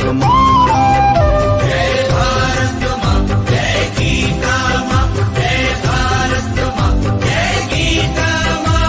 हमारा। जय भारत माँ, जय गीता माँ, जय भारत माँ, जय गीता माँ।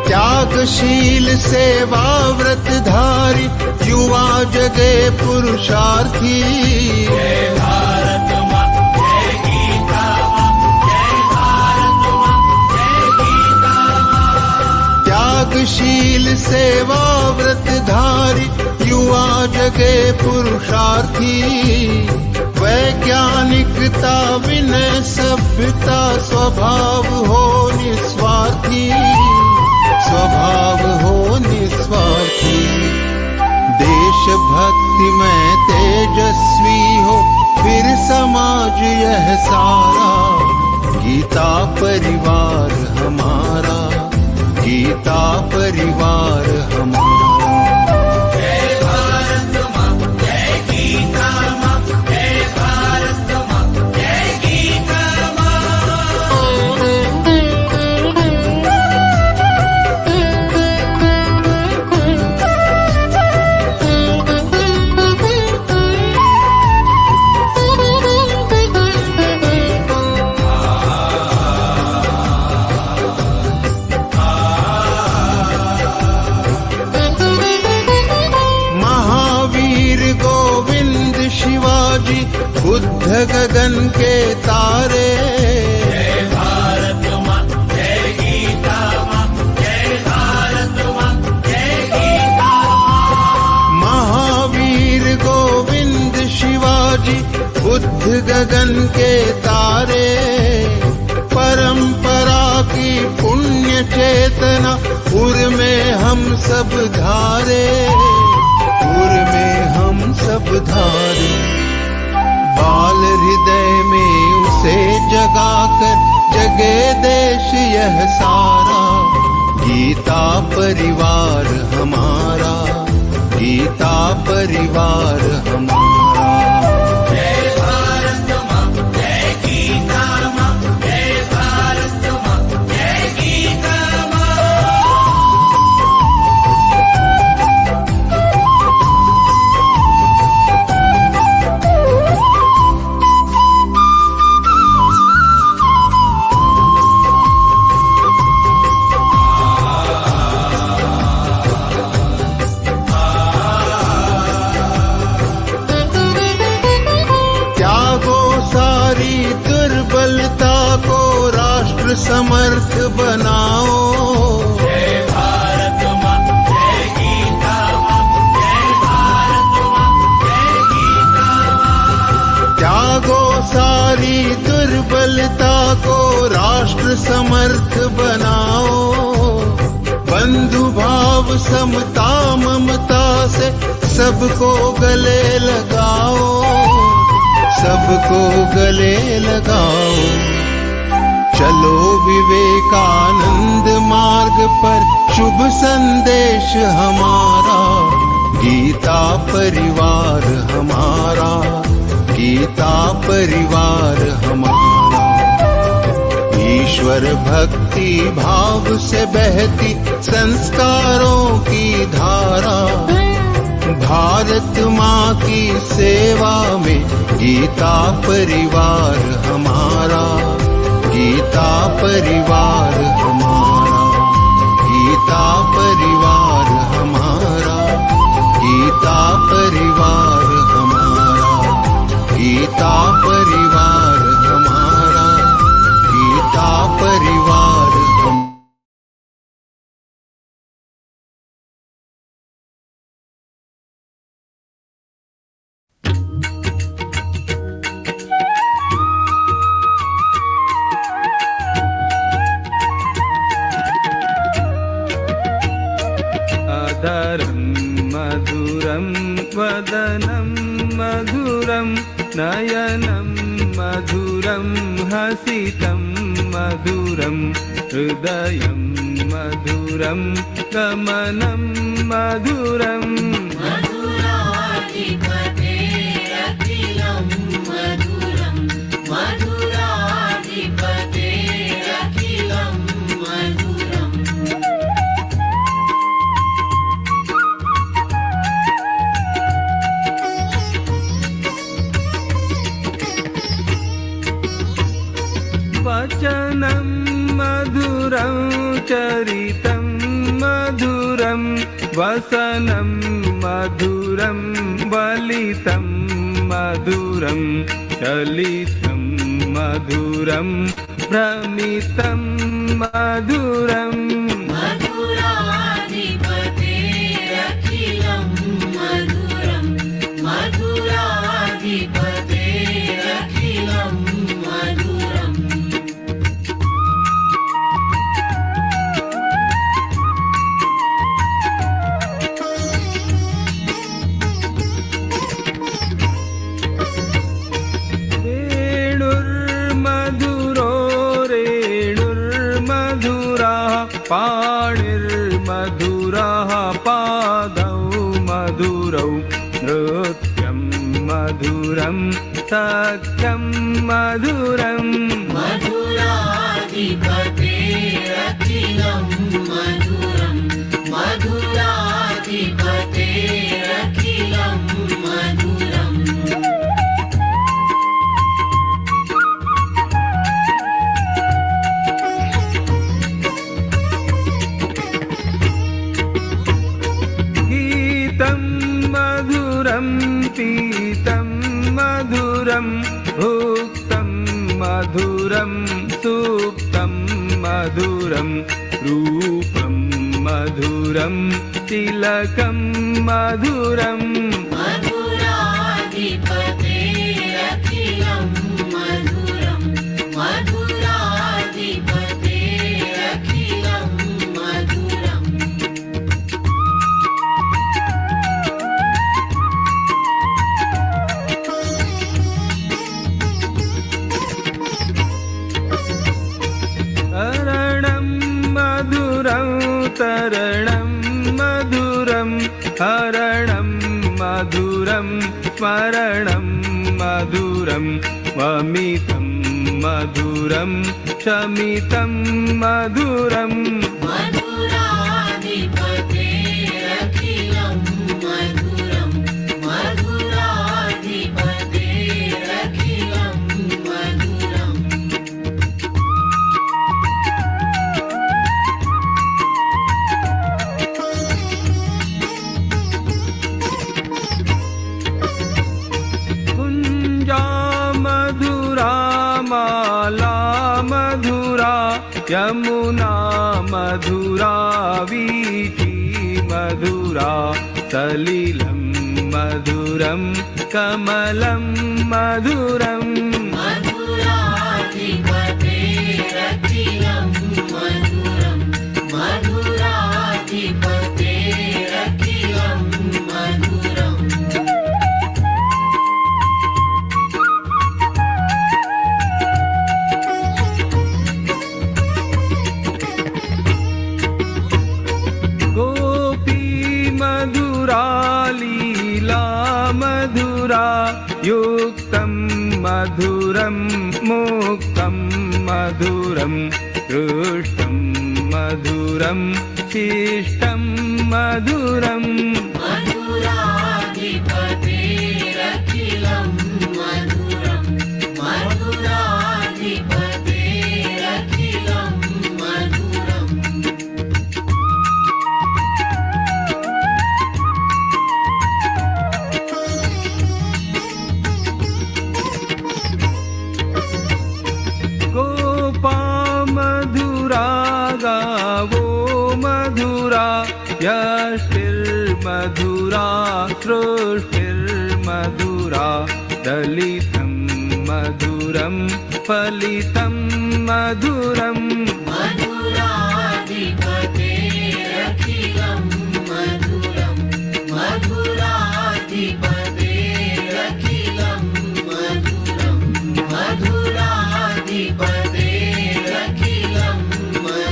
त्यागशील सेवा व्रतधारी युवा जगे पुरुषार्थी। जय भारत माँ, जय गीता माँ, जय भारत माँ, जय गीता माँ। त्यागशील सेवा व्रतधारी युवा जगे पुरुषार्थी। वैज्ञानिकता विनय सभ्यता स्वभाव हो निस्वार्थी, स्वभाव हो निस्वार्थी। देशभक्ति में तेजस्वी हो फिर समाज यह सारा। गीता परिवार हमारा, गीता परिवार हमारा। जय भारत माँ, जय गीता माँ, जय भारत माँ, जय गीता माँ। शिवाजी बुद्ध गगन के तारे। जय भारत माँ, जय गीता माँ, जय भारत माँ, जय गीता माँ। महावीर गोविंद शिवाजी बुद्ध गगन के तारे। परंपरा की पुण्य चेतना उर में हम सब धारे, उर में हम सब धारे। बाल हृदय में उसे जगाकर जगे देश यह सारा। गीता परिवार हमारा, गीता परिवार हमारा। जय भारत माँ, जय गीता माँ, जय भारत माँ, जय गीता माँ। दुर्बलता को राष्ट्र समर्थ बनाओ। जय भारत माँ, जय गीता माँ, जय भारत माँ, जय गीता माँ। त्यागो सारी दुर्बलता को राष्ट्र समर्थ बनाओ। बंधु भाव समता ममता से सबको गले लगाओ, सबको गले लगाओ। चलो विवेकानंद मार्ग पर शुभ संदेश हमारा। गीता परिवार हमारा, गीता परिवार हमारा। ईश्वर भक्ति भाव से बहती संस्कारों की धारा। भारत माँ की सेवा में गीता परिवार हमारा, गीता परिवार हमारा। गीता परिवार हमारा, गीता परिवार हमारा। गीता परिवार हमारा, गीता परिवार हमारा। मधुरं वदनं मधुरं नयनं मधुरं हसितं मधुरं हृदयं मधुरं गमनं मधुरम् मधुराधिपतेरखिलं मधुरं मधुराधिपतेरखिलं मधुरम् वचनं मधुरं चरितं मधुरं वसनं मधुरं वलितं मधुरं चलितं मधुरं भ्रमितं मधुरम् मधुराधिपतेरखिलं मधुरं मधुराधिपतेरखिलं मधुरम् वेणुर्मधुरो रेणुर्मधुरः पाणिर्मधुरः पादौ मधुरौ नृत्यं मधुरं सख्यं मधुरम् मधुराधिपतेरखिलं मधुरं मधुराधिपतेरखिलं मधुरम् गीतं मधुरं पीतं मधुरं भुक्तं मधुरं सुप्तं मधुरं रूपं मधुरं तिलकं मधुरम् मधुराधिपतेरखिलं मधुरं मधुराधिपतेरखिलं मधुरम् तरणं मधुरं तरणं मधुरं हरणं मधुरं स्मरणं मधुरं वमितं मधुरं शमितं मधुरम् मधुराधिपतेरखिलं मधुरं मधुराधिपतेरखिलं मधुरम् कुञ्जा मधुरा माला मधुरा यमुना मधुरा वीथी मधुरा सलिलं मधुरं कमलं मधुरम् मधुराधिपतेरखिलं मधुरं मधुराधिपतेरखिलं मधुरम् गोपी मधुरा लीला मधुरा युक्तं मधुरं मुक्तं मधुरं हृष्टं मधुरं शिष्टं मधुरम् मधुराधिपतेरखिलं मधुरं मधुराधिपतेरखिलं मधुरम् गोपा मधुरा गावो मधुरा यष्टिर्मधुरा सृष्टिर्मधुरा दलितं मधुरं फलितं मधुरम् मधुराधिपतेरखिलं मधुरं मधुराधिपतेरखिलं मधुरं मधुराधिपतेरखिलं मधुरम्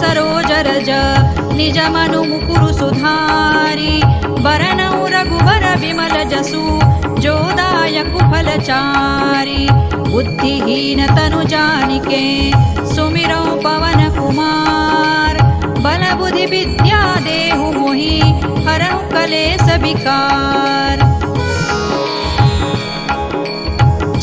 सरोज रज निज मनु मुकुरु सुधारी बरनौ रघुबर बिमल जसु जोदायकु फलचारी बुद्धिहीन तनु जानिके सुमिरौ पवन कुमार बल बुद्धि विद्या देहु मोहि हरहु कलेस विकार।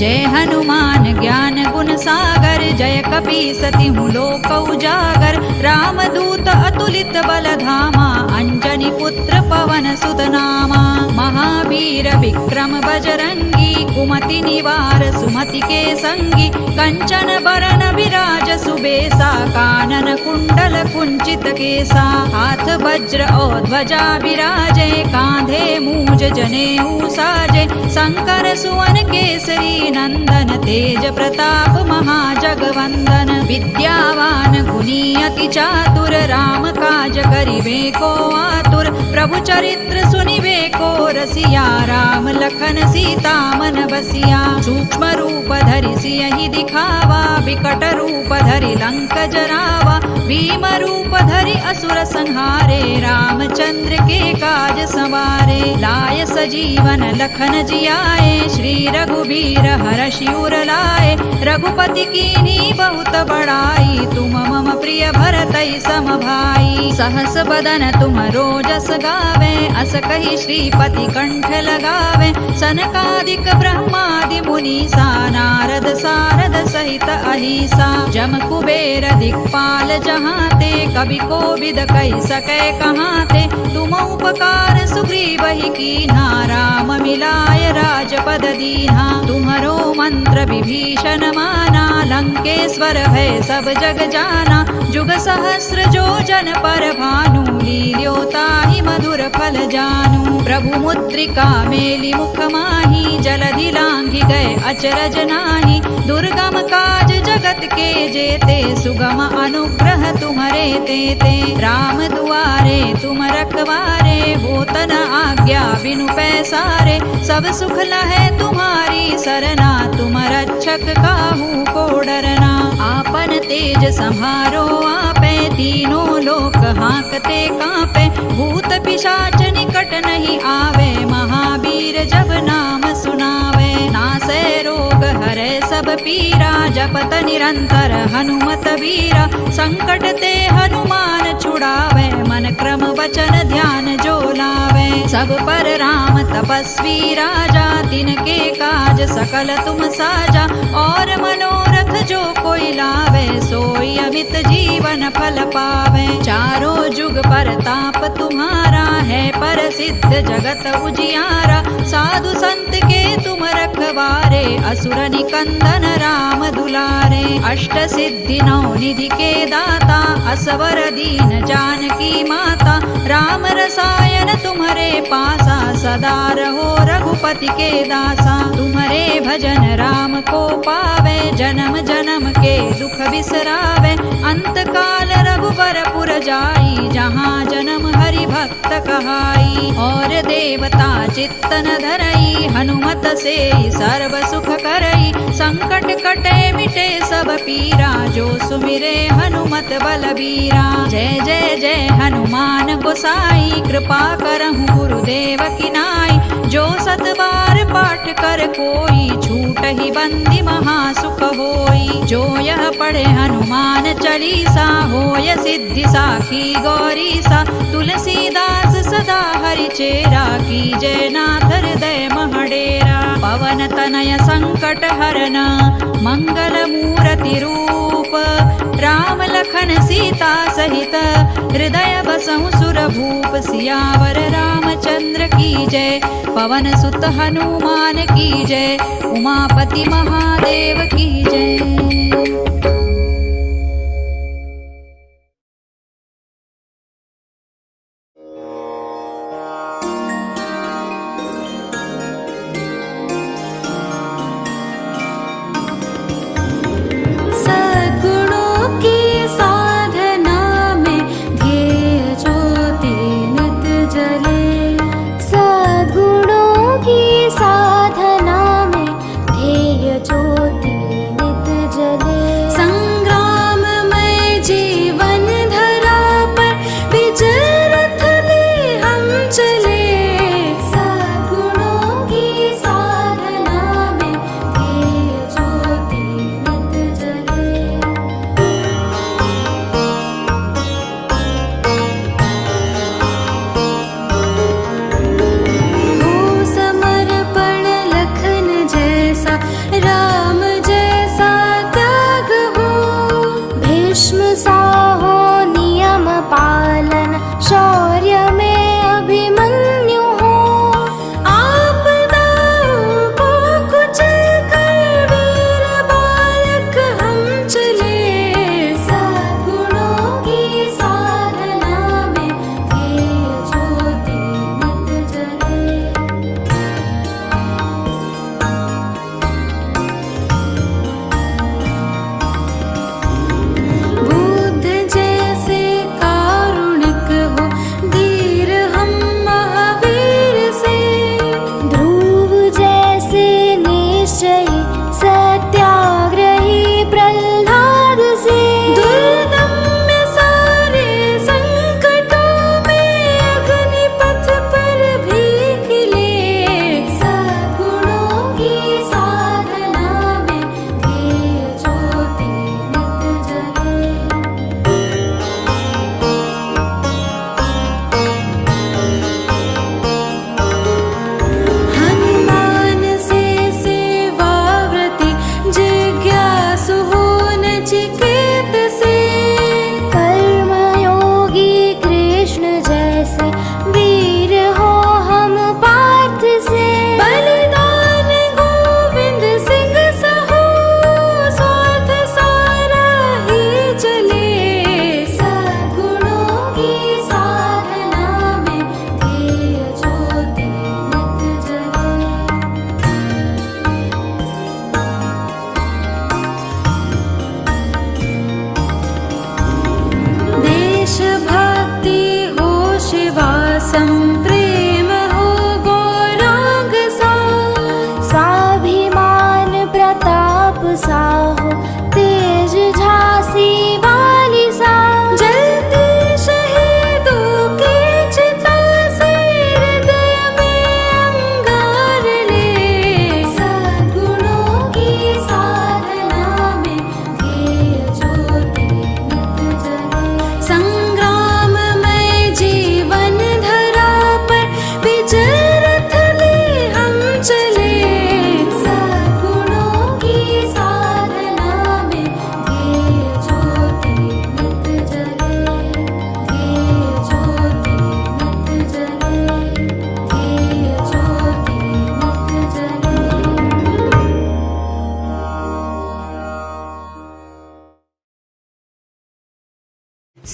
जय हनुमान ज्ञान गुण सागर जय कपीसति लोक उजागर रामदूत अतुलित बल धामा अंजनी पुत्र पवन सुत नामा महावीर विक्रम बजरंगी कुमति निवार सुमति के संगी कंचन बरन विराज सुबेसा कानन कुंडल कुंचित केसा हाथ वज्र और ध्वजा विराजे कांधे मूज जनेऊ साजे शंकर सुवन केसरी नंदन तेज प्रताप महाजगवंदन विद्यावान गुणी अति चातुर राम काज करिबे को आतुर प्रभु चरित्र सुनिबे को रसिया राम लखन सीता मन बसिया सूक्ष्म रूप धरि सियहि दिखावा विकट रूप धरि लंक जरावा भीम रूप धरि असुर संहारे रामचंद्र के काज सवारे लाय सजीवन लखन जियाए श्री रघुबीर हरषि उर लाए रघुपति कीन्ही बहुत बड़ाई तुम मम प्रिय भरतई सम भाई सहस बदन तुम रोजस गावे अस कहि श्रीपति कंठ लगावे सनकादिक ब्रह्मादि मुनीसा नारद सारद सहित अहिसा जम कुबेर दिक्पाल जहाते कवि कोविद कहि सकै कहाते तुम उपकार सुग्रीवहि कीन्हा राम मिलाय राजपद दीन्हा तुम्हरो मंत्र विभीषण माना लंकेश्वर है सब जग जाना जुग सहस्र जो जन पर भानु लील्योताहि मधुर फल जानू प्रभु मुद्रिका मेलि मुख माही जलधि लांघि गए अचरज नाही दुर्गम काज जगत के जेते सुगम अनुग्रह तुम्हरे तेते राम दुआरे तुम रखवारे होत न आज्ञा बिनु पैसारे सब सुख लहै तुम्हारी सरना तुम रक्षक काहू को डरना आपन तेज सम्हारो आपे तीनों लोक हांकते कांपे भूत पिशाच निकट नहीं आवे महावीर जब नाम सुनावे नासै रोग हरै सब पीरा जपत निरंतर हनुमत वीरा संकट ते हनुमान छुड़ावे मन क्रम वचन ध्यान जो लावे सब पर राम तपस्वी राजा तिनके काज सकल तुम साजा और मनोरथ जो कोई लावे सोई अमित जीवन फल पावे चारों जुग परताप तुम्हारा है प्रसिद्ध जगत उजियारा साधु संत के तुम रखवारे असुर निकंदन राम दुलारे अष्ट सिद्धि नौ निधि के दाता असवर दीन जानकी माता राम रसायन तुम्हारे पासा सदा रहो रघुपति के दासा तुम्हारे भजन राम को पावे जन्म जन्म के दुख बिसरावे अंत काल रघुबर पुर जाई जहाँ जन्म हरि भक्त कहाई और देवता चित्तन धरई हनुमत से सर्व सुख करई संकट कटे मिटे सब पीरा जो सुमिरे हनुमत बलबीरा जय जय जय हनुमान गोसाई कृपा करहु गुरुदेव की नाई जो सत बार पाठ कर कोई छूट ही बंदी महासुख होई जो यह पढ़े हनुमान चालीसा होय सिद्धि साखी गौरीसा तुलसीदास सदा हरि चेरा की जय नाथ हृदय महडेरा पवन तनय संकट हरन मंगल मूर्ति रूप राम लखन सीता सहित हृदय बसहु सुर भूप सियावर रामचंद्र की जय पवन सुत हनुमान की जय उमापति महादेव की जय। साधना में ध्येय ज्योति नित जले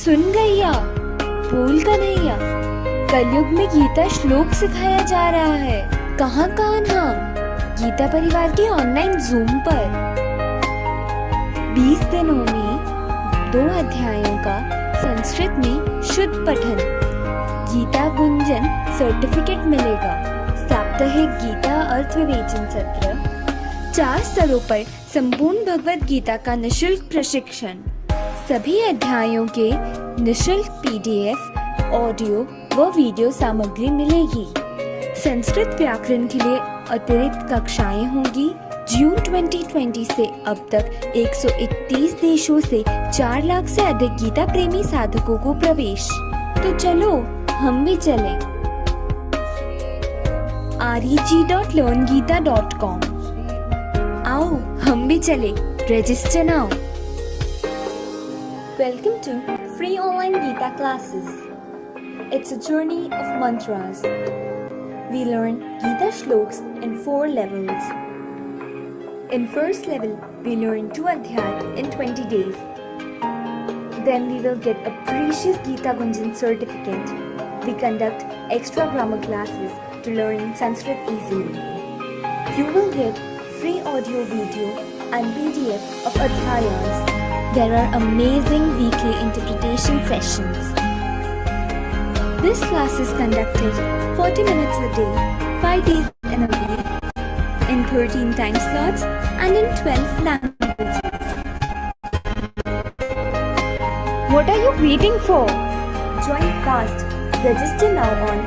सुन गैया, बोल कन्हैया। कलयुग में गीता श्लोक सिखाया जा रहा है। कहाँ कान्हा? गीता परिवार के ऑनलाइन जूम पर 20 दिनों में 2 अध्यायों का संस्कृत में शुद्ध पठन, गीता गुंजन सर्टिफिकेट मिलेगा। साप्ताहिक गीता अर्थ विवेचन सत्र, 4 स्तरों पर संपूर्ण भगवद गीता का निशुल्क प्रशिक्षण, सभी अध्यायों के निशुल्क PDF, ऑडियो व वीडियो सामग्री मिलेगी। संस्कृत व्याकरण के लिए अतिरिक्त कक्षाएं होंगी। जून 2020 से अब तक 131 देशों से 4 लाख से अधिक गीता प्रेमी साधकों को प्रवेश। तो चलो हम भी चलें। reg.learngeeta.com। आओ हम भी चले, register now. Welcome to free online Geeta classes. It's a journey of mantras. We learn Geeta shloks in 4 levels. In first level, we learn 2 adhyay in 20 days. Then we will get a precious Geeta Gunjan certificate. We conduct extra grammar classes to learn Sanskrit easily. You will get free audio, video and PDF of adhyayas. There are amazing weekly interpretation sessions. This class is conducted 40 minutes a day, 5 days in a week, in 13 time slots and in 12 languages. What are you waiting for? Join fast. Register now on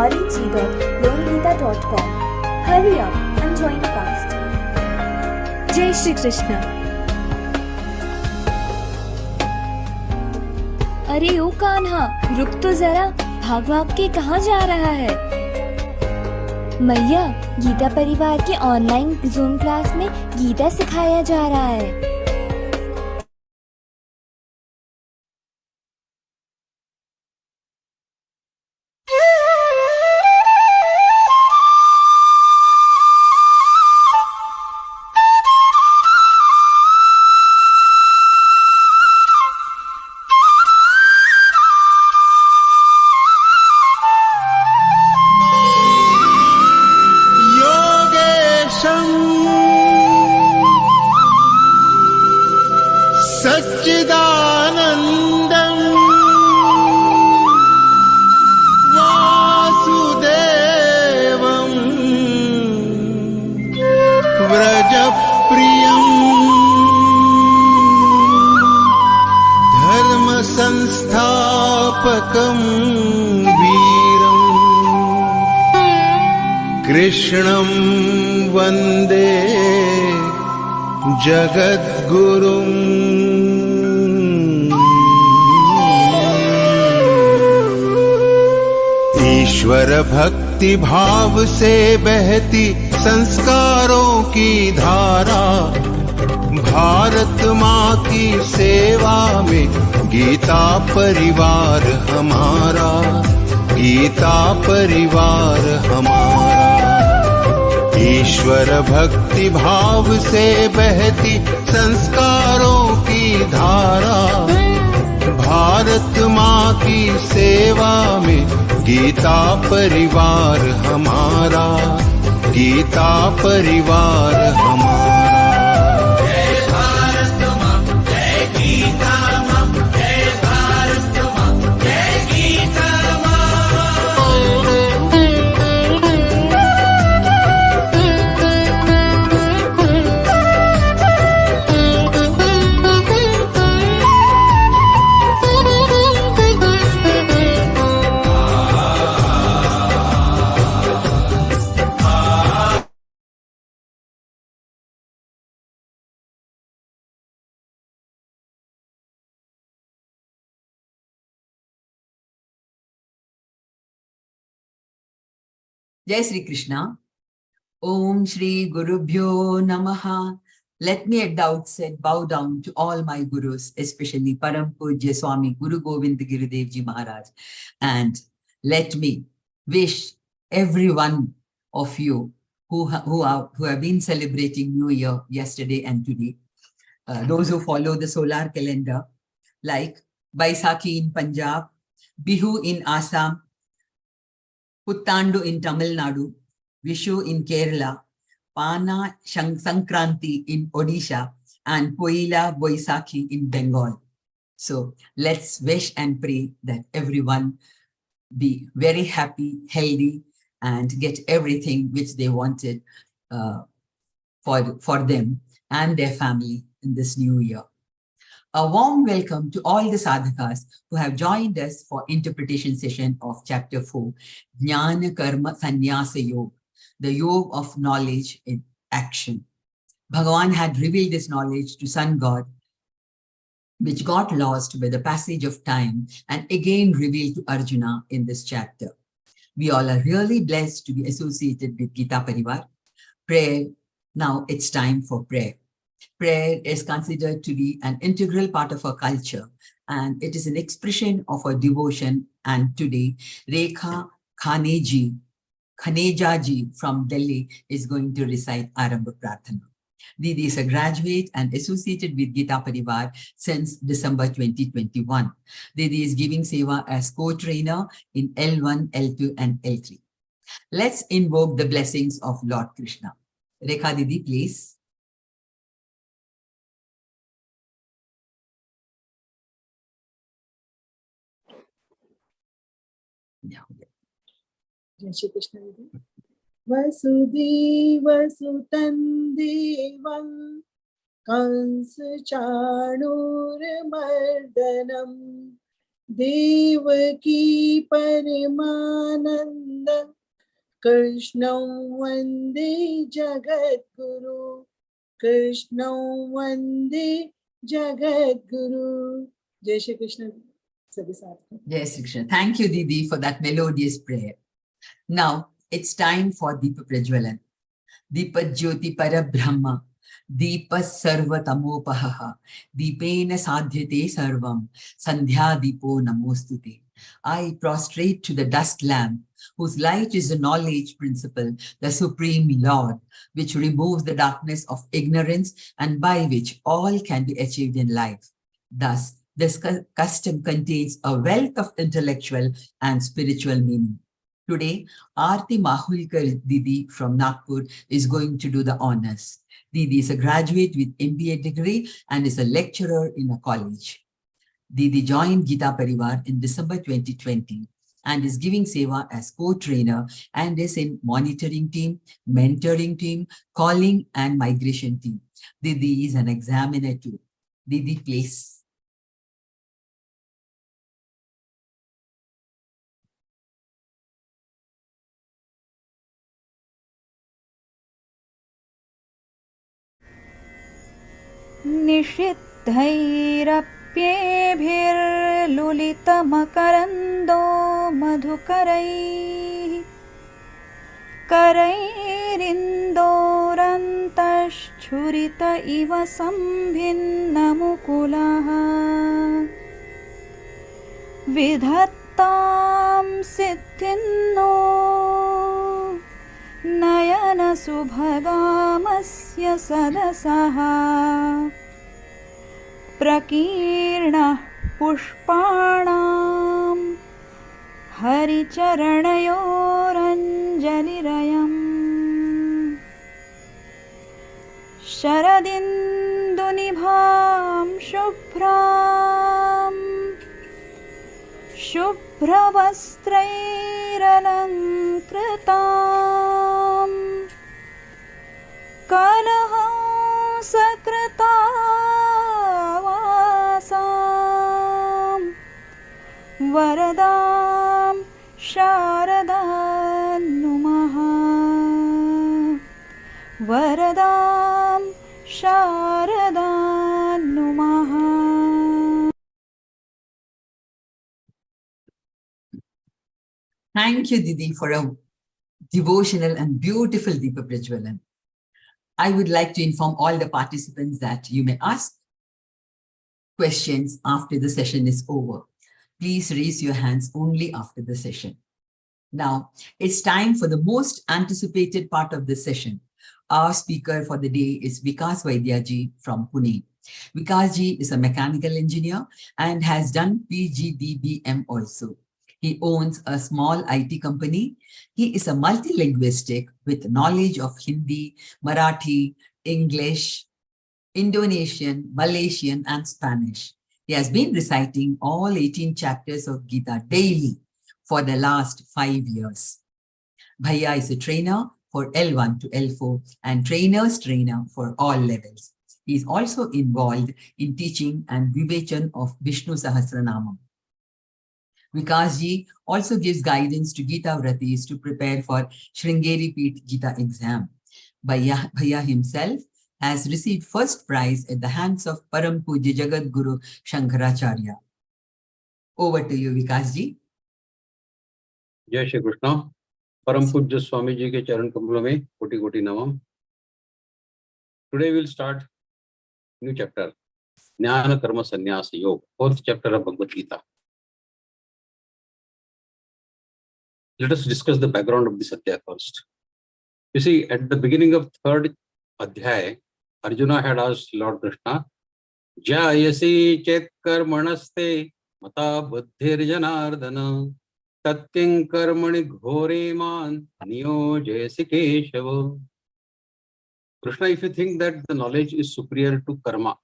reg.learngeeta.com. Hurry up and join fast. Jai Shri Krishna. अरे ओ कान्हा, रुक तो जरा, भाग भाग के कहाँ जा रहा है? मैया, गीता परिवार के ऑनलाइन जूम क्लास में गीता सिखाया जा रहा है। सच्चिदानन्दं वासुदेवं व्रजप्रियं धर्मसंस्थापकं वीरं कृष्णं वन्दे जगद्गुरुम्। ईश्वर भक्ति भाव से बहती संस्कारों की धारा, भारत माँ की सेवा में गीता परिवार हमारा, गीता परिवार हमारा। ईश्वर भक्ति भाव से बहती संस्कारों की धारा, भारत माँ की सेवा में गीता परिवार हमारा, गीता परिवार हमारा। जय भारत माँ, जय गीता माँ, जय भारत माँ, जय गीता माँ। Jai Sri Krishna. Om Shri Gurubhyo Namaha. Let me at the outset bow down to all my gurus, especially Param Pujya Swami Guru Govind Girudev Ji Maharaj. And let me wish every one of you who have been celebrating New Year yesterday and today, those who follow the solar calendar, like Baisakhi in Punjab, Bihu in Assam, Puttandu in Tamil Nadu, Vishu in Kerala, Pana Sankranti in Odisha, and Poila Boisakhi in Bengal. So let's wish and pray that everyone be very happy, healthy, and get everything which they wanted for them and their family in this new year. A warm welcome to all the sadhakas who have joined us for interpretation session of chapter 4, Jnana Karma Sannyasa Yoga, the yoga of knowledge in action. Bhagavan had revealed this knowledge to Sun God, which got lost by the passage of time and again revealed to Arjuna in this chapter. We all are really blessed to be associated with Geeta Parivar. Prayer, now it's time for prayer. Prayer is considered to be an integral part of our culture, and it is an expression of our devotion. And today, Rekha Khaneja ji from Delhi is going to recite Arambha Prarthana. Didi is a graduate and associated with Geeta Parivar since December 2021. Didi is giving seva as co-trainer in L1, L2, and L3. Let's invoke the blessings of Lord Krishna. Rekha Didi, please. Jai Shri Krishna. Vasudevasutam devam Kansa Chanurmardanam Devaki Paramanandam Krishnam Vande Jagadguru Krishnam Vande Jagadguru. Jai Shri Krishna. Jai Shri Krishna. Thank you, Didi, for that melodious prayer. Now, it's time for Deepa Prajwalan. Deepa Jyoti Para Brahma, Deepa Sarva Tamopaha, Deepena Sadhyate Sarvam, Sandhya Deepo Namostute. I prostrate to the dust lamp, whose light is the knowledge principle, the Supreme Lord, which removes the darkness of ignorance and by which all can be achieved in life. Thus, this custom contains a wealth of intellectual and spiritual meaning. Today, Aarti Mahulkar Didi from Nagpur is going to do the honors. Didi is a graduate with MBA degree and is a lecturer in a college. Didi joined Geeta Parivar in December 2020 and is giving seva as co-trainer and is in monitoring team, mentoring team, calling and migration team. Didi is an examiner too. Didi, please. निषिद्धैरप्येभिर्लुलितमकरन्दो मधुकरैः करैरिन्दोरन्तश्छुरित इव सम्भिन्नमुकुलः विधत्तां सिद्धिन्नो नयनसुभगामस्य सदसः प्रकीर्णः पुष्पाणां हरिचरणयोरञ्जलिरयम् शरदिन्दुनिभां शुभ्रां शुभ्रवस्त्रैरलङ्कृतां कलहंसकृतावासां वरदां शारदां नुमः वरदां शारदां नुमः. Thank you, Didi, for a devotional and beautiful Deepa Prajwalan. I would like to inform all the participants that you may ask questions after the session is over. Please raise your hands only after the session. Now, it's time for the most anticipated part of the session. Our speaker for the day is Vikas Vaidya ji from Pune. Vikas is a mechanical engineer and has done PGDBM also. He owns a small IT company. He is a multilinguistic with knowledge of Hindi, Marathi, English, Indonesian, Malaysian, and Spanish. He has been reciting all 18 chapters of Geeta daily for the last 5 years. Bhaiya is a trainer for L1 to L4 and trainer's trainer for all levels. He is also involved in teaching and vivechan of Vishnu Sahasranamam. Vikas also gives guidance to Geeta Vratis to prepare for Sringeri Peeth Geeta exam. Bhaiya himself has received first prize at the hands of Param Pujya Jagat Guru Shankaracharya. Over to you, Vikas ji. जय श्री कृष्ण। परम पूज्य स्वामी जी के चरण कमलों में कोटि कोटि नमः। Today we'll start new chapter, Jnana Karma Sannyasa Yoga, fourth chapter of Bhagavad Gita. Let us discuss the background of this adhyaya first. You see, at the beginning of third adhyaya, Arjuna had asked Lord Krishna, Jayasi chet karmanaste mata buddhir janardana tatting karmani ghore man niyojayasi keshava. Krishna, if you think that the knowledge is superior to karma,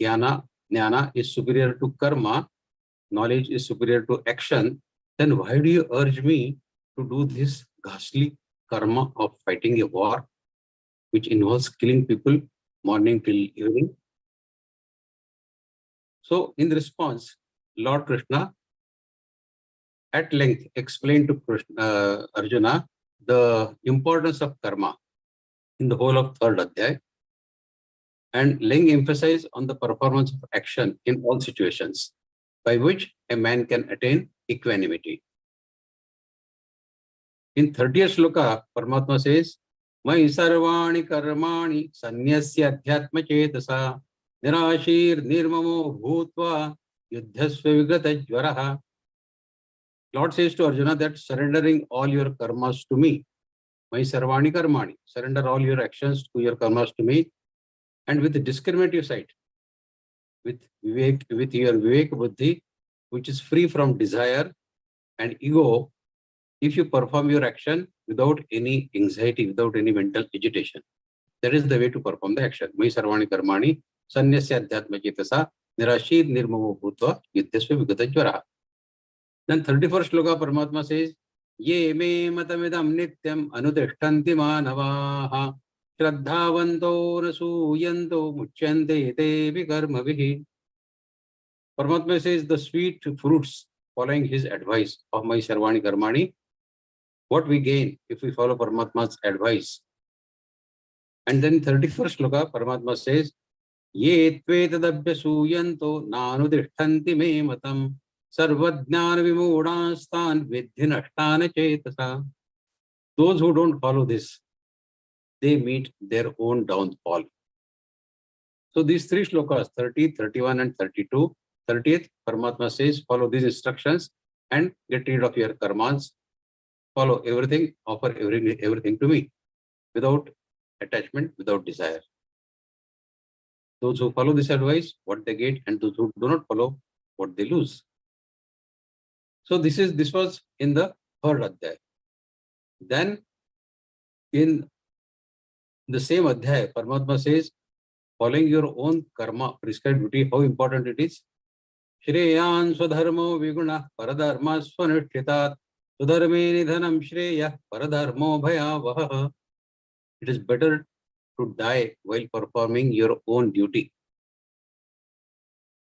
jnana is superior to karma, knowledge is superior to action, then why do you urge me to do this ghastly karma of fighting a war, which involves killing people morning till evening? So, in response, Lord Krishna at length explained to Arjuna the importance of karma in the whole of third adhyaya, and laying emphasis on the performance of action in all situations, by which a man can attain equanimity. In 30th shloka, Paramatma says, Mai sarvani karmani sanyasya adhyatma chetasa nirashir nirmamo bhutva yuddhasva vigata jvaraha. Lord says to Arjuna that surrendering all your karmas to me, Mai sarvani karmani, surrender all your actions to your karmas to me, and with the discriminative sight, with your vivek buddhi, which is free from desire and ego, if you perform your action without any anxiety, without any mental agitation, that is the way to perform the action. Mai sarvani karmani sanyasya adhyatma chetasa nirashir nirmamo bhutva yuddhasva vigata jvaraha. Then 31st shloka, Paramatma says, Ye me matamidam nityam anutishtanti manavaha shraddhavanto nasuyanto muchyante tevi karmavihi. Paramatma says the sweet fruits following his advice of Mai sarvani karmani, what we gain if we follow Paramatma's advice. And then 31st shloka, Paramatma says, Ye tvetadabhya suyanto nanudishtanti me matam sarvajnana vimudastan vidhinashtana chetasa. Those who don't follow this, they meet their own downfall. So these three shlokas, 30, 31 and 32, 30th, Paramatma says, follow these instructions and get rid of your karmas. Follow everything, offer everything to me, without attachment, without desire. Those who follow this advice, what they get, and those who do not follow, what they lose. So this was in the third adhyaya. Then in the same adhyaya, Paramatma says, following your own karma, prescribed duty, how important it is. Shreyan swadharmo viguna paradharma swanishchitat sudharme nidhanam shreya paradharmo bhayavaha. It is better to die while performing your own duty.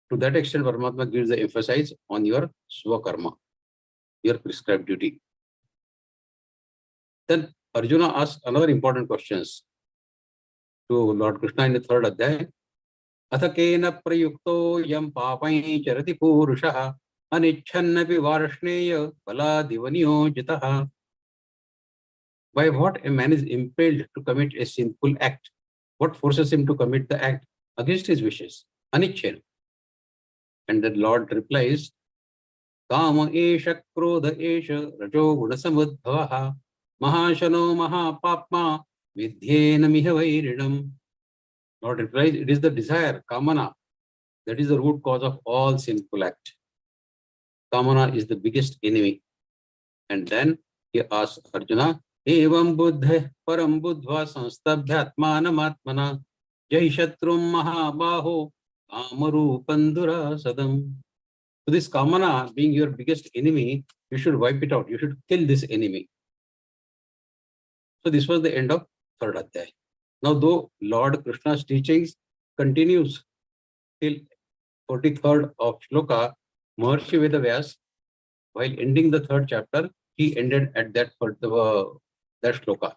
To that extent, Paramatma gives the emphasis on your swakarma, your prescribed duty. Then Arjuna asks another important questions to Lord Krishna in the third adhyaya. Athakena prayukto yam papai charati purushaha anichannapi varshneya bala divanyo jitaha. By what a man is impelled to commit a sinful act? What forces him to commit the act against his wishes? Anicchen. And the Lord replies, Kama esha krodha esha rajo gunasamudbhavaha mahashano mahapapma vidhyena miha vairinam. Lord replies, it is the desire, kamana, that is the root cause of all sinful act. Kamana is the biggest enemy. And then he asks Arjuna, Evam buddhe param buddhva samstabhyatmanam atmana jai shatrum mahabaho kamarupandura sadam. So this kamana being your biggest enemy, you should wipe it out. You should kill this enemy. So this was the end of third adhyaya. Now though Lord Krishna's teachings continues till 43rd of shloka, Maharshi Vedavyas, while ending the third chapter, he ended at that shloka.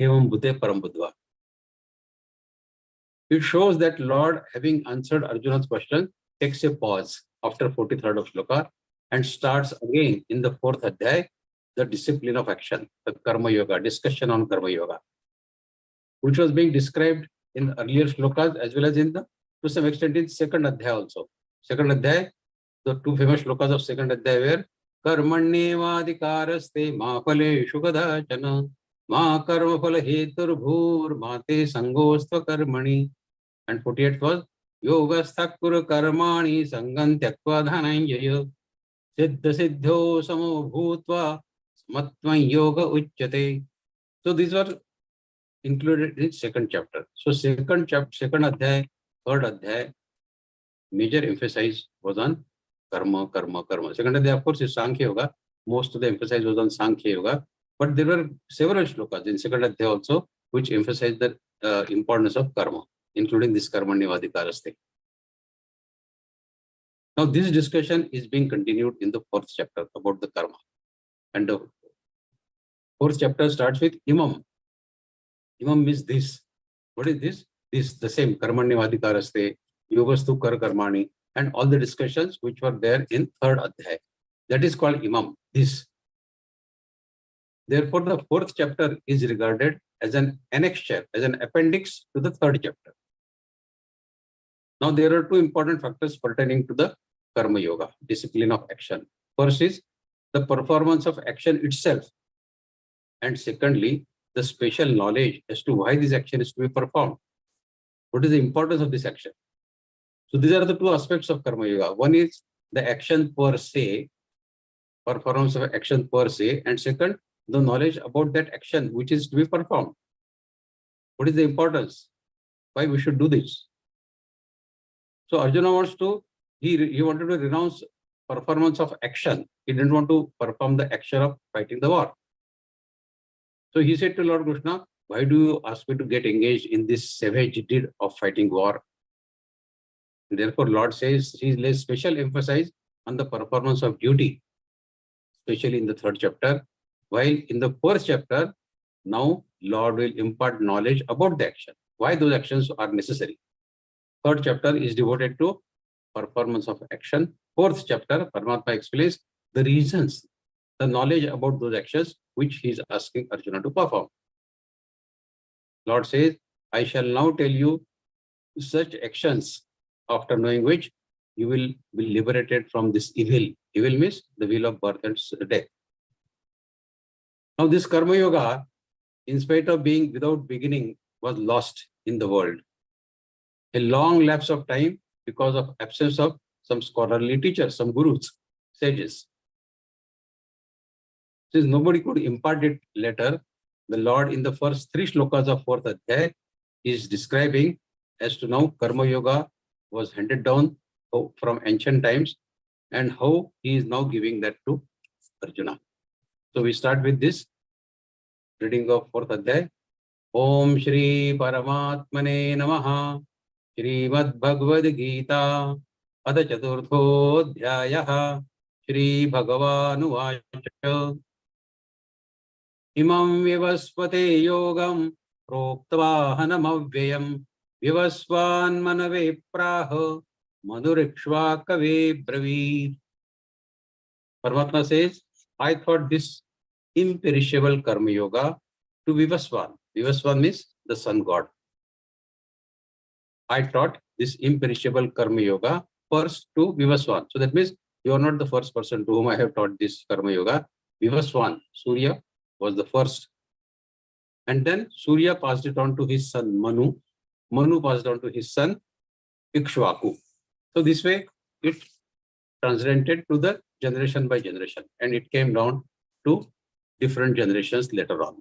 Evam buddhe param buddhva. It shows that Lord, having answered Arjuna's question, takes a pause after 43rd of shloka and starts again in the fourth adhyaya, the discipline of action, the karma yoga, discussion on karma yoga, which was being described in earlier shlokas as well as to some extent in second adhyaya also. Second adhyaya, the two famous shlokas of second adhyaya were Karmanyevadhikaraste ma phaleshu kadachana ma karma phala heturbhur mate sangostva karmani, and 48th was Yogasthakura karmani sangam tyakva dhananjaya siddha siddho samo bhutva samatvam yoga uchyate. So these were included in second chapter. So second adhyaya, third adhyaya, major emphasis was on karma, karma, karma. Second adhyaya, of course, is Sankhya Yoga. Most of the emphasis was on Sankhya Yoga. But there were several shlokas in second adhyaya also, which emphasized the importance of karma, including this Karmanyevadhikaraste. Now this discussion is being continued in the fourth chapter about the karma. And the fourth chapter starts with Imam. Imam means this. What is this? This, the same Karmanyevadhikaraste, Yogastu Kar Karmani, and all the discussions which were there in third adhyaya. That is called Imam, this. Therefore, the fourth chapter is regarded as an annexure, as an appendix to the third chapter. Now, there are two important factors pertaining to the Karma Yoga, discipline of action. First is the performance of action itself. And secondly, the special knowledge as to why this action is to be performed. What is the importance of this action? So these are the two aspects of Karma Yoga. One is the action per se, performance of action per se, and second, the knowledge about that action which is to be performed. What is the importance? Why we should do this? So Arjuna wants to, he wanted to renounce performance of action. He didn't want to perform the action of fighting the war. So he said to Lord Krishna, why do you ask me to get engaged in this savage deed of fighting war? And therefore, Lord says he lays special emphasis on the performance of duty, especially in the third chapter. While in the fourth chapter, now Lord will impart knowledge about the action, why those actions are necessary. Third chapter is devoted to performance of action. Fourth chapter, Paramatma explains the reasons, the knowledge about those actions which he is asking Arjuna to perform. Lord says, I shall now tell you such actions, after knowing which you will be liberated from this evil. Evil means the wheel of birth and death. Now this Karma Yoga, in spite of being without beginning, was lost in the world. A long lapse of time because of absence of some scholarly teachers, some gurus, sages. Since nobody could impart it later, the Lord in the first three shlokas of fourth adhyaya is describing as to now Karma Yoga was handed down from ancient times and how he is now giving that to Arjuna. So we start with this reading of fourth adhyaya. Om Shri Paramatmane Namaha. Śrīmad-Bhagavadgītā Ada Chaturtho Dhyāyah. Shri Bhagavanu Vacha. Imam Vivaspate Yogam Proktavahanam Avyayam Vivasvan Manave Praha Madhurikshva Kave Braveed. Paramatma says, I thought this imperishable Karma Yoga to Vivasvan. Vivasvan means the sun god. I taught this imperishable Karma Yoga first to Vivasvan. So that means you are not the first person to whom I have taught this Karma Yoga. Vivasvan, Surya, was the first. And then Surya passed it on to his son Manu. Manu passed on to his son Ikshvaku. So this way it transcended to the generation by generation, and it came down to different generations later on.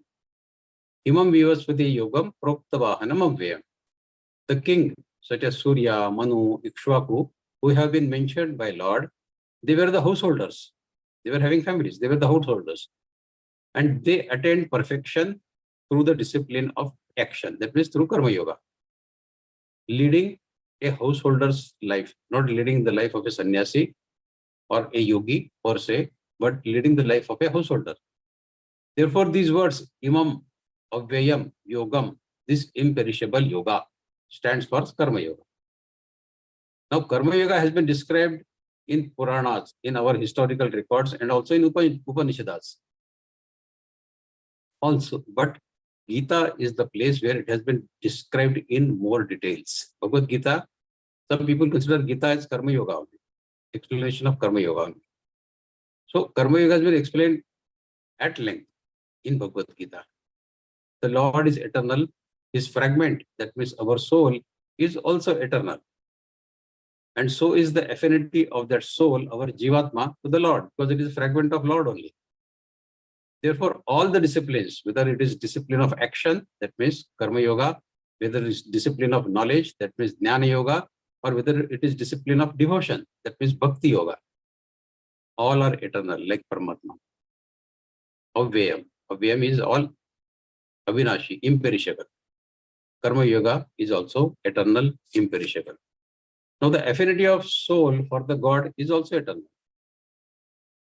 Imam Vivasvati Yogam Proktavahanam Avyayam. The king, such as Surya, Manu, Ikshvaku, who have been mentioned by Lord, they were the householders. They were having families. They were the householders. And they attained perfection through the discipline of action. That means through Karma Yoga. Leading a householder's life, not leading the life of a sannyasi or a yogi per se, but leading the life of a householder. Therefore, these words, Imam, Avyayam, Yogam, this imperishable yoga, stands for Karma Yoga. Now, Karma Yoga has been described in Puranas, in our historical records, and also in Upanishads. Also, but Geeta is the place where it has been described in more details. Bhagavad-Gītā, some people consider Geeta as Karma Yoga only, explanation of Karma Yoga only. So, Karma Yoga has been explained at length in Bhagavad-Gītā. The Lord is eternal. His fragment, that means our soul, is also eternal. And so is the affinity of that soul, our Jivatma, to the Lord, because it is a fragment of Lord only. Therefore, all the disciplines, whether it is discipline of action, that means Karma Yoga, whether it is discipline of knowledge, that means Jnana Yoga, or whether it is discipline of devotion, that means Bhakti Yoga, all are eternal, like Paramatma. Avyayam. Avyayam is all avinashi, imperishable. Karma Yoga is also eternal, imperishable. Now, the affinity of soul for the God is also eternal.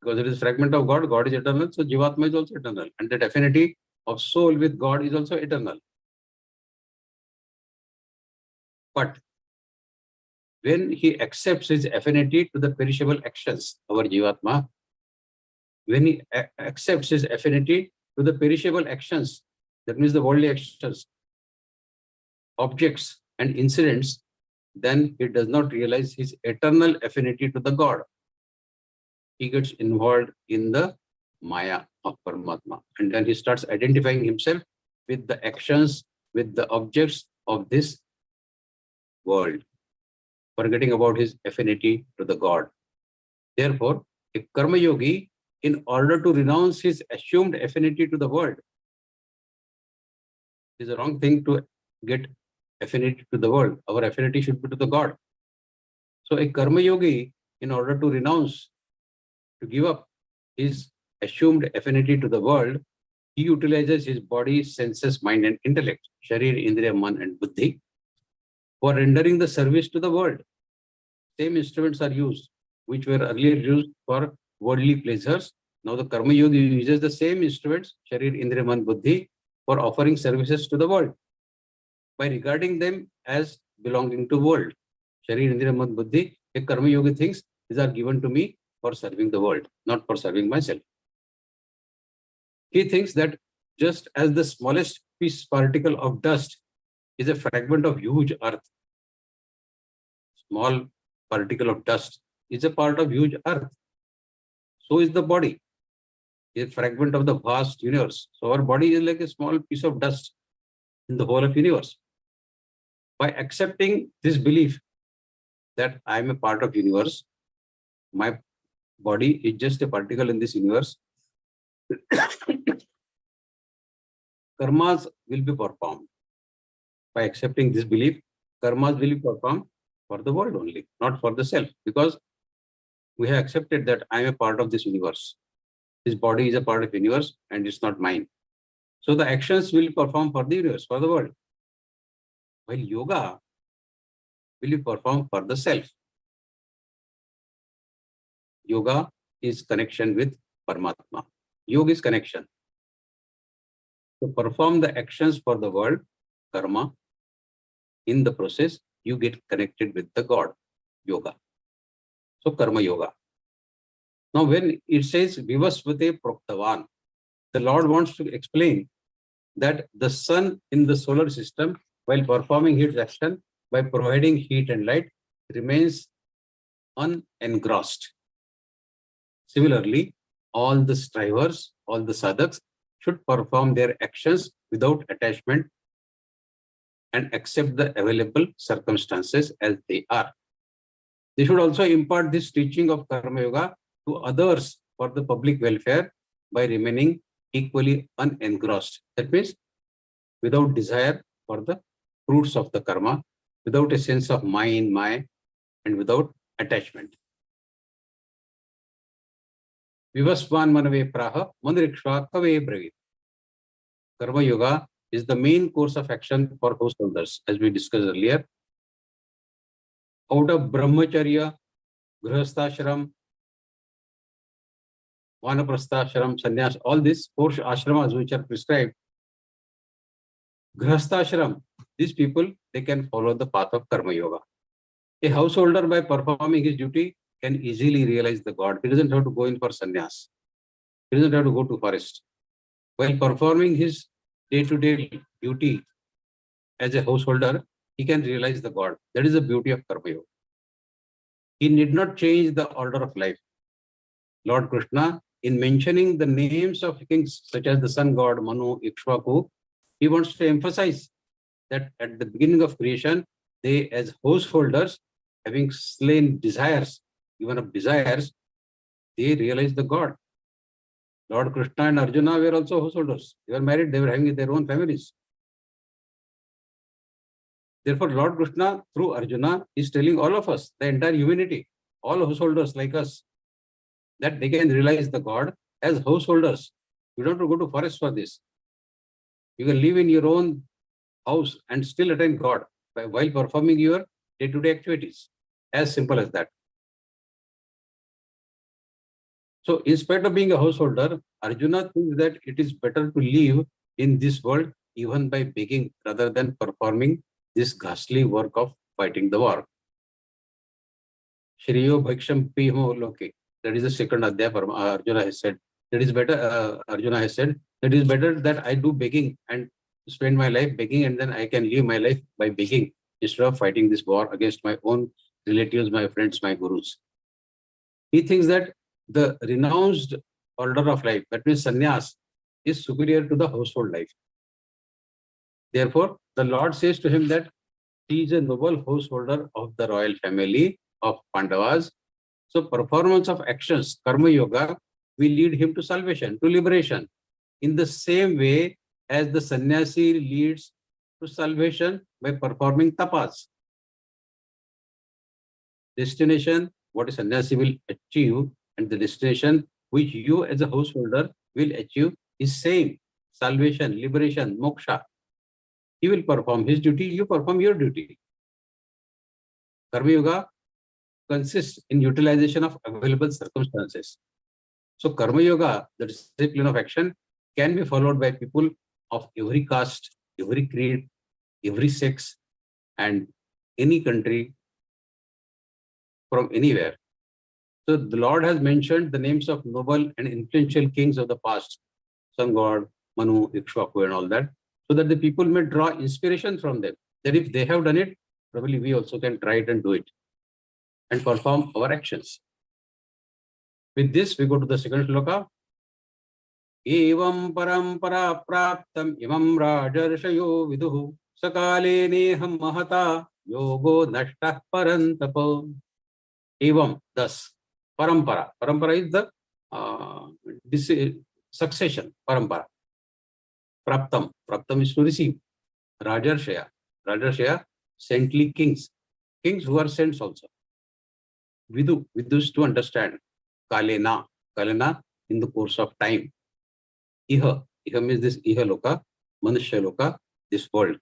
Because it is fragment of God, God is eternal, so Jivatma is also eternal. And that affinity of soul with God is also eternal. But when he accepts his affinity to the perishable actions, our Jivatma, when he accepts his affinity to the perishable actions, that means the worldly actions, objects and incidents, then he does not realize his eternal affinity to the God. He gets involved in the Maya of Paramatma. And then he starts identifying himself with the actions, with the objects of this world, forgetting about his affinity to the God. Therefore, a Karma Yogi, in order to renounce his assumed affinity to the world, is a wrong thing to get affinity to the world. Our affinity should be to the God. So a Karma Yogi, in order to renounce, to give up his assumed affinity to the world, he utilizes his body, senses, mind, and intellect, Shri, Indriya, Man, and Buddhi, for rendering the service to the world. Same instruments are used, which were earlier used for worldly pleasures. Now the Karma Yogi uses the same instruments, Shri, Indriya, Man, Buddhi, for offering services to the world, by regarding them as belonging to world. Shri, Indriya, Man, Buddhi, a Karma Yogi thinks these are given to me for serving the world, not for serving myself. He thinks that just as the smallest particle of dust is a fragment of huge earth, small particle of dust is a part of huge earth, so is the body, a fragment of the vast universe. So our body is like a small piece of dust in the whole of universe. By accepting this belief that I am a part of universe, my body is just a particle in this universe, karmas will be performed. By accepting this belief, karmas will be performed for the world only, not for the self, because we have accepted that I am a part of this universe. This body is a part of the universe and it's not mine. So the actions will perform for the universe, for the world. While yoga will be performed for the self. Yoga is connection with Paramatma. Yoga is connection. To perform the actions for the world, karma, in the process, you get connected with the God, yoga. So Karma Yoga. Now when it says Vivasvate Proktavan, the Lord wants to explain that the sun in the solar system, while performing its action by providing heat and light, remains unengrossed. Similarly, all the strivers, all the sadhaks should perform their actions without attachment and accept the available circumstances as they are. They should also impart this teaching of Karma Yoga to others for the public welfare by remaining equally unengrossed. That means without desire for the fruits of the karma, without a sense of mine, my, and without attachment. Vivasvan manave praha manrikshva kave bravit. Karma Yoga is the main course of action for householders, as we discussed earlier. Out of brahmacharya, grihasthashram, vanaprasthashram, sannyas, all these 4 ashramas which are prescribed, grihasthashram, these people, they can follow the path of Karma Yoga. A householder, by performing his duty, can easily realize the God. He doesn't have to go in for sannyas. He doesn't have to go to forest. While performing his day-to-day duty as a householder, he can realize the God. That is the beauty of Karma Yoga. He need not change the order of life. Lord Krishna, in mentioning the names of kings such as the sun god Manu, Ikshvaku, he wants to emphasize that at the beginning of creation, they as householders, having slain desires, even of desires, they realized the God. Lord Krishna and Arjuna were also householders. They were married, they were having their own families. Therefore, Lord Krishna, through Arjuna, is telling all of us, the entire humanity, all householders like us, that they can realize the God as householders. You don't have to go to forest for this. You can live in your own house and still attain God while performing your day-to-day activities. As simple as that. So, in spite of being a householder, Arjuna thinks that it is better to live in this world even by begging rather than performing this ghastly work of fighting the war. Shriyo bhaksham pihmo loke. That is the second adhyaya Arjuna has said. That is better, Arjuna has said, that is better that I do begging and spend my life begging, and then I can live my life by begging instead of fighting this war against my own relatives, my friends, my gurus. He thinks that the renounced order of life, that means sannyas, is superior to the household life. Therefore, the Lord says to him that he is a noble householder of the royal family of Pandavas. So performance of actions, Karma Yoga, will lead him to salvation, to liberation, in the same way as the sannyasi leads to salvation by performing tapas. Destination, what a sannyasi will achieve, and the destination which you as a householder will achieve is same: salvation, liberation, moksha. He will perform his duty, you perform your duty. Karma Yoga consists in utilization of available circumstances. So Karma Yoga, the discipline of action, can be followed by people of every caste, every creed, every sex, and any country, from anywhere. So the Lord has mentioned the names of noble and influential kings of the past, sun god, Manu, Ikshvaku, and all that, so that the people may draw inspiration from them. That if they have done it, probably we also can try it and do it and perform our actions. With this, we go to the second shloka. Evam parampara praptam imam rajarshayo viduhu sakale neham mahata yogo nashtah parantapo. Evam, thus, parampara. Parampara is the succession, parampara. Praptam. Praptam is to receive. Rajarshaya. Rajarshaya, saintly kings. Kings who are saints also. Vidu. Vidu is to understand. Kalena. Kalena, in the course of time. Iha. Iha means this Iha Loka. Manushya Loka, this world.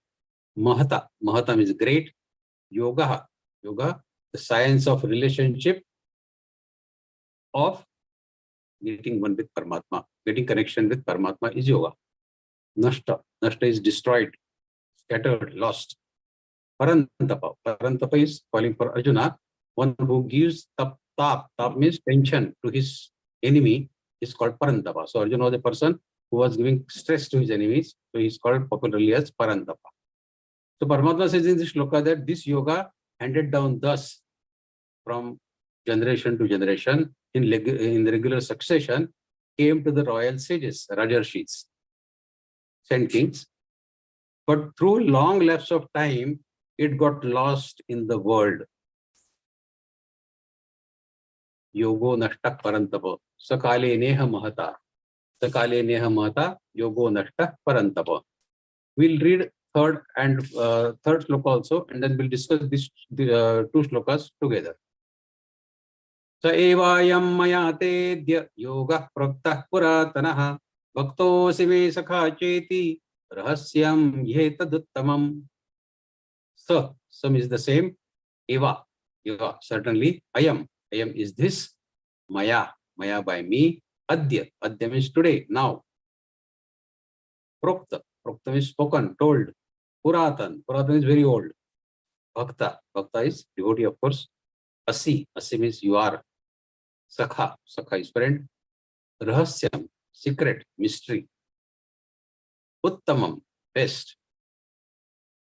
Mahata. Mahata means great. Yoga. Yoga, the science of relationship of getting one with Paramatma. Getting connection with Paramatma is yoga. Nashta. Nashta is destroyed, scattered, lost. Parantapa. Parantapa is calling for Arjuna. One who gives tap. Tap means tension to his enemy is called Parantapa. So Arjuna was a person who was giving stress to his enemies. So he is called popularly as Parantapa. So Paramatma says in this shloka that this yoga handed down thus from generation to generation in regular succession came to the royal sages, Rajarshis, saint kings. but through long lapse of time, it got lost in the world. Yogo nashta parantapa. Sakale neha mahata. Sakale neha mahata. Yogo nashta parantapa. We'll read third sloka also, and then we'll discuss these two slokas together. Sa evayam maya tedya yoga praktah puratanaha bhaktosi me sakha cheti rahasyam yetaduttamam. Sam is the same. Eva, certainly. Ayam is this. Maya by me. Adya means today, now. Prokta means spoken, told. Puratan is very old. Bhakta is devotee, of course. Asi means you are. Sakha is friend. Rahasyam, secret, mystery. Uttamam, best.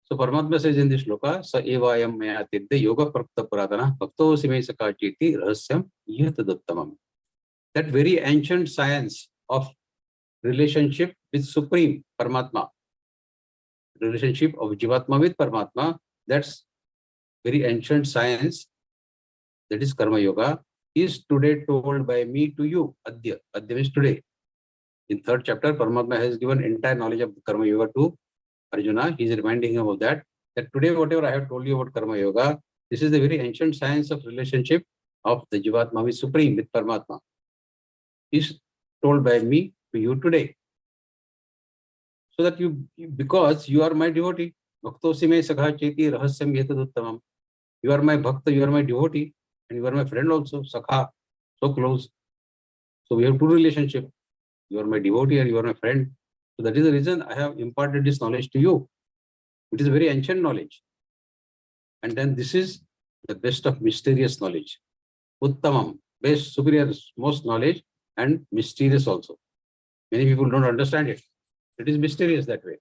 So Paramatma says in this shloka, Sa evayam maya tidya yoga prakta puratana bhaktosi me sakha cheti rahasyam yataduttamam. That very ancient science of relationship with Supreme Paramatma, relationship of Jivatma with Paramatma, that's very ancient science, that is Karma Yoga, is today told by me to you. Adya means today. In third chapter, Paramatma has given entire knowledge of Karma Yoga to Arjuna. He is reminding him of that today whatever I have told you about Karma Yoga, this is the very ancient science of relationship of the Jivatma with Supreme, with Paramatma, is told by me to you today. So that because you are my devotee, Bhaktosi me sakha cheti rahasyam yetaduttamam. You are my bhakta, you are my devotee, and you are my friend also, sakha, so close. So we have two relationships. You are my devotee and you are my friend. So that is the reason I have imparted this knowledge to you. It is a very ancient knowledge. And then this is the best of mysterious knowledge. Uttamam, best, superior, most knowledge, and mysterious also. Many people don't understand it. It is mysterious that way.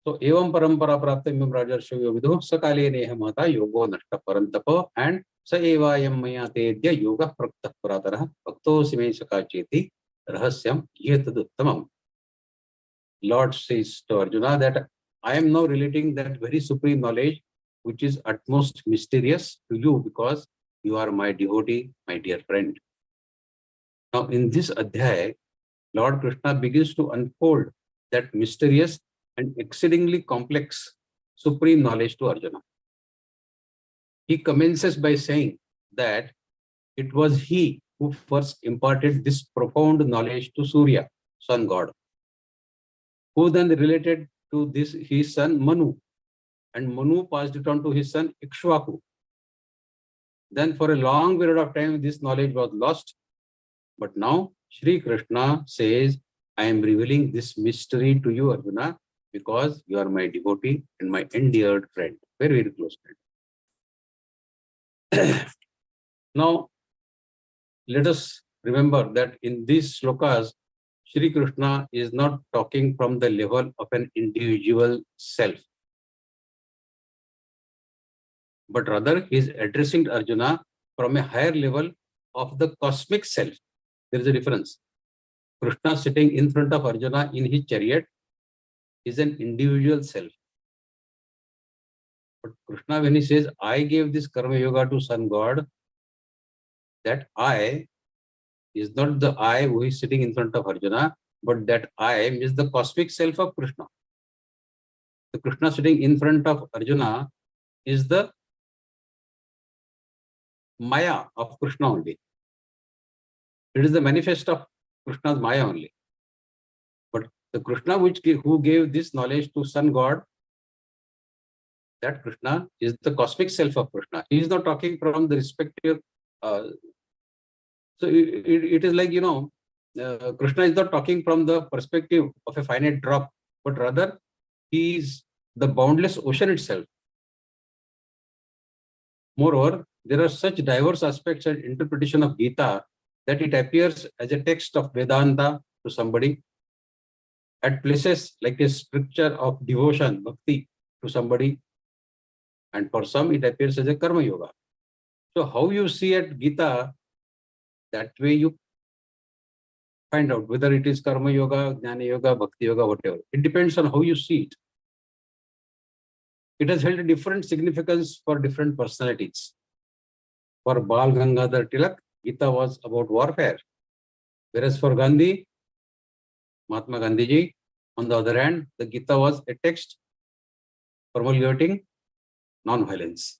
So, evam parampara prapta imam rajarsha yogido sakale neha mahata yogo nashta parantapa and sa evayam maya tedya yoga prakta puratana bhaktosi me sakha cheti rahasyam yetaduttamam. Lord says to Arjuna that I am now relating that very supreme knowledge which is utmost mysterious to you because you are my devotee, my dear friend. Now in this adhyaya, Lord Krishna begins to unfold that mysterious and exceedingly complex supreme knowledge to Arjuna. He commences by saying that it was he who first imparted this profound knowledge to Surya, sun god, who then related to this his son Manu, and Manu passed it on to his son Ikshvaku. Then for a long period of time this knowledge was lost, but now Shri Krishna says, I am revealing this mystery to you, Arjuna, because you are my devotee and my endeared friend, very, very close friend. Now, let us remember that in these slokas, Shri Krishna is not talking from the level of an individual self, but rather he is addressing Arjuna from a higher level of the cosmic self. There is a difference. Krishna sitting in front of Arjuna in his chariot is an individual self. But Krishna, when he says, I gave this Karma Yoga to Sun God, that I is not the I who is sitting in front of Arjuna, but that I is the cosmic self of Krishna. The Krishna sitting in front of Arjuna is the Maya of Krishna only. It is the manifest of Krishna's Maya only. But the Krishna who gave this knowledge to Sun God, that Krishna is the cosmic self of Krishna. He is not talking from the respective. So it is like, Krishna is not talking from the perspective of a finite drop, but rather he is the boundless ocean itself. Moreover, there are such diverse aspects and interpretation of Geeta that it appears as a text of Vedanta to somebody, at places like a scripture of devotion, bhakti to somebody, and for some it appears as a Karma Yoga. So how you see at Geeta, that way you Find out whether it is Karma Yoga, Jnana Yoga, Bhakti Yoga, whatever. It depends on how you see it. It has held a different significance for different personalities. For Bal Gangadhar Tilak, Gita was about warfare. Whereas for Gandhi, Mahatma Gandhiji, on the other hand, the Gita was a text promulgating non-violence.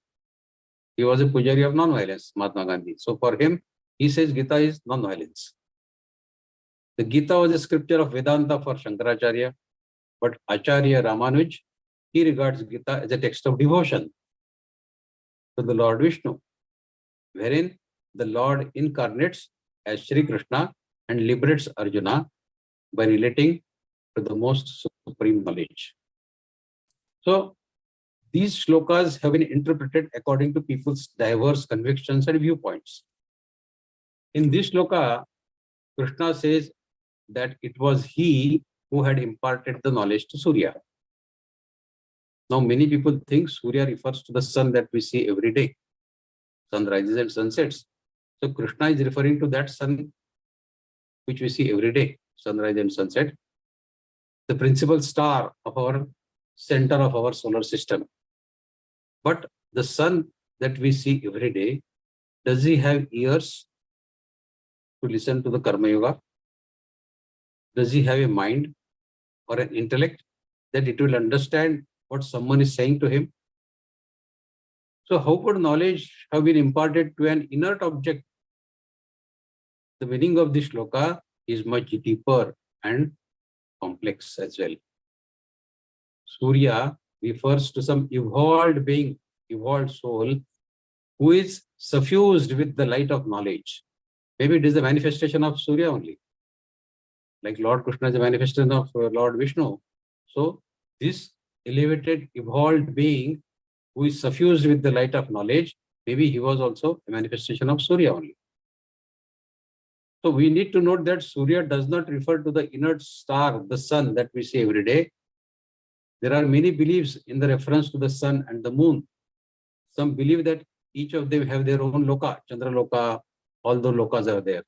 He was a pujari of non-violence, Mahatma Gandhi. So for him, he says Gita is non-violence. The Gita was a scripture of Vedanta for Shankaracharya, but Acharya Ramanuj, he regards Gita as a text of devotion to the Lord Vishnu, wherein the Lord incarnates as Shri Krishna and liberates Arjuna by relating to the most supreme knowledge. So these shlokas have been interpreted according to people's diverse convictions and viewpoints. In this shloka, Krishna says that it was he who had imparted the knowledge to Surya. Now, many people think Surya refers to the sun that we see every day. Sun rises and sun sets. So Krishna is referring to that sun which we see every day, sunrise and sunset, the principal star of our center of our solar system. But the sun that we see every day, does he have ears to listen to the Karma Yoga? Does he have a mind or an intellect that it will understand what someone is saying to him? So how could knowledge have been imparted to an inert object? The meaning of this shloka is much deeper and complex as well. Surya refers to some evolved being, evolved soul, who is suffused with the light of knowledge. Maybe it is the manifestation of Surya only. Like Lord Krishna is a manifestation of Lord Vishnu. So this elevated, evolved being who is suffused with the light of knowledge, maybe he was also a manifestation of Surya only. So we need to note that Surya does not refer to the inert star, the sun that we see every day. There are many beliefs in the reference to the sun and the moon. Some believe that each of them have their own loka, Chandra loka, all the lokas are there.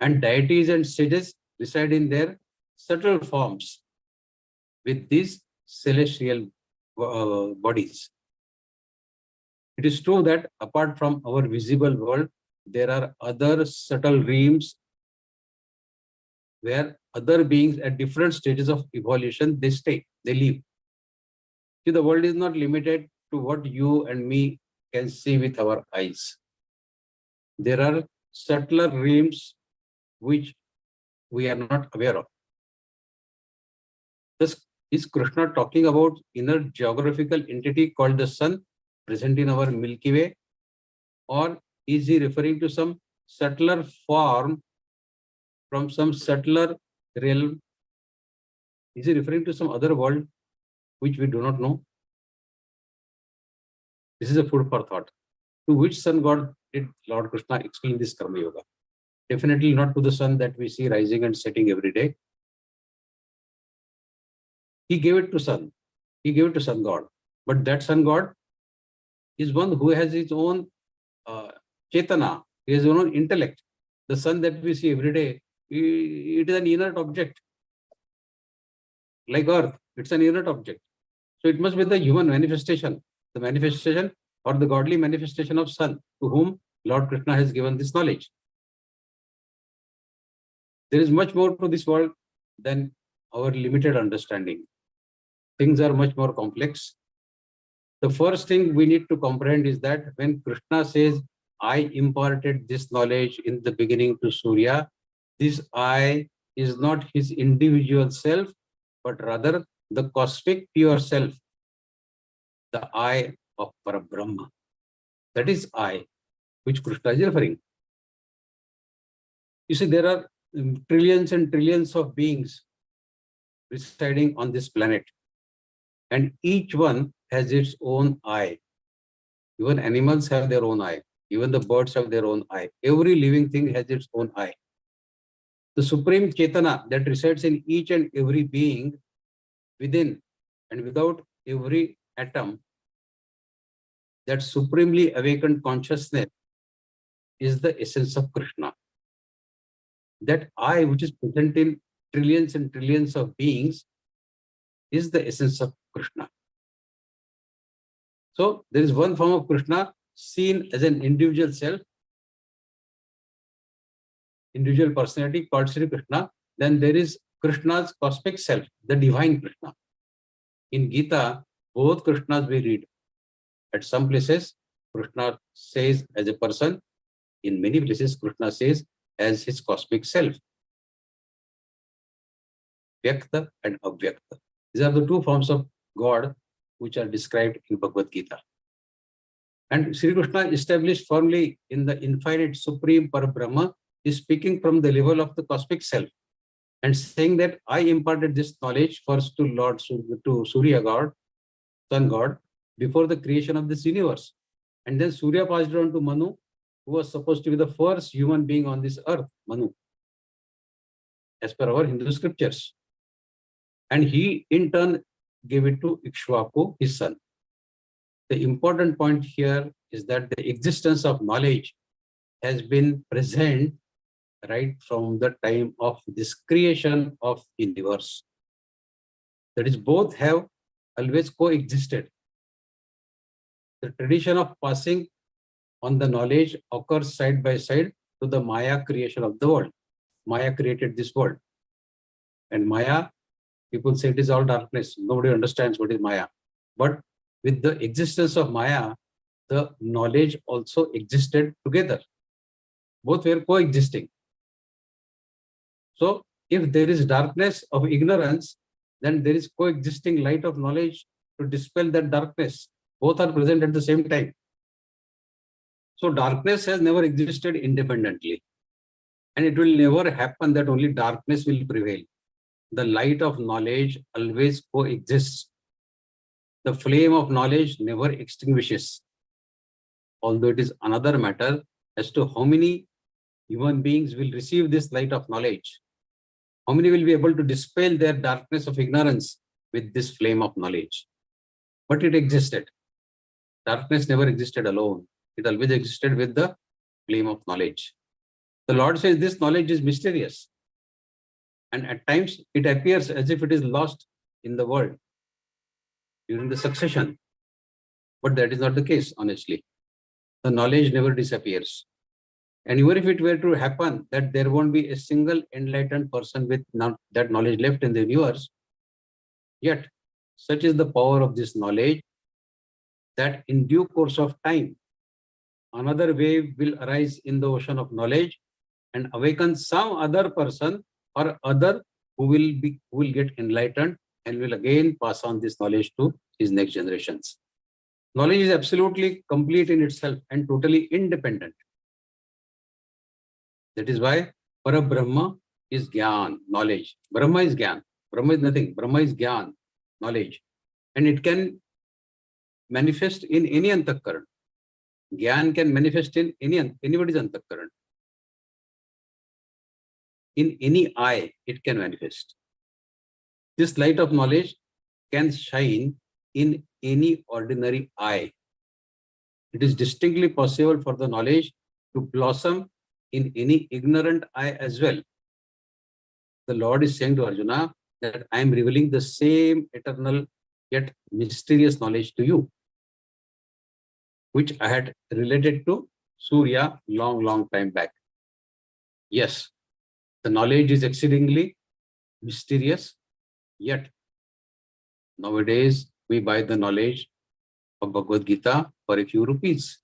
And deities and sages reside in their subtle forms with these celestial bodies. It is true that apart from our visible world, there are other subtle realms where other beings at different stages of evolution, they stay, they live. See, the world is not limited to what you and me can see with our eyes. There are subtler realms which we are not aware of. Thus, is Krishna talking about inner geographical entity called the sun present in our Milky Way? Or is he referring to some subtler form from some subtler realm? Is he referring to some other world which we do not know? This is a food for thought. To which sun god did Lord Krishna explain this Karma Yoga? Definitely not to the sun that we see rising and setting every day. He gave it to sun. He gave it to sun god. But that sun god is one who has his own Chetana, he has his own intellect. The sun that we see every day, it is an inert object. Like earth, it's an inert object. So it must be the human manifestation, the manifestation or the godly manifestation of sun to whom Lord Krishna has given this knowledge. There is much more to this world than our limited understanding. Things are much more complex. The first thing we need to comprehend is that when Krishna says, I imparted this knowledge in the beginning to Surya, this I is not his individual self, but rather the cosmic pure self, the I of Parabrahma. That is I, which Krishna is referring. You see, there are trillions and trillions of beings residing on this planet, and each one has its own I. Even animals have their own I. Even the birds have their own I. Every living thing has its own I. The supreme Chetana that resides in each and every being, within and without every atom, that supremely awakened consciousness is the essence of Krishna. that I, which is present in trillions and trillions of beings, is the essence of Krishna. So there is one form of Krishna seen as an individual self, individual personality called Shri Krishna. Then there is Krishna's cosmic self, the divine Krishna. In Geeta, both Krishnas we read. At some places, Krishna says as a person. In many places, Krishna says as his cosmic self. Vyakta and Avyakta. These are the two forms of God which are described in Bhagavad-Gītā. And Sri Krishna established firmly in the infinite supreme Parabrahma is speaking from the level of the cosmic self and saying that I imparted this knowledge first to Surya God, Sun God, before the creation of this universe. And then Surya passed it on to Manu, who was supposed to be the first human being on this earth, Manu, as per our Hindu scriptures. And he in turn gave it to Ikshvaku, his son. The important point here is that the existence of knowledge has been present right from the time of this creation of universe. That is, both have always coexisted. The tradition of passing on the knowledge occurs side by side to the Maya creation of the world. Maya created this world. And Maya, people say it is all darkness. Nobody understands what is Maya. But with the existence of Maya, the knowledge also existed together. Both were coexisting. So if there is darkness of ignorance, then there is coexisting light of knowledge to dispel that darkness. Both are present at the same time. So darkness has never existed independently. And it will never happen that only darkness will prevail. The light of knowledge always coexists. The flame of knowledge never extinguishes. Although it is another matter as to how many human beings will receive this light of knowledge. How many will be able to dispel their darkness of ignorance with this flame of knowledge? But it existed. Darkness never existed alone. It always existed with the flame of knowledge. The Lord says this knowledge is mysterious. And at times it appears as if it is lost in the world during the succession. But that is not the case, honestly. The knowledge never disappears. And even if it were to happen that there won't be a single enlightened person with that knowledge left in the universe, yet such is the power of this knowledge that in due course of time, another wave will arise in the ocean of knowledge and awaken some other person or other who will get enlightened and will again pass on this knowledge to his next generations. Knowledge is absolutely complete in itself and totally independent. That is why Parabrahma is Gyan, knowledge. Brahma is Gyan. Brahma is nothing. Brahma is Gyan, knowledge. And it can manifest in any antakaran. Gyan can manifest in anybody's antakaran. In any eye, it can manifest. This light of knowledge can shine in any ordinary eye. It is distinctly possible for the knowledge to blossom in any ignorant eye as well. The Lord is saying to Arjuna that I am revealing the same eternal yet mysterious knowledge to you, which I had related to Surya long time back. Yes, the knowledge is exceedingly mysterious, yet nowadays we buy the knowledge of Bhagavad-Gītā for a few rupees.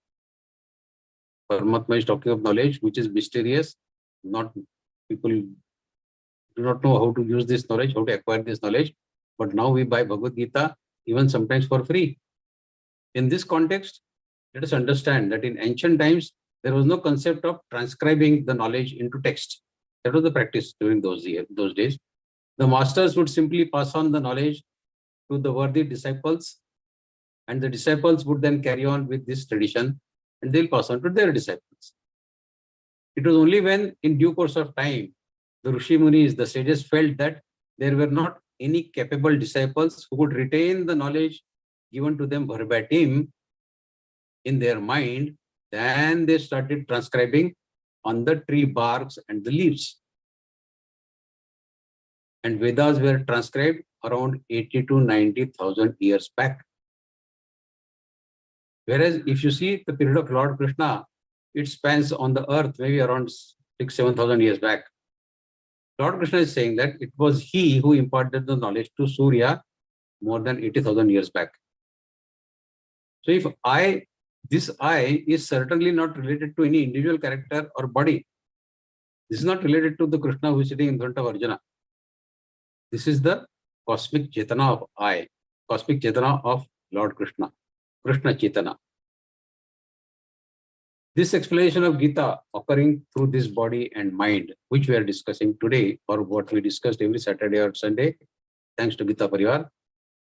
Paramatma is talking of knowledge which is mysterious. People do not know how to use this knowledge, how to acquire this knowledge. But now we buy Bhagavad-Gītā even sometimes for free. In this context, let us understand that in ancient times, there was no concept of transcribing the knowledge into text. That was the practice during those days. The masters would simply pass on the knowledge to the worthy disciples, and the disciples would then carry on with this tradition and they'll pass on to their disciples. It was only when in due course of time, the Rishi Munis, the sages felt that there were not any capable disciples who could retain the knowledge given to them verbatim in their mind, then they started transcribing on the tree barks and the leaves. And Vedas were transcribed around 80 to 90,000 years back. Whereas if you see the period of Lord Krishna, it spans on the earth maybe around 6,000-7,000 years back. Lord Krishna is saying that it was he who imparted the knowledge to Surya more than 80,000 years back. So if this I is certainly not related to any individual character or body. This is not related to the Krishna who is sitting in front of Arjuna. This is the cosmic Chetana of I, cosmic Chetana of Lord Krishna, Krishna Chetana. This explanation of Geeta occurring through this body and mind, which we are discussing today, or what we discussed every Saturday or Sunday, thanks to Geeta Parivar,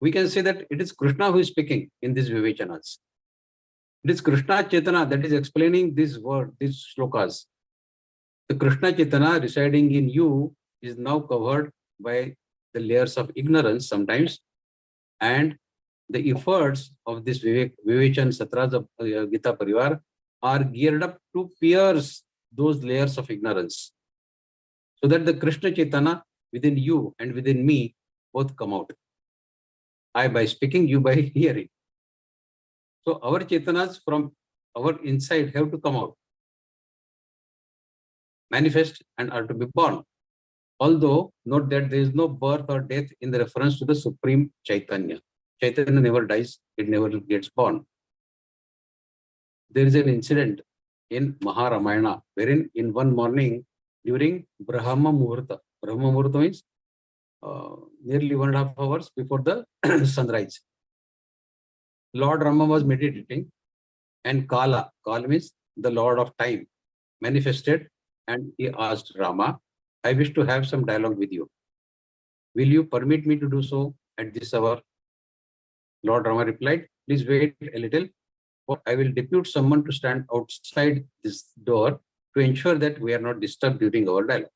we can say that it is Krishna who is speaking in these Vivechanas. It is Krishna Chetana that is explaining this word, these shlokas. The Krishna Chetana residing in you is now covered by the layers of ignorance sometimes, and the efforts of this Vivechan Satras of Geeta Parivar are geared up to pierce those layers of ignorance, so that the Krishna Chaitanya within you and within me both come out. I by speaking, you by hearing. So our Chaitanas from our inside have to come out, manifest, and are to be born. Although note that there is no birth or death in the reference to the Supreme Chaitanya. Chaitanya never dies, it never gets born. There is an incident in Maharamayana wherein in one morning during Brahma Muhurta means nearly 1.5 hours before the sunrise, Lord Rama was meditating, and Kala means the Lord of Time, manifested, and he asked Rama, I wish to have some dialogue with you. Will you permit me to do so at this hour? Lord Rama replied, please wait a little, for I will depute someone to stand outside this door to ensure that we are not disturbed during our dialogue.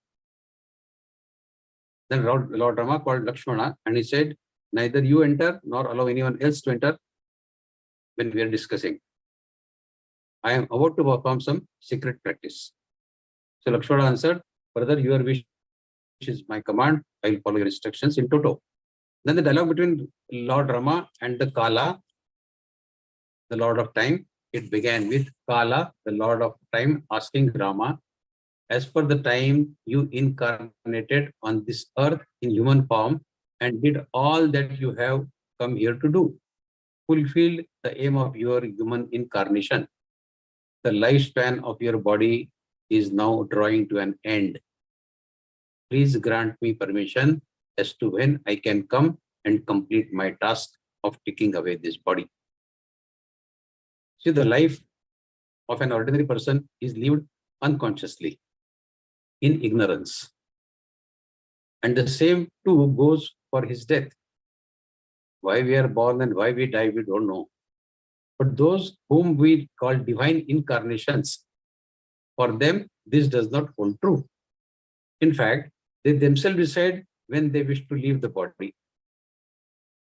Then Lord Rama called Lakshmana and he said, neither you enter nor allow anyone else to enter when we are discussing. I am about to perform some secret practice. So Lakshmana answered, brother, your wish is my command. I will follow your instructions in toto. Then the dialogue between Lord Rama and the Kala, the Lord of Time, it began with Kala, the Lord of Time, asking Rama, as per the time you incarnated on this earth in human form and did all that you have come here to do, fulfill the aim of your human incarnation. The lifespan of your body is now drawing to an end. Please grant me permission as to when I can come and complete my task of taking away this body. See, the life of an ordinary person is lived unconsciously, in ignorance. And the same too goes for his death. Why we are born and why we die, we don't know. But those whom we call divine incarnations, for them, this does not hold true. In fact, they themselves decide when they wish to leave the body.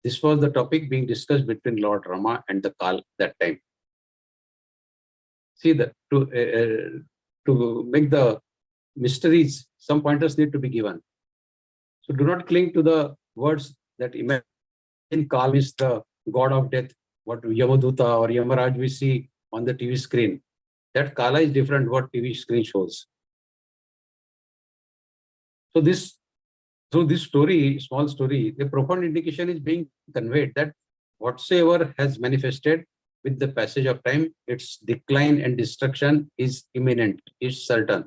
This was the topic being discussed between Lord Rama and the Kal that time. See, to make the mysteries, some pointers need to be given. So do not cling to the words that imagine Kal is the god of death, what Yamaduta or Yamaraj we see on the TV screen. That Kala is different what TV screen shows. So through this story, small story, the profound indication is being conveyed that whatsoever has manifested with the passage of time, its decline and destruction is imminent, is certain.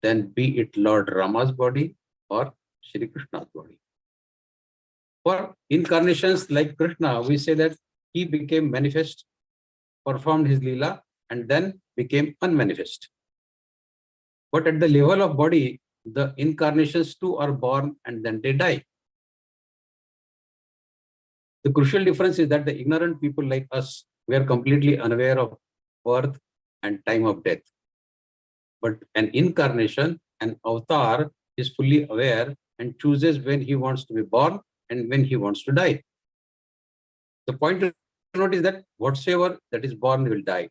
Then be it Lord Rama's body or Shri Krishna's body. For incarnations like Krishna, we say that he became manifest, performed his Leela, and then became unmanifest. But at the level of body, the incarnations too are born and then they die. The crucial difference is that the ignorant people like us, we are completely unaware of birth and time of death. But an incarnation, an avatar, is fully aware and chooses when he wants to be born and when he wants to die. The point to note is that whatsoever that is born will die.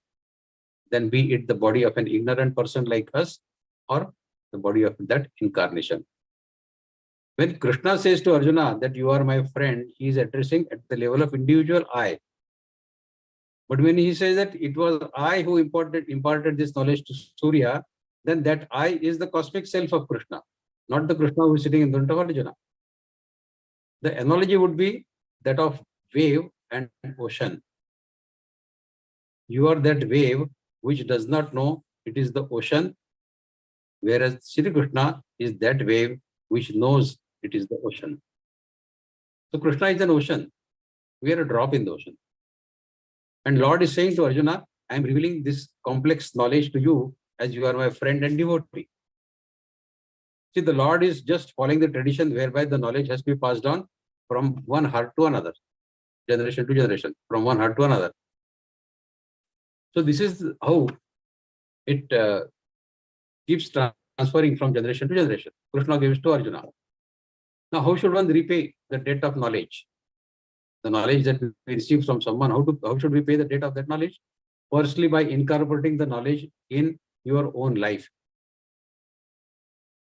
Then be it the body of an ignorant person like us or the body of that incarnation. When Krishna says to Arjuna that you are my friend, he is addressing at the level of individual I. But when he says that it was I who imparted this knowledge to Surya, then that I is the cosmic self of Krishna, not the Krishna who is sitting in front of Arjuna. The analogy would be that of wave and ocean. You are that wave which does not know it is the ocean, whereas Shri Krishna is that wave which knows it is the ocean. So Krishna is an ocean. We are a drop in the ocean. And Lord is saying to Arjuna, I am revealing this complex knowledge to you as you are my friend and devotee. See, the Lord is just following the tradition whereby the knowledge has to be passed on from one heart to another, generation to generation, from one heart to another. So this is how it keeps transferring from generation to generation. Krishna gives to Arjuna. Now, how should one repay the debt of knowledge? The knowledge that we receive from someone, how should we pay the debt of that knowledge? Firstly, by incorporating the knowledge in your own life,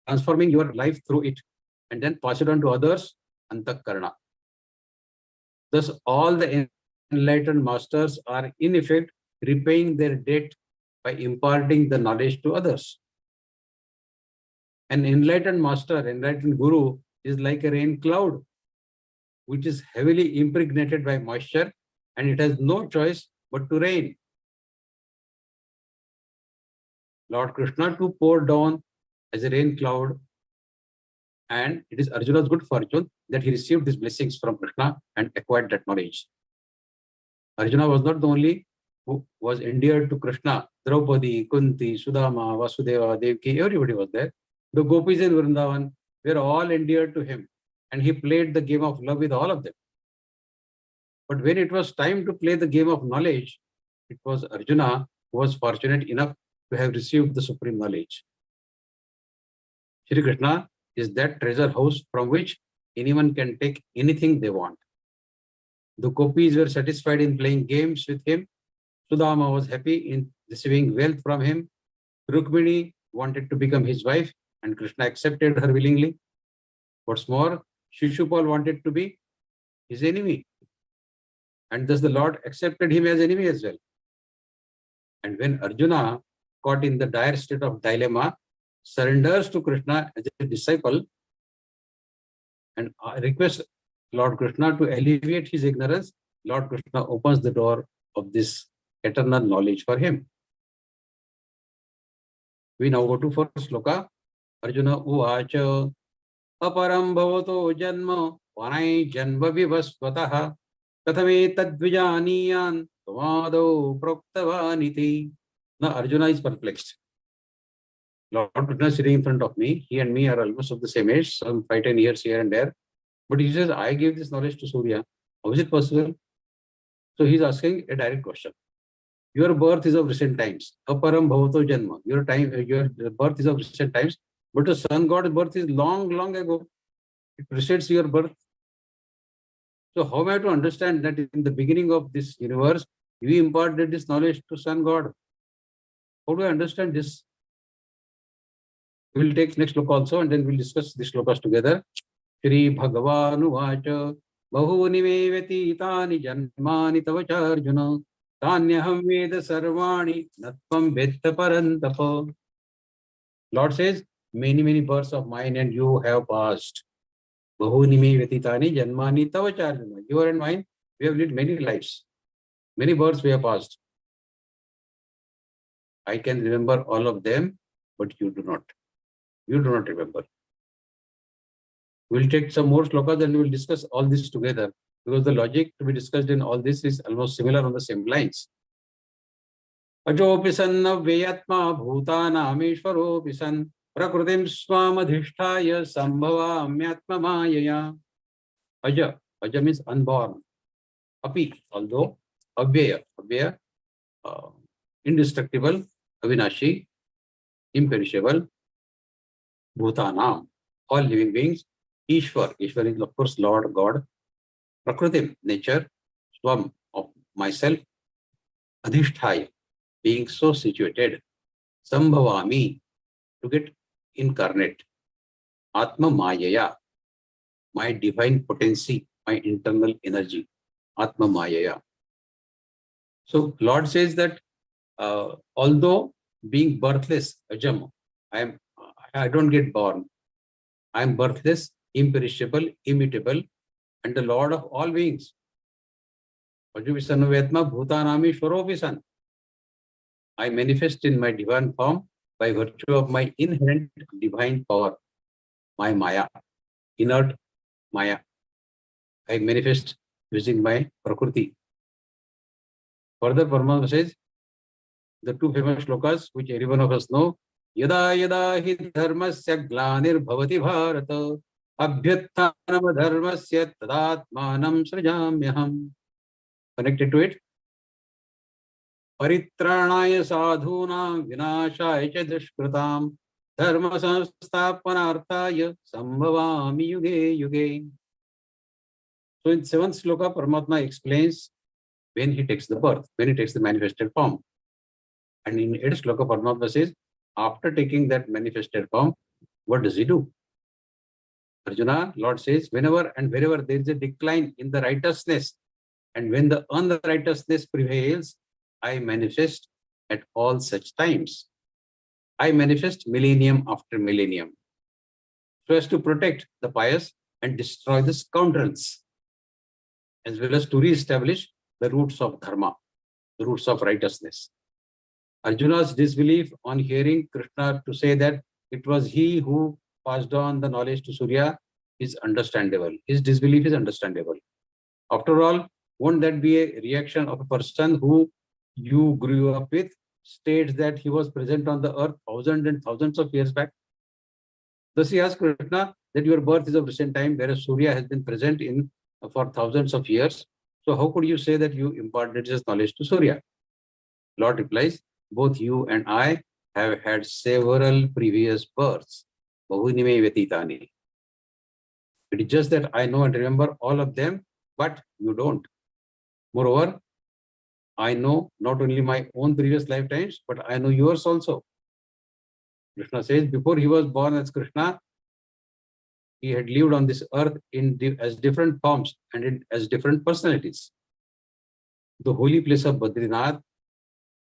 transforming your life through it, and then pass it on to others, antakarana. Thus, all the enlightened masters are in effect repaying their debt by imparting the knowledge to others. An enlightened master, enlightened guru is like a rain cloud, which is heavily impregnated by moisture, and it has no choice but to rain. Lord Krishna too poured down as a rain cloud, and it is Arjuna's good fortune that he received these blessings from Krishna and acquired that knowledge. Arjuna was not the only who was endeared to Krishna. Draupadi, Kunti, Sudama, Vasudeva, Devaki, everybody was there. The gopis in Vrindavan were all endeared to him, and he played the game of love with all of them. But when it was time to play the game of knowledge, it was Arjuna who was fortunate enough to have received the supreme knowledge. Shri Krishna is that treasure house from which anyone can take anything they want. The gopis were satisfied in playing games with him. Sudama was happy in receiving wealth from him. Rukmini wanted to become his wife, and Krishna accepted her willingly. What's more, Shishupal wanted to be his enemy, and thus the Lord accepted him as enemy as well. And when Arjuna, caught in the dire state of dilemma, surrenders to Krishna as a disciple and requests Lord Krishna to alleviate his ignorance, Lord Krishna opens the door of this eternal knowledge for him. We now go to first sloka. Arjuna uvacha aparam bhavato janma vanai janma vivasvataha kathame tadvijaniyan tamado proktavaniti. Now Arjuna is perplexed. Lord Krishna is sitting in front of me. He and me are almost of the same age, some 5-10 years here and there. But he says, I gave this knowledge to Surya. How is it possible? So he's asking a direct question. Your birth is of recent times. Aparam bhavato janma. Your birth is of recent times. But the sun god's birth is long, long ago. It precedes your birth. So how am I to understand that in the beginning of this universe, you imparted this knowledge to sun god? How do I understand this? We will take next sloka also, and then we'll discuss these slokas together. Śrīmad-Bhagavadgītā bahūni me vyatitani janmani tava Arjuna tanyaham veda sarvani natvam vedta parantapa. Lord says, many births of mine and you have passed. Bahūni me vyatitani janmani tava Arjuna. You and mine, we have lived many lives. Many births we have passed. I can remember all of them, but you do not. You do not remember. We'll take some more slokas and we will discuss all this together, because the logic to be discussed in all this is almost similar on the same lines. Ajopi san navveyatma bhutanameshvaro san prakritim swamadhisthaya sambhavamyatma mayaya. Aja means unborn. Api, although avyeya, indestructible, avinashi, imperishable, bhutanam, all living beings. Ishwar is of course Lord God. Prakritim, nature. Swam, of myself. Adhishthaya, being so situated. Sambhavami, to get incarnate. Atma mayaya, my divine potency, my internal energy, Atma Mayaya. So Lord says that although being birthless, Ajam, I don't get born. I am birthless, imperishable, immutable, and the Lord of all beings. Vajuvisannuvetma bhutanami shwaropisan. I manifest in my divine form by virtue of my inherent divine power, my Maya, inert Maya. I manifest using my Prakriti. Further, Paramahansa says, the two famous shlokas which every one of us know, Yada yada hi dharmasya glanir bhavati bharata abhyattanam dharmasya tadatmanam srijamyaham. Connected to it, Paritranaya sadhunam vinashaya cha dushkritam dharma samsthapanarthaya sambhavami yuge yuge. So in 7th sloka, Paramatma explains when he takes the birth, when he takes the manifested form. And in 8th sloka, Paramatma says, after taking that manifested form, what does he do? Arjuna, Lord says, whenever and wherever there is a decline in the righteousness, and when the unrighteousness prevails, I manifest at all such times. I manifest millennium after millennium, so as to protect the pious and destroy the scoundrels, as well as to re-establish the roots of dharma, the roots of righteousness. Arjuna's disbelief on hearing Krishna to say that it was he who passed on the knowledge to Surya is understandable. His disbelief is understandable. After all, won't that be a reaction of a person who you grew up with, states that he was present on the earth thousands and thousands of years back? Thus he asked Krishna that your birth is of recent time, whereas Surya has been present for thousands of years. So how could you say that you imparted this knowledge to Surya? Lord replies, both you and I have had several previous births. Bahunime vyatitani. It is just that I know and remember all of them, but you don't. Moreover, I know not only my own previous lifetimes, but I know yours also. Krishna says, before he was born as Krishna, he had lived on this earth as different forms and as different personalities. The holy place of Badrinath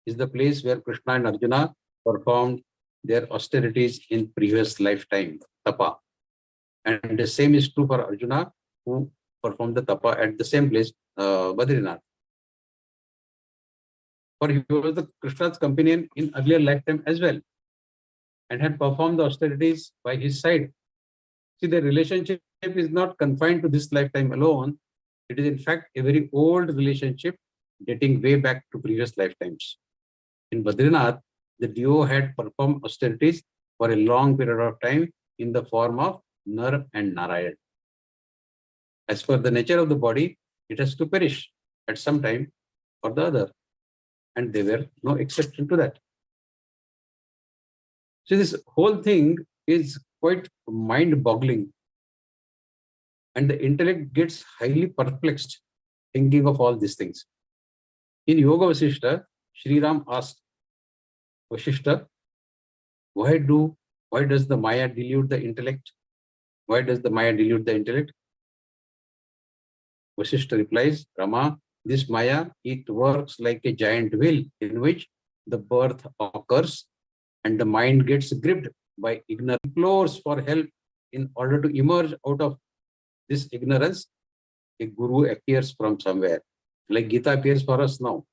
is the place where Krishna and Arjuna performed their austerities in previous lifetime, tapa. And the same is true for Arjuna, who performed the tapa at the same place, Badrinath. For he was the Krishna's companion in earlier lifetime as well, and had performed the austerities by his side. See, the relationship is not confined to this lifetime alone. It is in fact a very old relationship dating way back to previous lifetimes. In Badrinath, the duo had performed austerities for a long period of time in the form of Nar and Narayan. As for the nature of the body, it has to perish at some time or the other, and they were no exception to that. So this whole thing is quite mind-boggling, and the intellect gets highly perplexed thinking of all these things. In Yoga Vasishta, Shri Ram asked Vasishta, why does the Maya delude the intellect? Why does the Maya delude the intellect? Vasishta replies, Rama, this Maya, it works like a giant wheel in which the birth occurs and the mind gets gripped by ignorance, implores for help. In order to emerge out of this ignorance, a guru appears from somewhere, like Geeta appears for us now,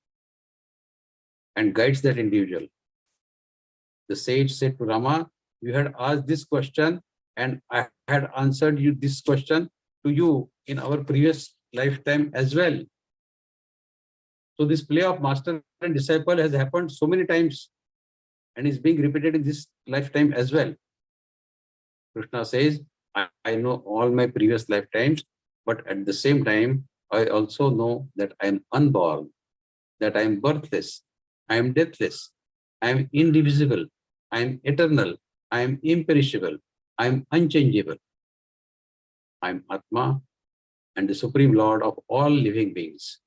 and guides that individual. The sage said to Rama, you had asked this question and I had answered you this question to you in our previous lifetime as well. So this play of master and disciple has happened so many times and is being repeated in this lifetime as well. Krishna says, I know all my previous lifetimes, but at the same time, I also know that I am unborn, that I am birthless, I am deathless, I am indivisible, I am eternal, I am imperishable, I am unchangeable. I am Atma and the Supreme Lord of all living beings.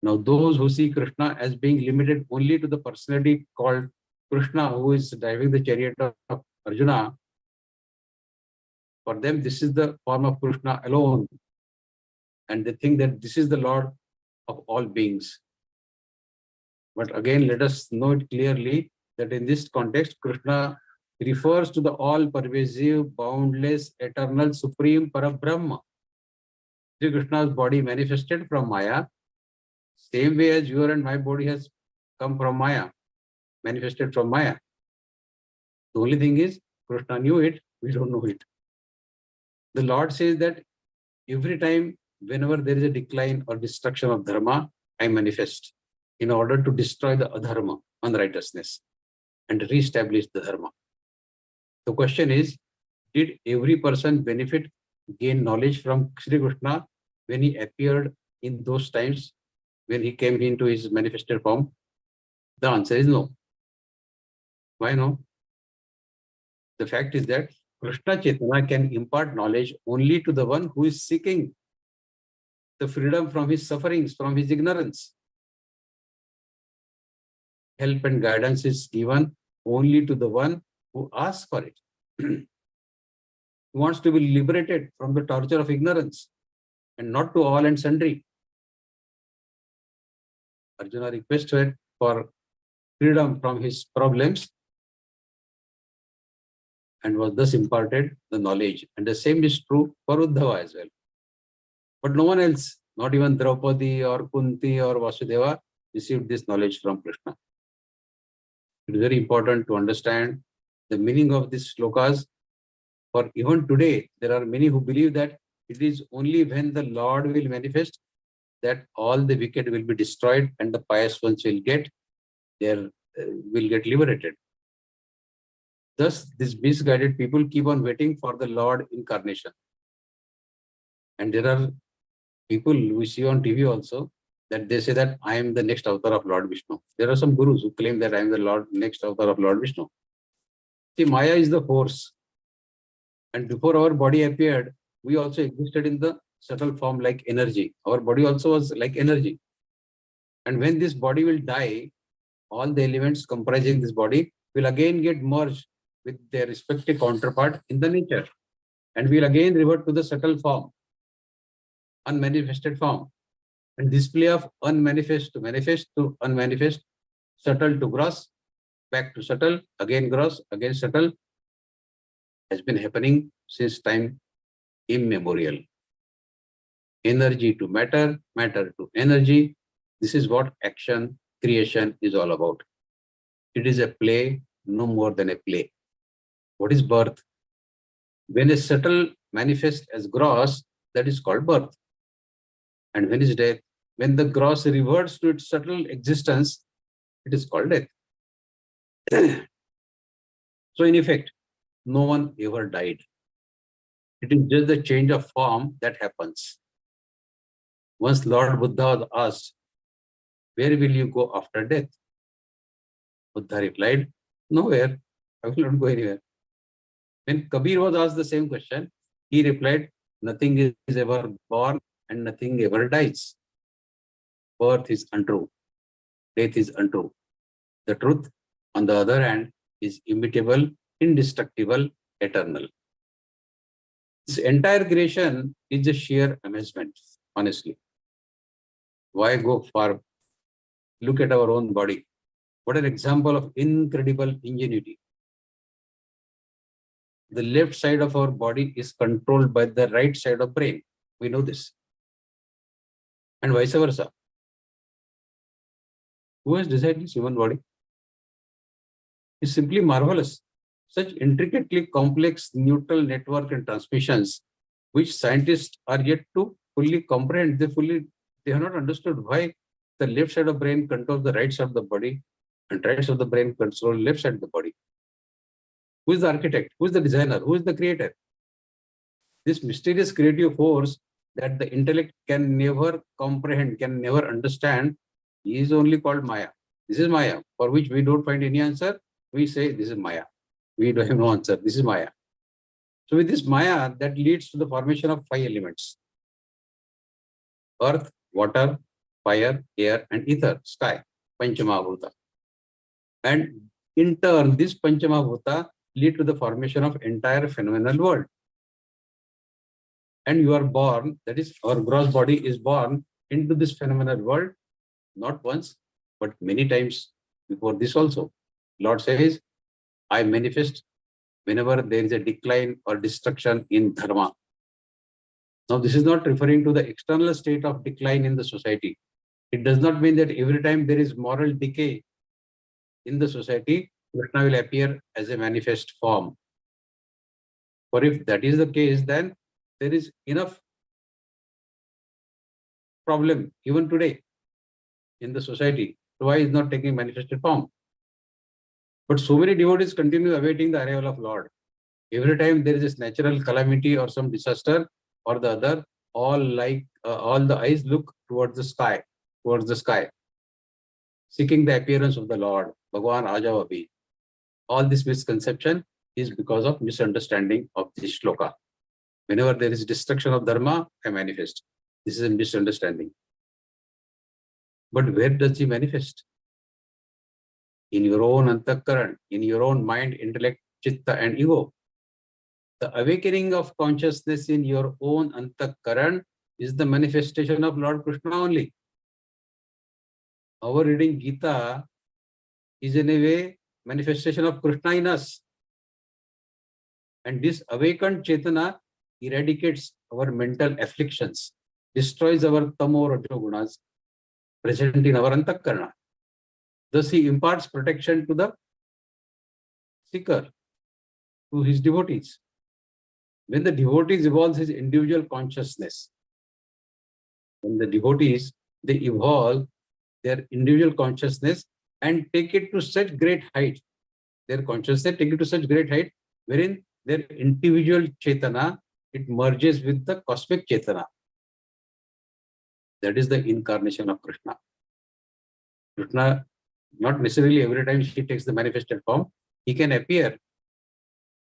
Now, those who see Krishna as being limited only to the personality called Krishna, who is driving the chariot of Arjuna, For them, this is the form of Krishna alone. And they think that this is the Lord of all beings. But again, let us know it clearly that in this context, Krishna refers to the all-pervasive, boundless, eternal, supreme Parabrahma. Sri Krishna's body manifested from Maya, same way as your and my body has come from Maya, manifested from Maya. The only thing is, Krishna knew it, we don't know it. The Lord says that every time, whenever there is a decline or destruction of dharma, I manifest in order to destroy the adharma, unrighteousness, and re-establish the dharma. The question is, did every person benefit, gain knowledge from Shri Krishna when he appeared in those times, when he came into his manifested form? The answer is no. Why no? The fact is that Krishna Chaitanya can impart knowledge only to the one who is seeking the freedom from his sufferings, from his ignorance. Help and guidance is given only to the one who asks for it. Who wants to be liberated from the torture of ignorance, and not to all and sundry. Arjuna requested for freedom from his problems and was thus imparted the knowledge. And the same is true for Uddhava as well. But no one else, not even Draupadi or Kunti or Vasudeva, received this knowledge from Krishna. It is very important to understand the meaning of these slokas. For even today, there are many who believe that it is only when the Lord will manifest that all the wicked will be destroyed and the pious ones will get liberated. Thus, these misguided people keep on waiting for the Lord incarnation. And there are people we see on TV also that they say that I am the next avatar of Lord Vishnu. There are some gurus who claim that I am the next avatar of Lord Vishnu. See, Maya is the force. And before our body appeared, we also existed in the subtle form like energy. Our body also was like energy. And when this body will die, all the elements comprising this body will again get merged with their respective counterpart in the nature. And we'll again revert to the subtle form, unmanifested form. And display of unmanifest to manifest to unmanifest, subtle to gross, back to subtle, again gross, again subtle, has been happening since time immemorial. Energy to matter, matter to energy. This is what action, creation is all about. It is a play, no more than a play. What is birth? When a subtle manifests as gross, that is called birth. And when is death? When the gross reverts to its subtle existence, it is called death. So in effect, no one ever died. It is just the change of form that happens. Once Lord Buddha was asked, where will you go after death? Buddha replied, nowhere. I will not go anywhere. When Kabir was asked the same question, he replied, nothing is ever born and nothing ever dies. Birth is untrue. Death is untrue. The truth, on the other hand, is immutable, indestructible, eternal. This entire creation is a sheer amazement, honestly. Why go far? Look at our own body. What an example of incredible ingenuity. The left side of our body is controlled by the right side of brain. We know this. And vice versa. Who has designed this human body? It's simply marvelous. Such intricately complex neutral network and transmissions, which scientists are yet to fully comprehend. They have not understood why the left side of brain controls the right side of the body and right side of the brain controls the left side of the body. Who is the architect? Who is the designer? Who is the creator? This mysterious creative force that the intellect can never comprehend, can never understand, is only called Maya. This is Maya, for which we don't find any answer. We say this is Maya. We don't have no answer. This is Maya. So with this Maya, that leads to the formation of 5 elements. Earth, water, fire, air, and ether, sky, Panchamahabhuta. And in turn, this Panchamahabhuta lead to the formation of entire phenomenal world. And you are born, that is, our gross body is born into this phenomenal world, not once, but many times before this also. Lord says, I manifest whenever there is a decline or destruction in dharma. Now, this is not referring to the external state of decline in the society. It does not mean that every time there is moral decay in the society, Krishna will appear as a manifest form. For if that is the case, then there is enough problem even today in the society. So why is not taking manifested form? But so many devotees continue awaiting the arrival of Lord. Every time there is this natural calamity or some disaster or the other, all the eyes look towards the sky, seeking the appearance of the Lord. Bhagavan Ajavabi. All this misconception is because of misunderstanding of this shloka. Whenever there is destruction of dharma, I manifest. This is a misunderstanding. But where does he manifest? In your own antakaran, in your own mind, intellect, chitta and ego. The awakening of consciousness in your own antakaran is the manifestation of Lord Krishna only. Our reading Geeta is in a way manifestation of Krishna in us. And this awakened Chetana eradicates our mental afflictions, destroys our tamo rajo gunas present in our antakarana. Thus he imparts protection to the seeker, to his devotees. When the devotees evolve his individual consciousness, when the devotees, they evolve their individual consciousness and take it to such great height, their consciousness take it to such great height, wherein their individual Chetana, it merges with the cosmic Chetana. That is the incarnation of Krishna. Krishna, not necessarily every time he takes the manifested form, he can appear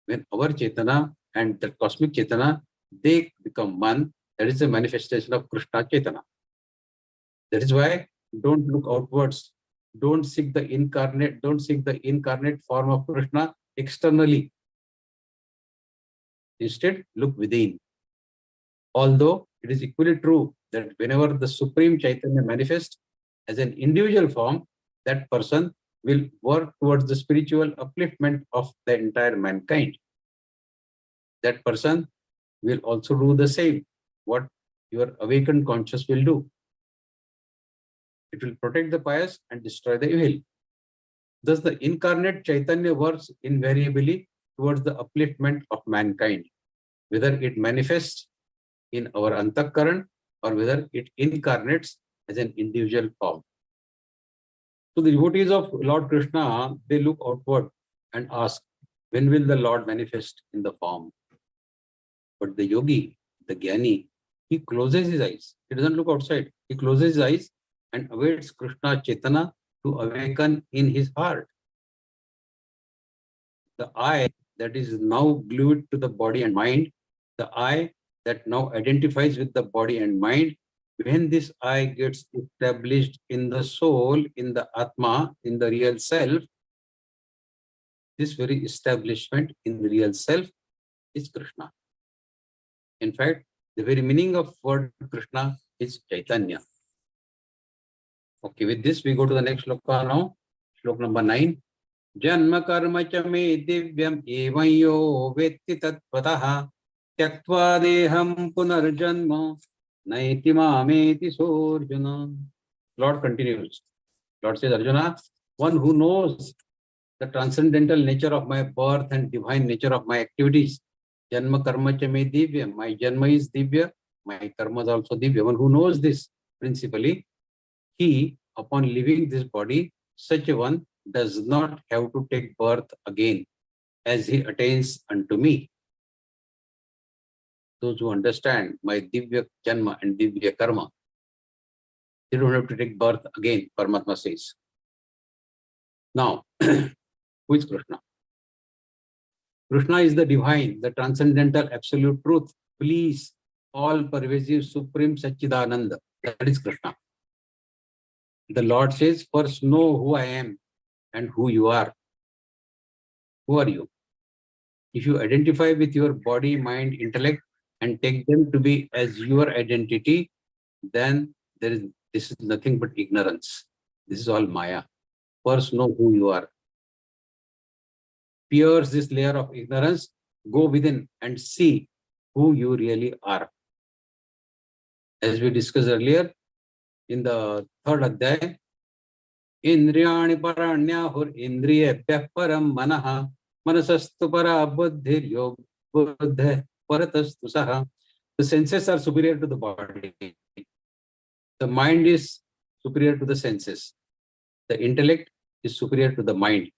when our Chetana and the cosmic Chetana, they become one. That is the manifestation of Krishna Chetana. That is why don't look outwards. Don't seek the incarnate form of Krishna externally. Instead, look within. Although it is equally true that whenever the Supreme Chaitanya manifests as an individual form, that person will work towards the spiritual upliftment of the entire mankind. That person will also do the same, what your awakened conscious will do. It will protect the pious and destroy the evil. Thus, the incarnate Chaitanya works invariably towards the upliftment of mankind, whether it manifests in our antakaran or whether it incarnates as an individual form. So the devotees of Lord Krishna, they look outward and ask, when will the Lord manifest in the form? But the yogi, the jnani, he closes his eyes. He doesn't look outside. He closes his eyes and awaits Krishna Chaitanya to awaken in his heart. The eye that is now glued to the body and mind, the eye that now identifies with the body and mind, when this eye gets established in the soul, in the Atma, in the real self, this very establishment in the real self is Krishna. In fact, the very meaning of word Krishna is Chaitanya. Okay, with this we go to the next shloka now. Shloka number 9. Janma karma cha me divyam evayo vetti tattvataha tyaktva deham punarjanma naiti mameti sorjuna. Lord continues. Lord says, Arjuna, one who knows the transcendental nature of my birth and divine nature of my activities. Janma karma cha me divyam. My janma is divya, my karma is also divya. One who knows this principally, he, upon leaving this body, such a one does not have to take birth again as he attains unto me. Those who understand my divya janma and divya karma, they don't have to take birth again, Paramatma says. Now, who is Krishna? Krishna is the divine, the transcendental absolute truth, bliss, all pervasive, supreme Satchidananda. That is Krishna. The Lord says, first know who I am and who you are. Who are you? If you identify with your body, mind, intellect, and take them to be as your identity, then this is nothing but ignorance. This is all Maya. First know who you are. Pierce this layer of ignorance, go within and see who you really are. As we discussed earlier in the third adhyay, Indriyani paranyahur indriyebhyah param manaha manasastu para buddhir yog buddhe paratastu saha. The senses are superior to the body. The mind is superior to the senses. The intellect is superior to the mind.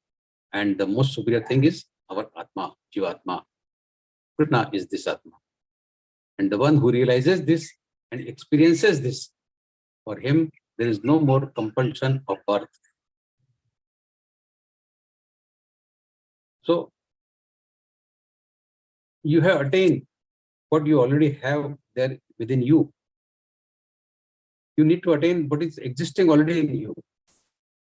And the most superior thing is our Atma, Jivatma. Krishna is this Atma. And the one who realizes this and experiences this, for him, there is no more compulsion of birth. So, you have attained what you already have there within you. You need to attain what is existing already in you.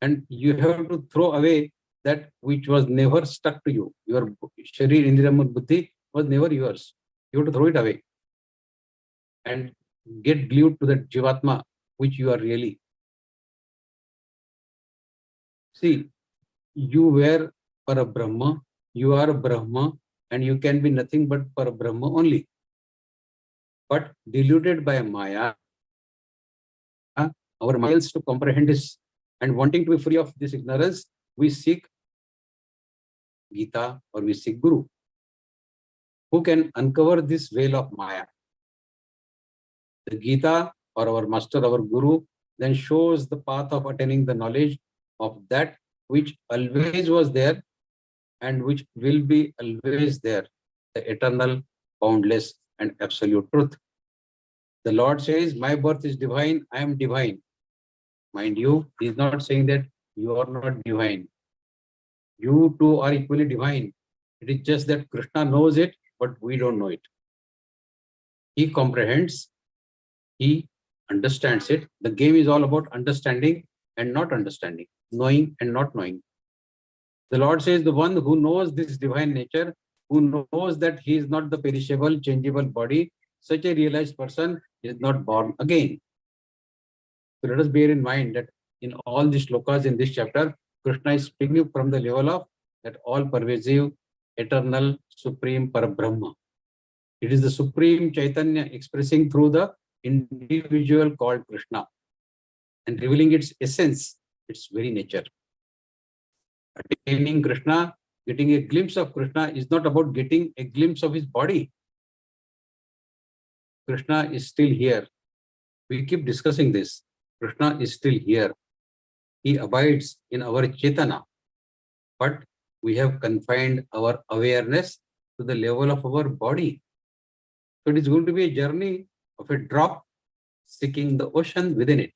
And you have to throw away that which was never stuck to you. Your Shri, Indriya, Buddhi was never yours. You have to throw it away and get glued to that Jivatma, which you are really. See, you were Parabrahma, you are Brahma, and you can be nothing but Parabrahma only. But deluded by Maya, our minds to comprehend this, and wanting to be free of this ignorance, we seek Geeta or we seek Guru, who can uncover this veil of Maya. The Geeta or our master, our Guru, then shows the path of attaining the knowledge of that which always was there and which will be always there, the eternal, boundless, and absolute truth. The Lord says, my birth is divine, I am divine. Mind you, he is not saying that you are not divine. You too are equally divine. It is just that Krishna knows it, but we don't know it. He comprehends, he understands it. The game is all about understanding and not understanding, knowing and not knowing. The Lord says the one who knows this divine nature, who knows that he is not the perishable, changeable body, such a realized person is not born again. So let us bear in mind that in all these shlokas in this chapter, Krishna is speaking from the level of that all-pervasive, eternal, supreme Parabrahma. It is the supreme Chaitanya expressing through the individual called Krishna and revealing its essence, its very nature. Attaining Krishna, getting a glimpse of Krishna is not about getting a glimpse of his body. Krishna is still here. We keep discussing this. Krishna is still here. He abides in our Chetana. But we have confined our awareness to the level of our body. So it is going to be a journey of a drop seeking the ocean within it.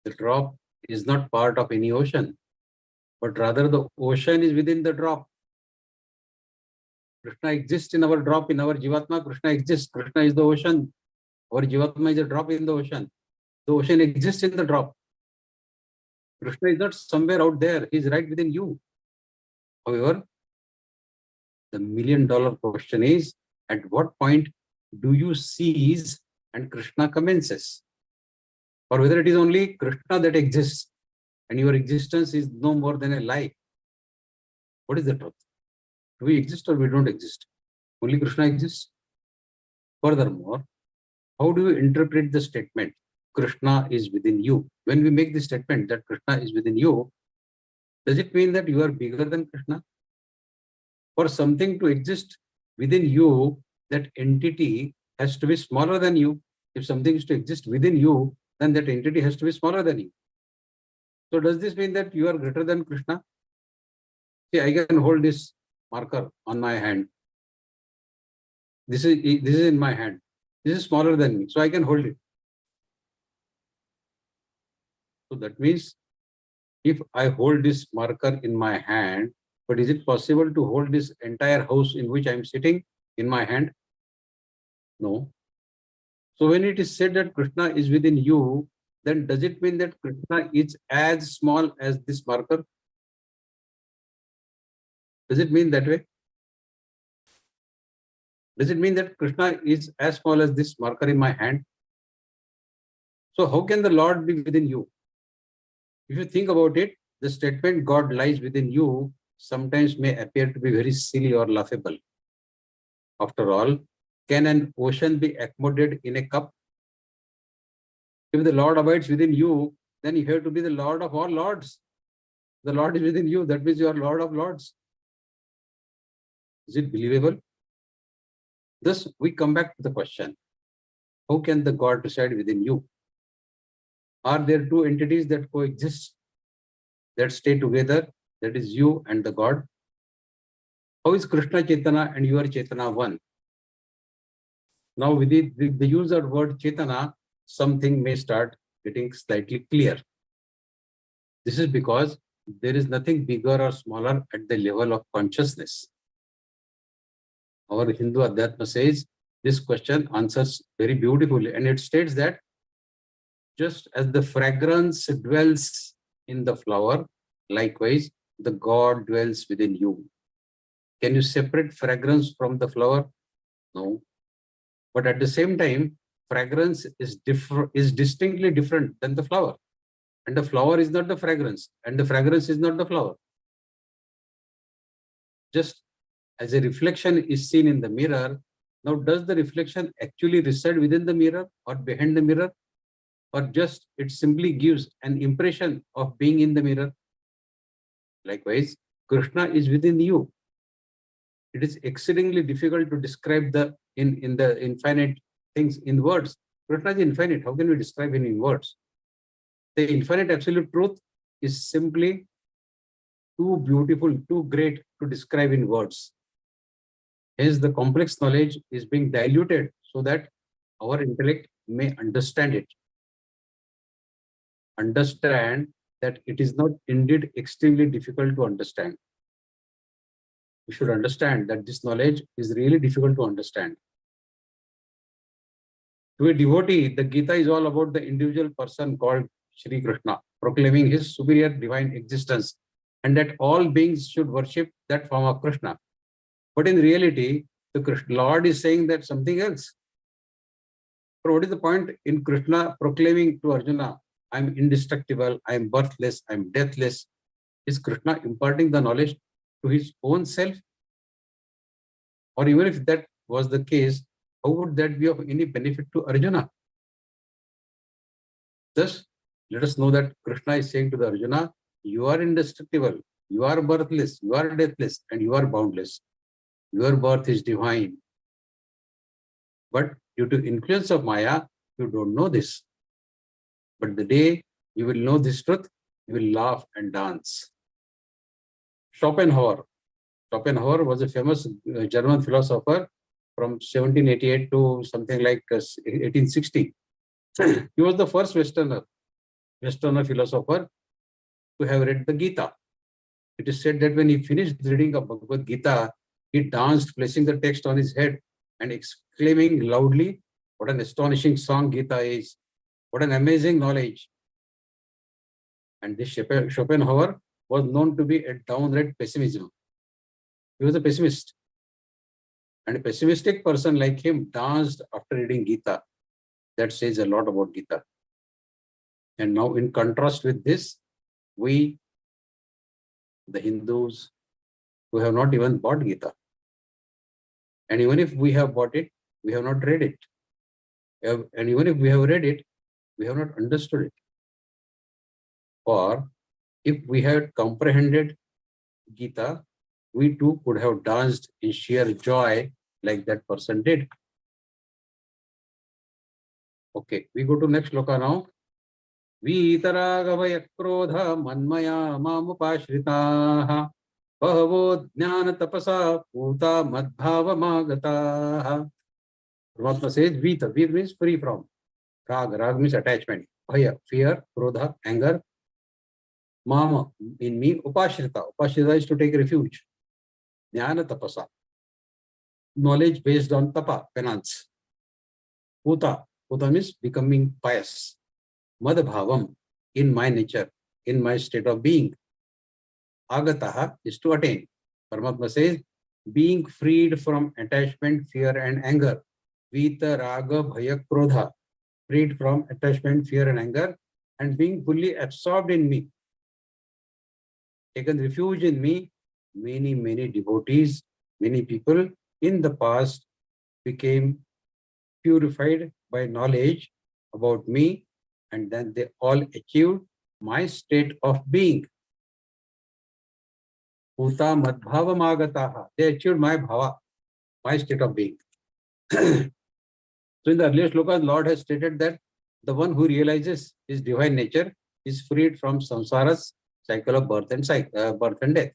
The drop is not part of any ocean, but rather the ocean is within the drop. Krishna exists in our drop, in our Jivatma. Krishna exists. Krishna is the ocean. Our Jivatma is a drop in the ocean. The ocean exists in the drop. Krishna is not somewhere out there. He is right within you. However, the million-dollar question is, at what point do you cease and Krishna commences? Or whether it is only Krishna that exists and your existence is no more than a lie. What is the truth? Do we exist or we don't exist? Only Krishna exists. Furthermore, how do you interpret the statement, Krishna is within you? When we make the statement that Krishna is within you, does it mean that you are bigger than Krishna? For something to exist within you, that entity has to be smaller than you. If something is to exist within you, then that entity has to be smaller than you. So does this mean that you are greater than Krishna? See, I can hold this marker on my hand. This is in my hand. This is smaller than me, so I can hold it. So that means if I hold this marker in my hand, but is it possible to hold this entire house in which I am sitting in my hand? No. So when it is said that Krishna is within you, then does it mean that Krishna is as small as this marker? Does it mean that way? Does it mean that Krishna is as small as this marker in my hand? So how can the Lord be within you? If you think about it, the statement God lies within you sometimes may appear to be very silly or laughable. After all, can an ocean be accommodated in a cup? If the Lord abides within you, then you have to be the Lord of all lords. The Lord is within you, that means you are Lord of lords. Is it believable? Thus, we come back to the question, how can the God reside within you? Are there two entities that coexist, that stay together, that is you and the God? How is Krishna Chaitana and your Chaitana one? Now, with the use of word Chaitana, something may start getting slightly clear. This is because there is nothing bigger or smaller at the level of consciousness. Our Hindu Adhyatma says this question answers very beautifully, and it states that just as the fragrance dwells in the flower, likewise the God dwells within you. Can you separate fragrance from the flower? No. But at the same time, fragrance is distinctly different than the flower. And the flower is not the fragrance, and the fragrance is not the flower. Just as a reflection is seen in the mirror, now does the reflection actually reside within the mirror or behind the mirror? Or just it simply gives an impression of being in the mirror? Likewise, Krishna is within you. It is exceedingly difficult to describe the infinite things in words. Krishna is infinite. How can we describe him in words? The infinite absolute truth is simply too beautiful, too great to describe in words. Hence, the complex knowledge is being diluted so that our intellect may understand it. Understand that it is not indeed extremely difficult to understand. We should understand that this knowledge is really difficult to understand. To a devotee, the Gita is all about the individual person called Shri Krishna, proclaiming his superior divine existence, and that all beings should worship that form of Krishna. But in reality, the Lord is saying that something else. So what is the point in Krishna proclaiming to Arjuna, I am indestructible, I am birthless, I am deathless? Is Krishna imparting the knowledge to his own self? Or even if that was the case, how would that be of any benefit to Arjuna? Thus, let us know that Krishna is saying to the Arjuna, you are indestructible, you are birthless, you are deathless, and you are boundless. Your birth is divine. But due to influence of Maya, you don't know this. But the day you will know this truth, you will laugh and dance. Schopenhauer was a famous German philosopher from 1788 to something like 1860. He was the first Westerner philosopher to have read the Gita. It is said that when he finished reading of Bhagavad Gita, he danced, placing the text on his head and exclaiming loudly, what an astonishing song Gita is, what an amazing knowledge. And this Schopenhauer was known to be a downright pessimism. He was a pessimist. And a pessimistic person like him danced after reading Gita. That says a lot about Gita. And now in contrast with this, we, the Hindus, who have not even bought Gita. And even if we have bought it, we have not read it. And even if we have read it, we have not understood it. Or if we had comprehended Gita, we too could have danced in sheer joy like that person did. Okay, we go to next shloka now. Vitaragavaya krodha manmaya mamupashritaha bahavo jnana tapasa puta madbhava magataha. Paramatma says Vita. Vita means free from. Rag means attachment. Bhaya, fear. Krodha, anger. Mama, in me. Upashrita. Upashrita is to take refuge. Jnana tapasa. Knowledge based on tapa, penance. Puta. Puta means becoming pious. Madbhavam, in my nature, in my state of being. Agataha is to attain. Paramatma says, being freed from attachment, fear, and anger. Vita, Raga, Bhaya, Krodha. Freed from attachment, fear, and anger, and being fully absorbed in me. Taken refuge in me. Many devotees, many people in the past became purified by knowledge about me, and then they all achieved my state of being. Uta madbhava magataha. They achieved my bhava, my state of being. So in the earlier slokas, Lord has stated that the one who realizes his divine nature is freed from samsara's cycle of birth and death.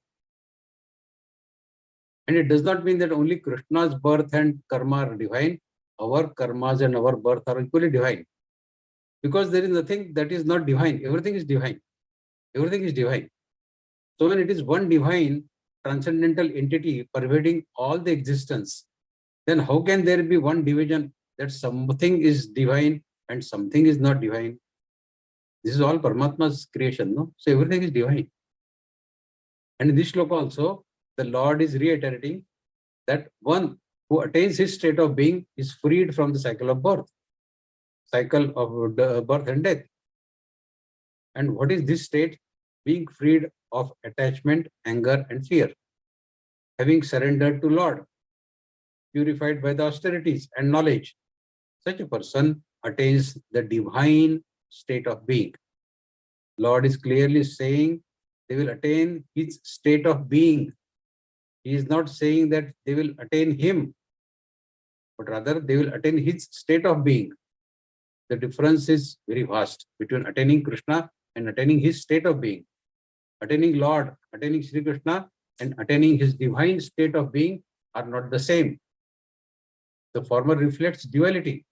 And it does not mean that only Krishna's birth and karma are divine. Our karmas and our birth are equally divine. Because there is nothing that is not divine. Everything is divine. Everything is divine. So when it is one divine, transcendental entity pervading all the existence, then how can there be one division that something is divine and something is not divine? This is all Paramatma's creation, no? So everything is divine. And in this shloka also, the Lord is reiterating that one who attains his state of being is freed from the cycle of birth and death. And what is this state? Being freed of attachment, anger, and fear. Having surrendered to Lord, purified by the austerities and knowledge, such a person attains the divine state of being. Lord is clearly saying they will attain his state of being. He is not saying that they will attain him, but rather they will attain his state of being. The difference is very vast between attaining Krishna and attaining his state of being. Attaining Lord, attaining Shri Krishna, and attaining his divine state of being are not the same. The former reflects duality.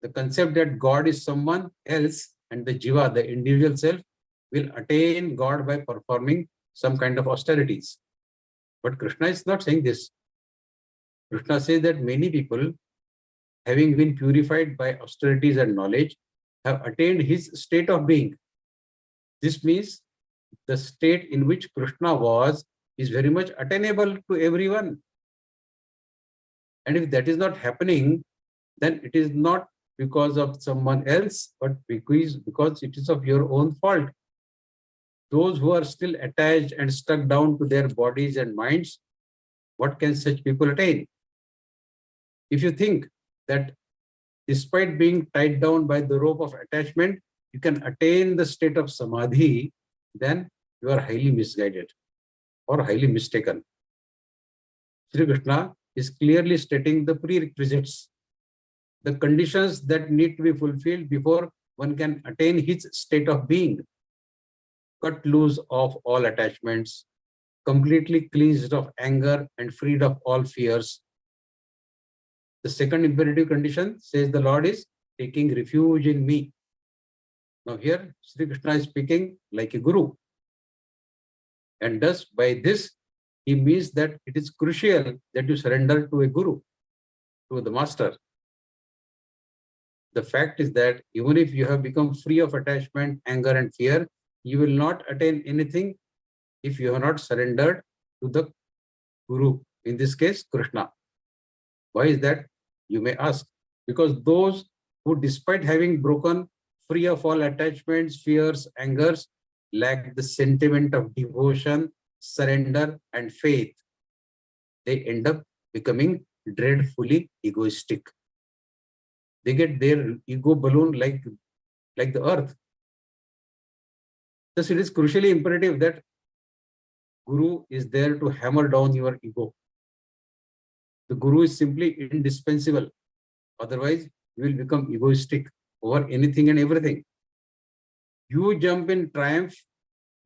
The concept that God is someone else and the jiva, the individual self, will attain God by performing some kind of austerities. But Krishna is not saying this. Krishna says that many people, having been purified by austerities and knowledge, have attained his state of being. This means the state in which Krishna was is very much attainable to everyone. And if that is not happening, then it is not because of someone else, but because it is of your own fault. Those who are still attached and stuck down to their bodies and minds, what can such people attain? If you think that despite being tied down by the rope of attachment, you can attain the state of samadhi, then you are highly misguided or highly mistaken. Shri Krishna is clearly stating the prerequisites, the conditions that need to be fulfilled before one can attain his state of being. Cut loose of all attachments, completely cleansed of anger and freed of all fears. The second imperative condition, says the Lord, is taking refuge in me. Now here, Sri Krishna is speaking like a guru. And thus, by this, he means that it is crucial that you surrender to a guru, to the master. The fact is that even if you have become free of attachment, anger, and fear, you will not attain anything if you have not surrendered to the guru, in this case, Krishna. Why is that? You may ask. Because those who, despite having broken free of all attachments, fears, angers, lack the sentiment of devotion, surrender, and faith, they end up becoming dreadfully egoistic. They get their ego balloon like the earth. Thus, it is crucially imperative that Guru is there to hammer down your ego. The Guru is simply indispensable. Otherwise, you will become egoistic over anything and everything. You jump in triumph,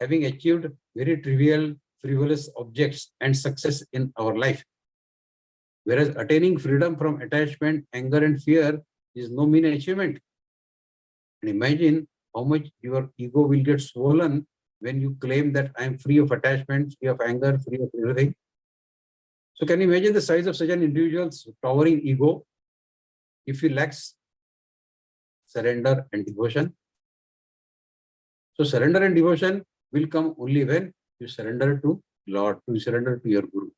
having achieved very trivial, frivolous objects and success in our life. Whereas attaining freedom from attachment, anger, and fear is no mean achievement. And imagine how much your ego will get swollen when you claim that I am free of attachment, free of anger, free of everything. So can you imagine the size of such an individual's towering ego if he lacks surrender and devotion? So surrender and devotion will come only when you surrender to Lord, you surrender to your Guru.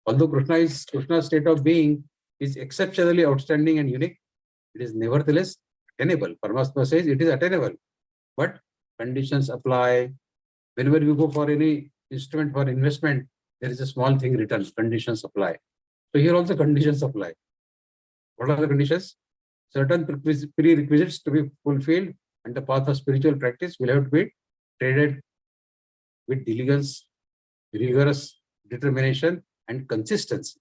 Although Krishna's state of being is exceptionally outstanding and unique, it is nevertheless attainable. Paramatma says it is attainable, but conditions apply. Whenever you go for any instrument for investment, there is a small thing written, conditions apply. So here also conditions apply. What are the conditions? Certain prerequisites to be fulfilled, and the path of spiritual practice will have to be treaded with diligence, rigorous determination, and consistency.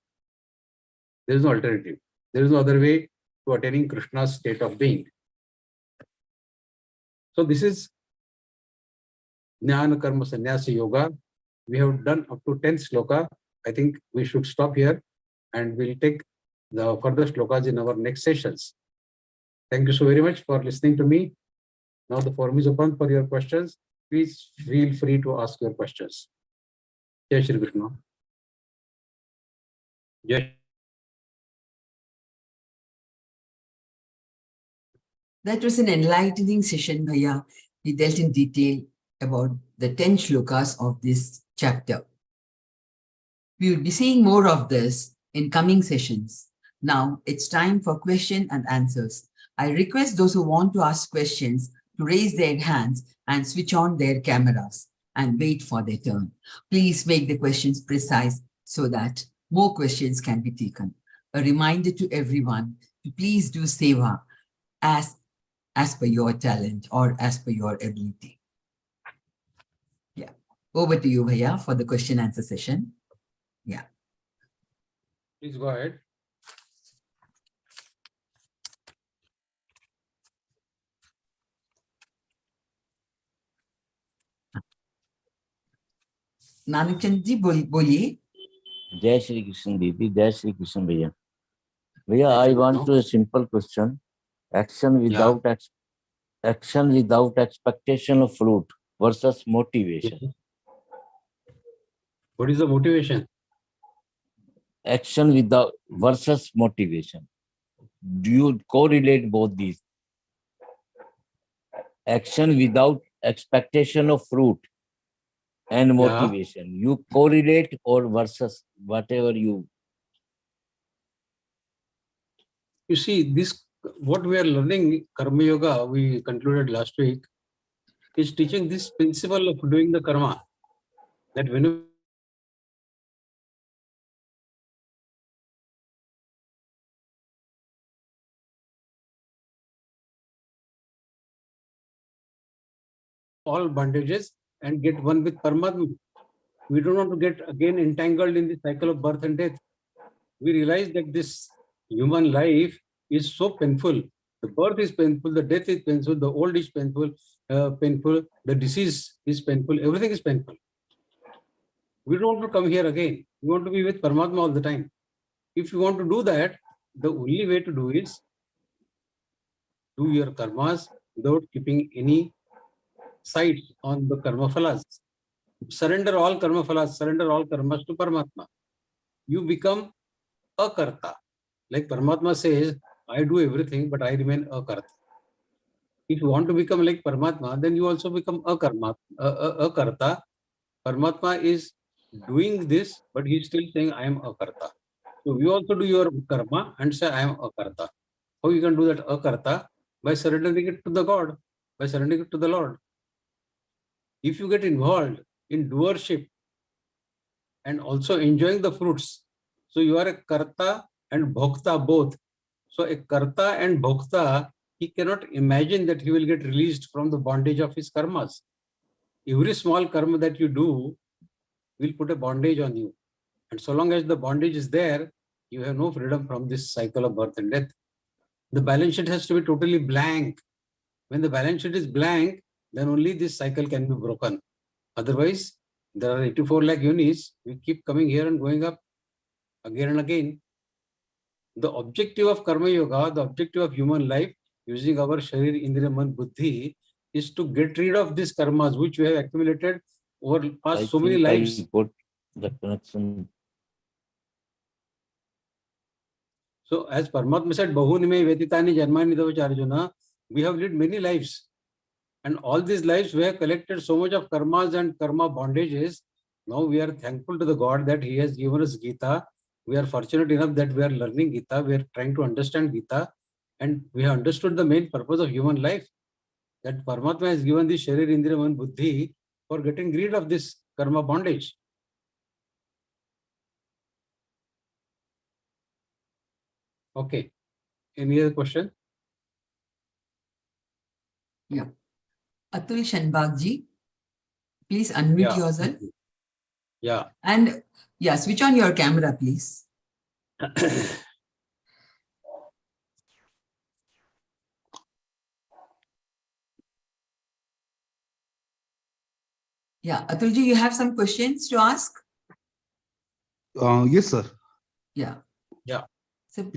There is no alternative. There is no other way to attaining Krishna's state of being. So this is Jnana Karma Sannyasa Yoga. We have done up to 10th sloka. I think we should stop here and we'll take the further slokas in our next sessions. Thank you so very much for listening to me. Now the forum is open for your questions. Please feel free to ask your questions. Jai Shri Krishna. Jai. That was an enlightening session, Bhaiya. We dealt in detail about the 10 shlokas of this chapter. We will be seeing more of this in coming sessions. Now it's time for question and answers. I request those who want to ask questions to raise their hands and switch on their cameras and wait for their turn. Please make the questions precise so that more questions can be taken. A reminder to everyone to please do seva as per your talent or as per your ability. Yeah. Over to you, Bhaiya, for the question answer session. Yeah. Please go ahead. Nanakchand ji, boliye. Jai Shri Krishna Didi, Jai Shri Krishna Bhaiya. Bhaiya, I want to a simple question. Action without expectation of fruit versus motivation. What is the motivation? Action without versus motivation. Do you correlate both these? Action without expectation of fruit and motivation. You correlate or versus whatever you. You see, this what we are learning, Karma Yoga, we concluded last week, is teaching this principle of doing the karma. That when all bondages and get one with Paramatma. We don't want to get again entangled in the cycle of birth and death. We realize that this human life is so painful. The birth is painful, the death is painful, the old is painful, the disease is painful, everything is painful. We don't want to come here again. We want to be with Paramatma all the time. If you want to do that, the only way to do is do your karmas without keeping any sight on the karma phalas. Surrender all karma phalas, surrender all karmas to Paramatma. You become a karta. Like Paramatma says, I do everything, but I remain a karta. If you want to become like Paramatma, then you also become a karta. Paramatma is doing this, but he is still saying, I am a karta. So you also do your karma and say, I am a karta. How you can do that a karta? By surrendering it to the God, by surrendering it to the Lord. If you get involved in doership and also enjoying the fruits, so you are a karta and bhokta both. So a karta and bhokta, he cannot imagine that he will get released from the bondage of his karmas. Every small karma that you do will put a bondage on you. And so long as the bondage is there, you have no freedom from this cycle of birth and death. The balance sheet has to be totally blank. When the balance sheet is blank, then only this cycle can be broken. Otherwise, there are 84 lakh yonis. We keep coming here and going up again and again. The objective of Karma Yoga, the objective of human life, using our Shri, Indriya, Man, Buddhi, is to get rid of these karmas which we have accumulated over past so many lives. I put the connection. So as Paramatma said, Bahuni me vetitani janmani Arjuna, we have lived many lives. And all these lives we have collected so much of karmas and karma bondages. Now we are thankful to the God that he has given us Geeta We are fortunate enough that we are learning Gita, we are trying to understand Gita, and we have understood the main purpose of human life. That Paramatma has given this Sharir, Indriya, Man, Buddhi for getting rid of this karma bondage. Okay. Any other question? Yeah. Atul Shanbagji, please unmute Yeah. yourself. Yeah. And yeah, switch on your camera, please. Yeah, Atulji, you have some questions to ask? Yes, sir. Yeah. Yeah. So,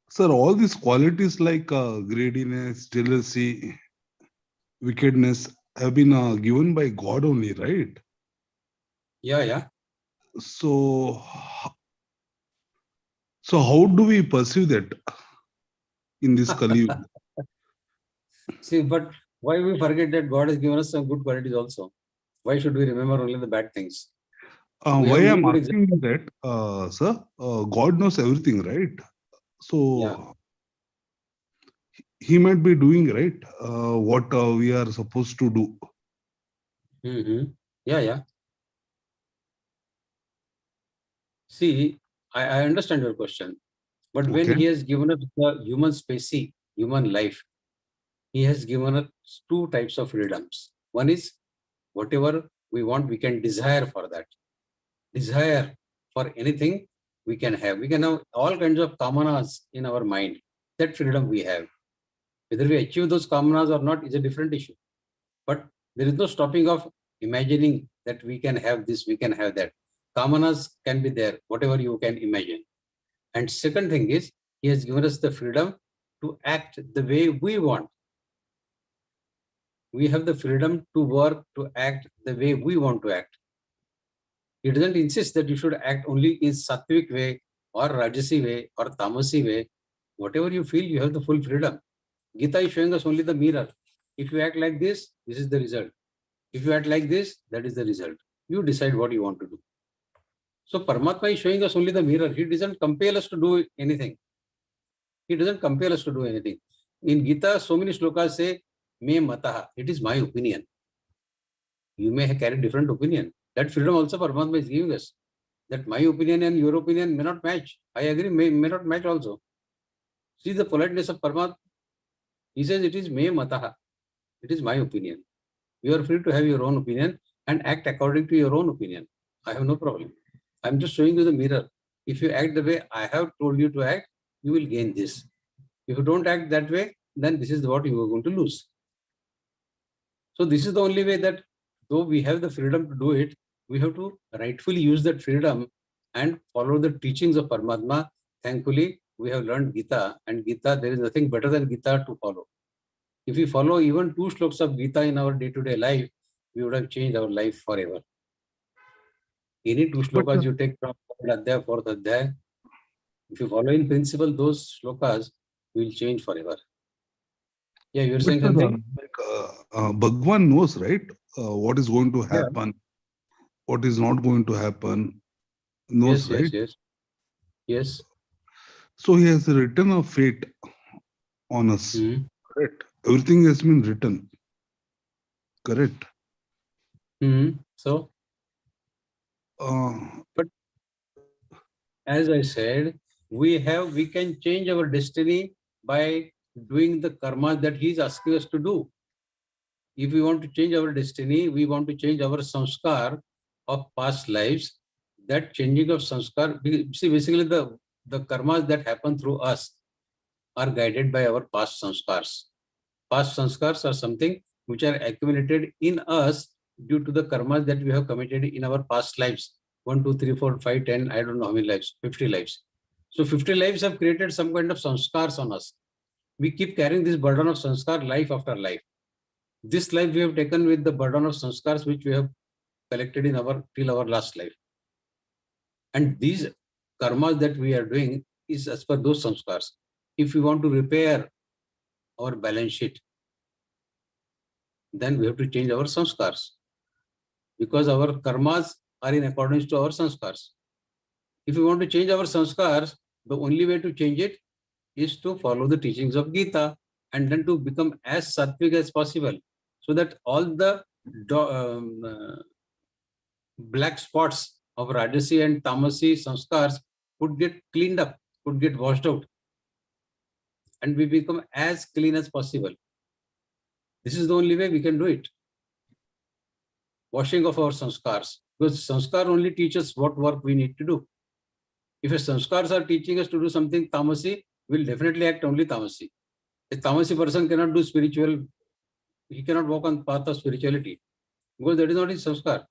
Sir, all these qualities like greediness, jealousy, wickedness have been given by God only, right? Yeah, yeah. So, so how do we perceive that in this Kali Yuga? See, but why we forget that God has given us some good qualities also? Why should we remember only the bad things? We Why have I'm many good asking you that, sir, God knows everything, right? So, Yeah. He might be doing, right, what we are supposed to do. Yeah, yeah. See, I understand your question. But when Okay. He has given us the human species, human life, He has given us two types of freedoms. One is whatever we want, we can desire for that. Desire for anything we can have. We can have all kinds of kamanas in our mind. That freedom we have. Whether we achieve those kamanas or not is a different issue. But there is no stopping of imagining that we can have this, we can have that. Kamanas can be there, whatever you can imagine. And second thing is, He has given us the freedom to act the way we want. We have the freedom to work, to act the way we want to act. He doesn't insist that you should act only in sattvic way or rajasi way or tamasi way. Whatever you feel, you have the full freedom. Gita is showing us only the mirror. If you act like this is the result. If you act like this, that is the result. You decide what you want to do. So Paramatma is showing us only the mirror. He doesn't compel us to do anything. He doesn't compel us to do anything. In Gita, so many slokas say, me mataha. It is my opinion. You may carry different opinion. That freedom also Paramatma is giving us. That my opinion and your opinion may not match. I agree, may not match also. See the politeness of Paramatma. He says it is me mataha. It is my opinion. You are free to have your own opinion and act according to your own opinion. I have no problem. I'm just showing you the mirror. If you act the way I have told you to act, you will gain this. If you don't act that way, then this is what you are going to lose. So this is the only way that though we have the freedom to do it, we have to rightfully use that freedom and follow the teachings of Paramatma. Thankfully, we have learned Gita, and Gita, there is nothing better than Gita to follow. If we follow even 2 slokas of Gita in our day-to-day life, we would have changed our life forever. Any 2 But, slokas you take from 3rd Adhyaya, 4th Adhyaya, if you follow in principle those slokas, you will change forever. Yeah, you were saying sir, something? Bhagwan knows, right, what is going to Yeah. happen, what is not going to happen, knows, right? Yes. So he has written a fate on us, correct? Everything has been written, correct? So, but as I said, we can change our destiny by doing the karma that he is asking us to do. If we want to change our destiny, we want to change our samskar of past lives. That changing of samskar, see, basically the karmas that happen through us are guided by our past samskars. Past samskars are something which are accumulated in us due to the karmas that we have committed in our past lives. 1, 2, 3, 4, 5, 10, I don't know how many lives, 50 lives. So 50 lives have created some kind of samskars on us. We keep carrying this burden of samskar life after life. This life we have taken with the burden of samskars which we have collected in till our last life. And these karmas that we are doing is as per those samskars. If we want to repair our balance sheet, then we have to change our samskars, because our karmas are in accordance to our samskars. If you want to change our sanskars, the only way to change it is to follow the teachings of Geeta and then to become as sattvic as possible, so that all the black spots of Rajasi and Tamasi sanskars could get cleaned up, could get washed out, and we become as clean as possible. This is the only way we can do it. Washing of our sanskars, because sanskar only teaches what work we need to do. If a sanskars are teaching us to do something tamasi, we'll definitely act only tamasi. A tamasi person cannot do spiritual, he cannot walk on the path of spirituality, because that is not his sanskar.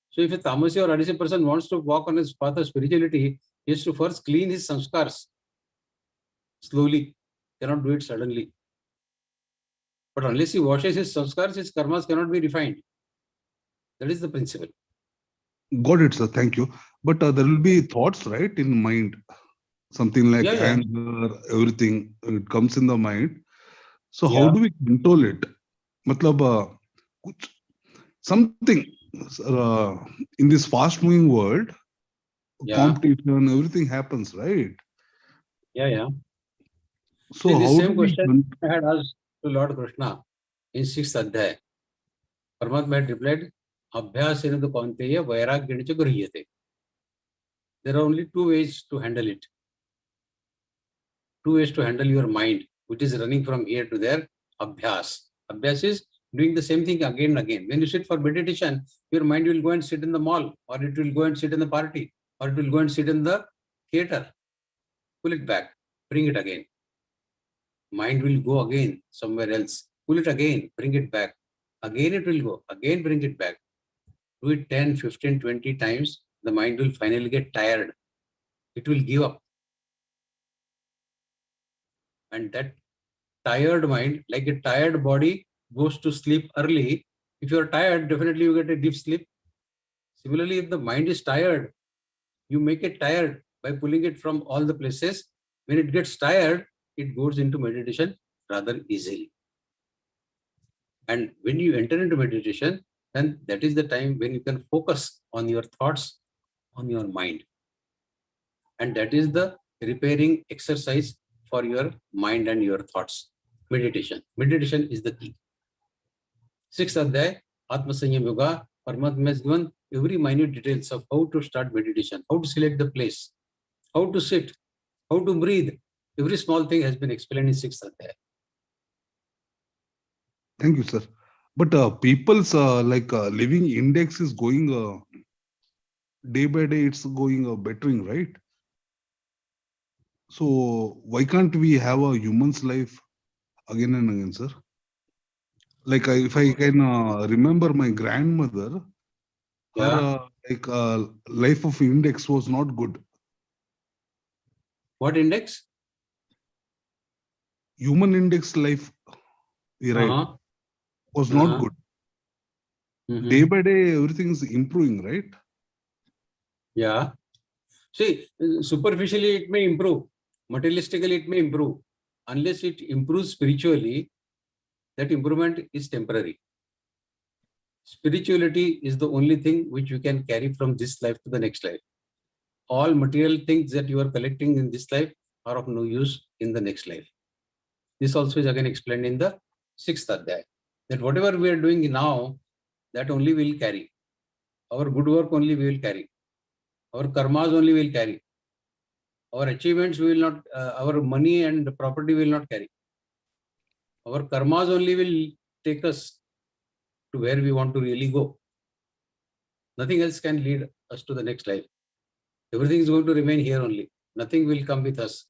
So if a tamasi or rajasi person wants to walk on his path of spirituality, he has to first clean his sanskars slowly, cannot do it suddenly. But unless he washes his sanskars, his karmas cannot be refined. That is the principle. Got it, sir. Thank you. But there will be thoughts, right, in mind. Something like Yeah, yeah. anger, everything. It comes in the mind. So how Yeah. do we control it? Matlab, something in this fast-moving world, Yeah. competition, everything happens, right? Yeah. So See, the how same do we question I had asked to Lord Krishna in 6th Adhyaya. Paramatma had replied, Abhyasena tu kaunteya vairagyena cha grihiyate. There are only two ways to handle it. Two ways to handle your mind, which is running from here to there. Abhyas. Abhyas is doing the same thing again and again. When you sit for meditation, your mind will go and sit in the mall, or it will go and sit in the party, or it will go and sit in the theater. Pull it back, bring it again. Mind will go again somewhere else. Pull it again, bring it back. Again it will go, again bring it back. Do it 10, 15, 20 times. The mind will finally get tired. It will give up. And that tired mind, like a tired body, goes to sleep early. If you are tired, definitely you get a deep sleep. Similarly, if the mind is tired, you make it tired by pulling it from all the places. When it gets tired, it goes into meditation rather easily. And when you enter into meditation, then that is the time when you can focus on your thoughts, on your mind. And that is the repairing exercise for your mind and your thoughts. Meditation. Meditation is the key. 6th Adhyaya, Atma Sanyam Yoga, Paramatma has given every minute details of how to start meditation, how to select the place, how to sit, how to breathe. Every small thing has been explained in 6th Adhyaya. Thank you, sir. But people's living index is going day by day. It's going bettering, right? So why can't we have a human's life again and again, sir? Like if I can remember my grandmother, her life of index was not good. What index? Human index life, right, was not good. Day by day, everything is improving, right? Yeah. See, superficially it may improve. Materialistically it may improve. Unless it improves spiritually, that improvement is temporary. Spirituality is the only thing which you can carry from this life to the next life. All material things that you are collecting in this life are of no use in the next life. This also is again explained in the 6th Adhyaya, that whatever we are doing now, that only will carry. Our good work only we will carry. Our karmas only will carry. Our achievements we will not, our money and property will not carry. Our karmas only will take us to where we want to really go. Nothing else can lead us to the next life. Everything is going to remain here only. Nothing will come with us.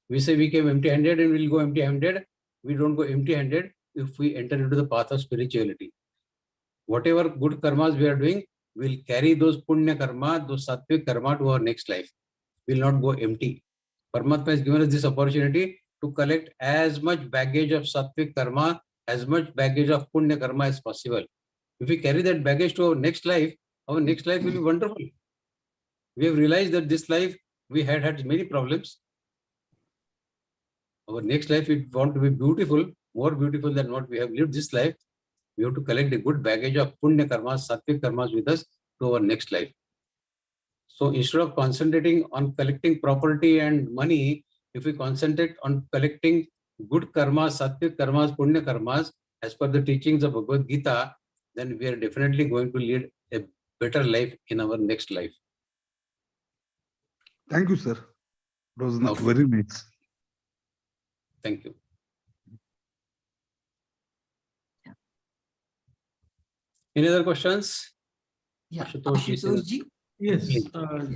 We say we came empty-handed and we'll go empty-handed. We don't go empty-handed if we enter into the path of spirituality. Whatever good karmas we are doing, we'll carry those punya karma, those sattvic karma to our next life. We'll not go empty. Paramatma has given us this opportunity to collect as much baggage of sattvic karma, as much baggage of punya karma as possible. If we carry that baggage to our next life will be wonderful. We have realized that this life we had many problems. Our next life, if we want to be beautiful, more beautiful than what we have lived this life, we have to collect a good baggage of punya karmas, sattvic karmas with us to our next life. So instead of concentrating on collecting property and money, if we concentrate on collecting good karmas, sattvic karmas, punya karmas, as per the teachings of Bhagavad Gita, then we are definitely going to lead a better life in our next life. Thank you, sir. It was Okay. very nice. Thank you. Any other questions? Yeah, Ashutosh ji, Ashutosh ji. Yes, Please.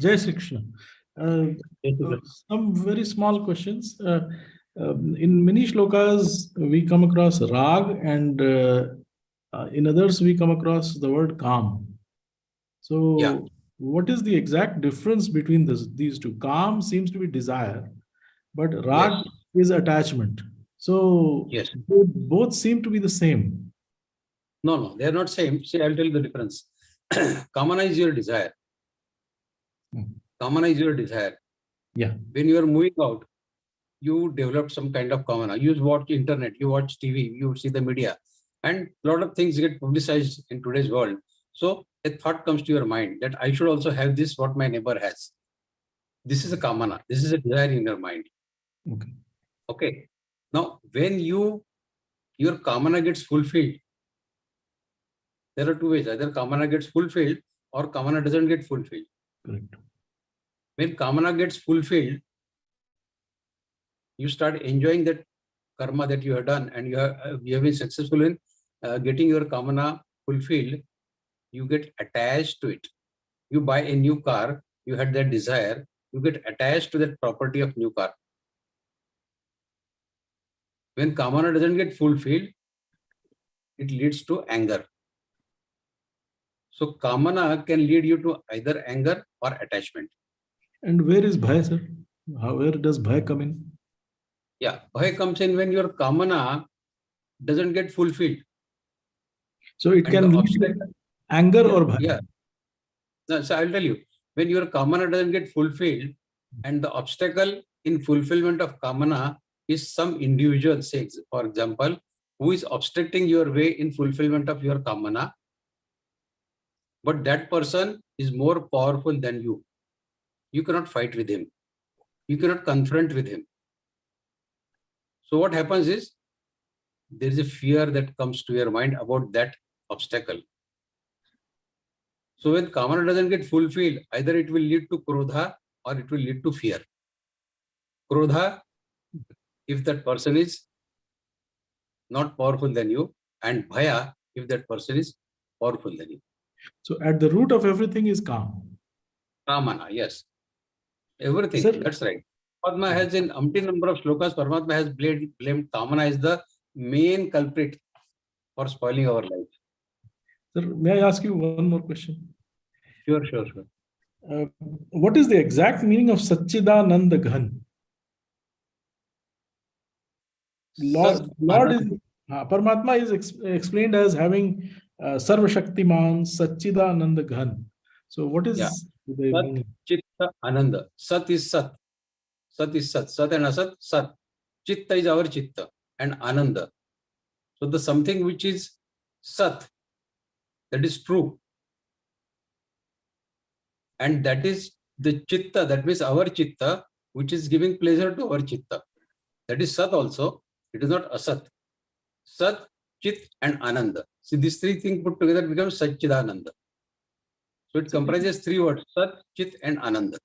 Jai Shri Krishna. Some very small questions. In many shlokas, we come across rag, and in others, we come across the word calm. So, Yeah. what is the exact difference between these two? Calm seems to be desire, but rag Yes. is attachment. So, Yes. they both seem to be the same. No, they are not same. See, I'll tell you the difference. Kamana is your desire. Kamana is your desire. Yeah. When you are moving out, you develop some kind of kamana. You watch internet, you watch TV, you see the media, and a lot of things get publicized in today's world. So a thought comes to your mind that I should also have this, what my neighbor has. This is a kamana. This is a desire in your mind. Okay. Okay. Now, when your kamana gets fulfilled, there are two ways. Either kamana gets fulfilled or kamana doesn't get fulfilled. Correct. When kamana gets fulfilled, you start enjoying that karma that you have done, and you have been successful in getting your kamana fulfilled. You get attached to it. You buy a new car, you had that desire, you get attached to that property of new car. When kamana doesn't get fulfilled, it leads to anger. So kamana can lead you to either anger or attachment. And where is bhaya, sir? Where does bhaya come in? Yeah, bhaya comes in when your kamana doesn't get fulfilled. So it And can the lead to anger or bhaya. Yeah. No, so I'll tell you, when your kamana doesn't get fulfilled, and the obstacle in fulfillment of kamana is some individual, say, for example, who is obstructing your way in fulfillment of your kamana, but that person is more powerful than you. You cannot fight with him. You cannot confront with him. So what happens is, there is a fear that comes to your mind about that obstacle. So when kamana doesn't get fulfilled, either it will lead to krodha or it will lead to fear. Krodha, if that person is not powerful than you, and bhaya, if that person is powerful than you. So at the root of everything is calm. Kamana, yes. Everything, Sir, that's right. Paramatma has in umpteen number of shlokas, Paramatma has blamed kamana as the main culprit for spoiling our life. Sir, may I ask you one more question? Sure. What is the exact meaning of Satchidananda Ghan? Lord is, Paramatma is explained as having Sarva Shaktiman, Satchidananda Ghan. So what is the meaning? Chitta Ananda. Sat is Sat. Sat is Sat. Sat and Asat, Sat. Chitta is our Chitta and Ananda. So the something which is Sat, that is true. And that is the Chitta, that means our Chitta, which is giving pleasure to our Chitta. That is Sat also. It is not Asat. Sat, Chit and Ananda. See, these three things put together become Satchidananda. So it comprises three words, Sat, Chit and Ananda.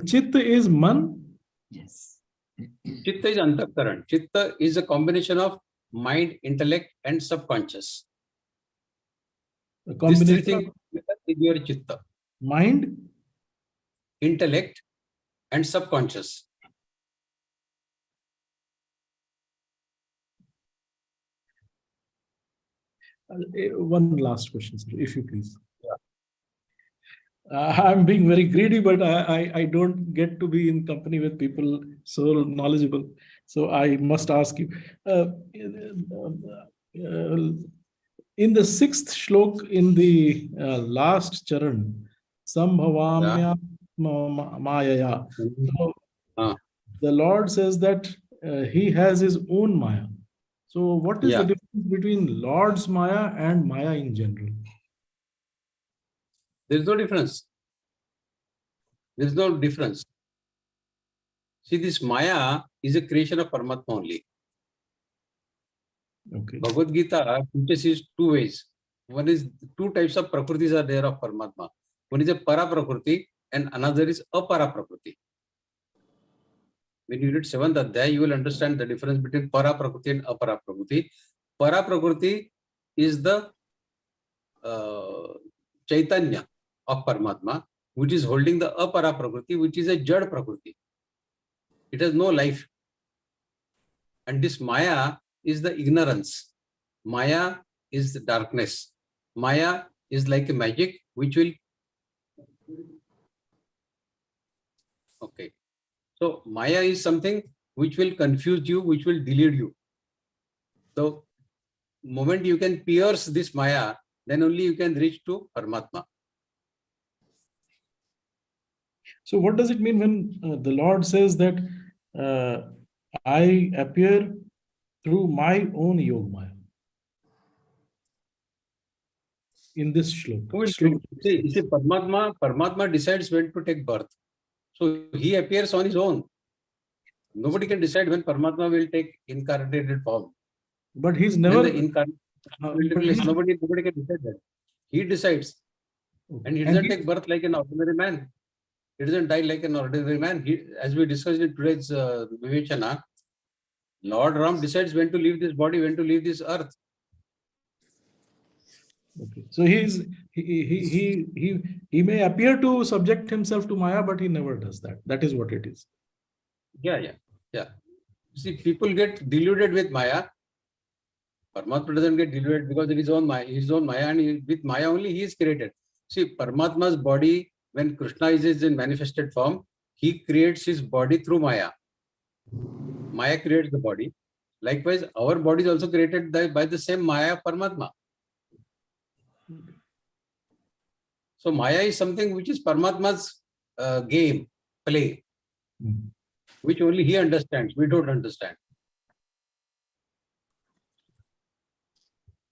Chitta is man? Yes. Chitta is Antakaran. Chitta is a combination of mind, intellect and subconscious. A These three combination things of is your Chitta. mind, Intellect and subconscious. One last question, sir, if you please. I'm being very greedy, but I don't get to be in company with people so knowledgeable. So I must ask you. In the sixth shlok in the last charan, Sambhavamya Mayaya. So, the Lord says that he has his own Maya. So what is the difference between Lord's Maya and Maya in general? There is no difference. There is no difference. See, this Maya is a creation of Paramatma only. Okay. Bhagavad Gita teaches is two ways. One is two types of prakritis are there of Paramatma. One is a para prakriti and another is apara prakriti. When you read 7th Adhyaya, you will understand the difference between para prakriti and apara prakriti. Para prakriti is the Chaitanya of Paramatma, which is holding the apara prakriti, which is a jad prakriti. It has no life. And this Maya is the ignorance. Maya is the darkness. Maya is like a magic which will. Okay. So Maya is something which will confuse you, which will delude you. So moment you can pierce this Maya, then only you can reach to Paramatma. So what does it mean when the Lord says that I appear through my own Yog Maya? In this shlok. See, Paramatma decides when to take birth. So he appears on his own. Nobody can decide when Paramatma will take incarnated form. But he's never. Nobody can decide that. He decides. Okay. And he doesn't take birth like an ordinary man. He doesn't die like an ordinary man. As we discussed in today's Vivechana, Lord Ram decides when to leave this body, when to leave this earth. Okay. So he may appear to subject himself to Maya, but he never does that. That is what it is. Yeah. See, people get deluded with Maya. Paramatma doesn't get deluded because of his own Maya, and with Maya only he is created. See, Paramatma's body, when Krishna is in manifested form, he creates his body through Maya. Maya creates the body. Likewise, our body is also created by the same Maya, Paramatma. So Maya is something which is Paramatma's game, play, which only he understands. We don't understand.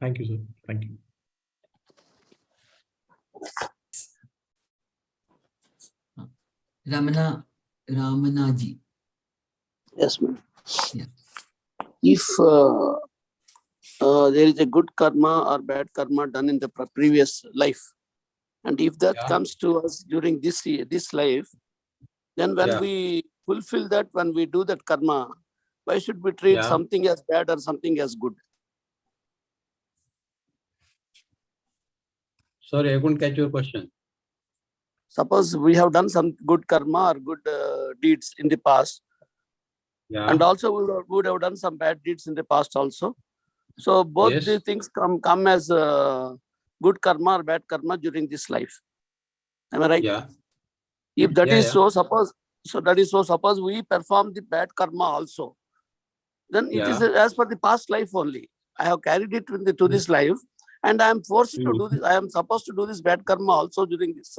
Thank you, sir. Thank you. Ramanaji. Yes, ma'am. Yeah. If there is a good karma or bad karma done in the previous life, and if that comes to us during this life, then when we fulfill that, when we do that karma, why should we treat something as bad or something as good? Sorry, I couldn't catch your question. Suppose we have done some good karma or good deeds in the past, and also we would have done some bad deeds in the past also. So both these things come as good karma or bad karma during this life. Am I right? Yeah. If that is so, suppose we perform the bad karma also, then it is as per the past life only. I have carried it to this life, and I am forced to do this. I am supposed to do this bad karma also during this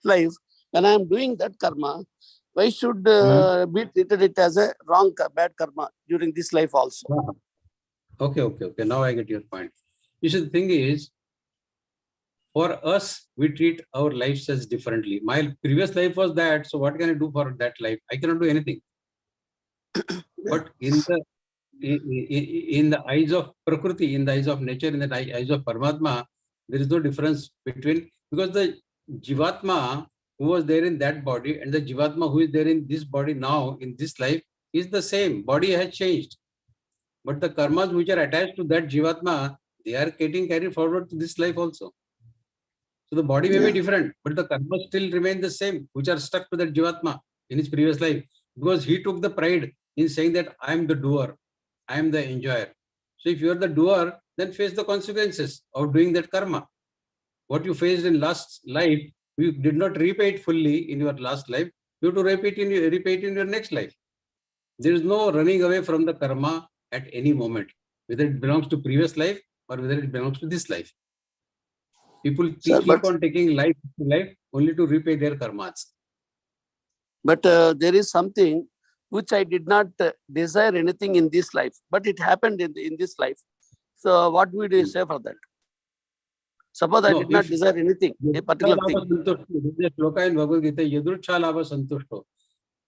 life. When I am doing that karma, why should be treated it as a bad karma during this life also? Okay. Now I get your point. You see, the thing is, for us, we treat our lives as differently. My previous life was that, so what can I do for that life? I cannot do anything. But in the eyes of Prakriti, in the eyes of nature, in the eyes of Paramatma, there is no difference between, because the Jivatma who was there in that body and the Jivatma who is there in this body now, in this life, is the same. Body has changed. But the karmas which are attached to that Jivatma, they are getting carried forward to this life also. So the body may be different, but the karmas still remain the same, which are stuck to that Jivatma in his previous life. Because he took the pride in saying that I am the doer, I am the enjoyer. So if you are the doer, then face the consequences of doing that karma. What you faced in last life, you did not repay it fully in your last life. You have to repay it in your next life. There is no running away from the karma at any moment, whether it belongs to previous life or whether it belongs to this life. People keep on taking life to life only to repay their karmas. But there is something which I did not desire anything in this life, but it happened in this life. So what would you say for that? Suppose I No, did not if- desire anything, a particular thing. There's a shloka in Bhagavad Gita, Yadrucha Labha Santushto.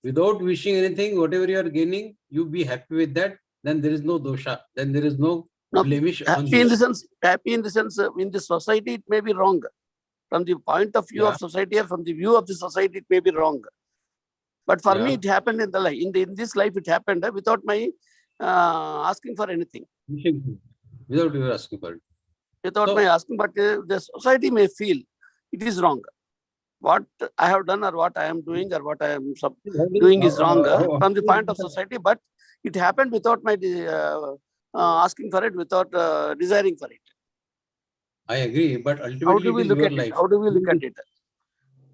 Without wishing anything, whatever you are gaining, you be happy with that, then there is no dosha, then there is no No, blemish on happy in you. the sense, in the society it may be wrong. From the point of view Yeah. of society, or from the view of the society, it may be wrong. But for me, Yeah. it happened in the life. In this life, it happened without my asking for anything. Without you asking for it. Without So- my asking, but the society may feel it is wrong. What I have done, or what I am doing, or what I am doing is wrong from the point of society. But it happened without my asking for it, without desiring for it. I agree, but ultimately How do we it is look your at life. it? How do we look at it?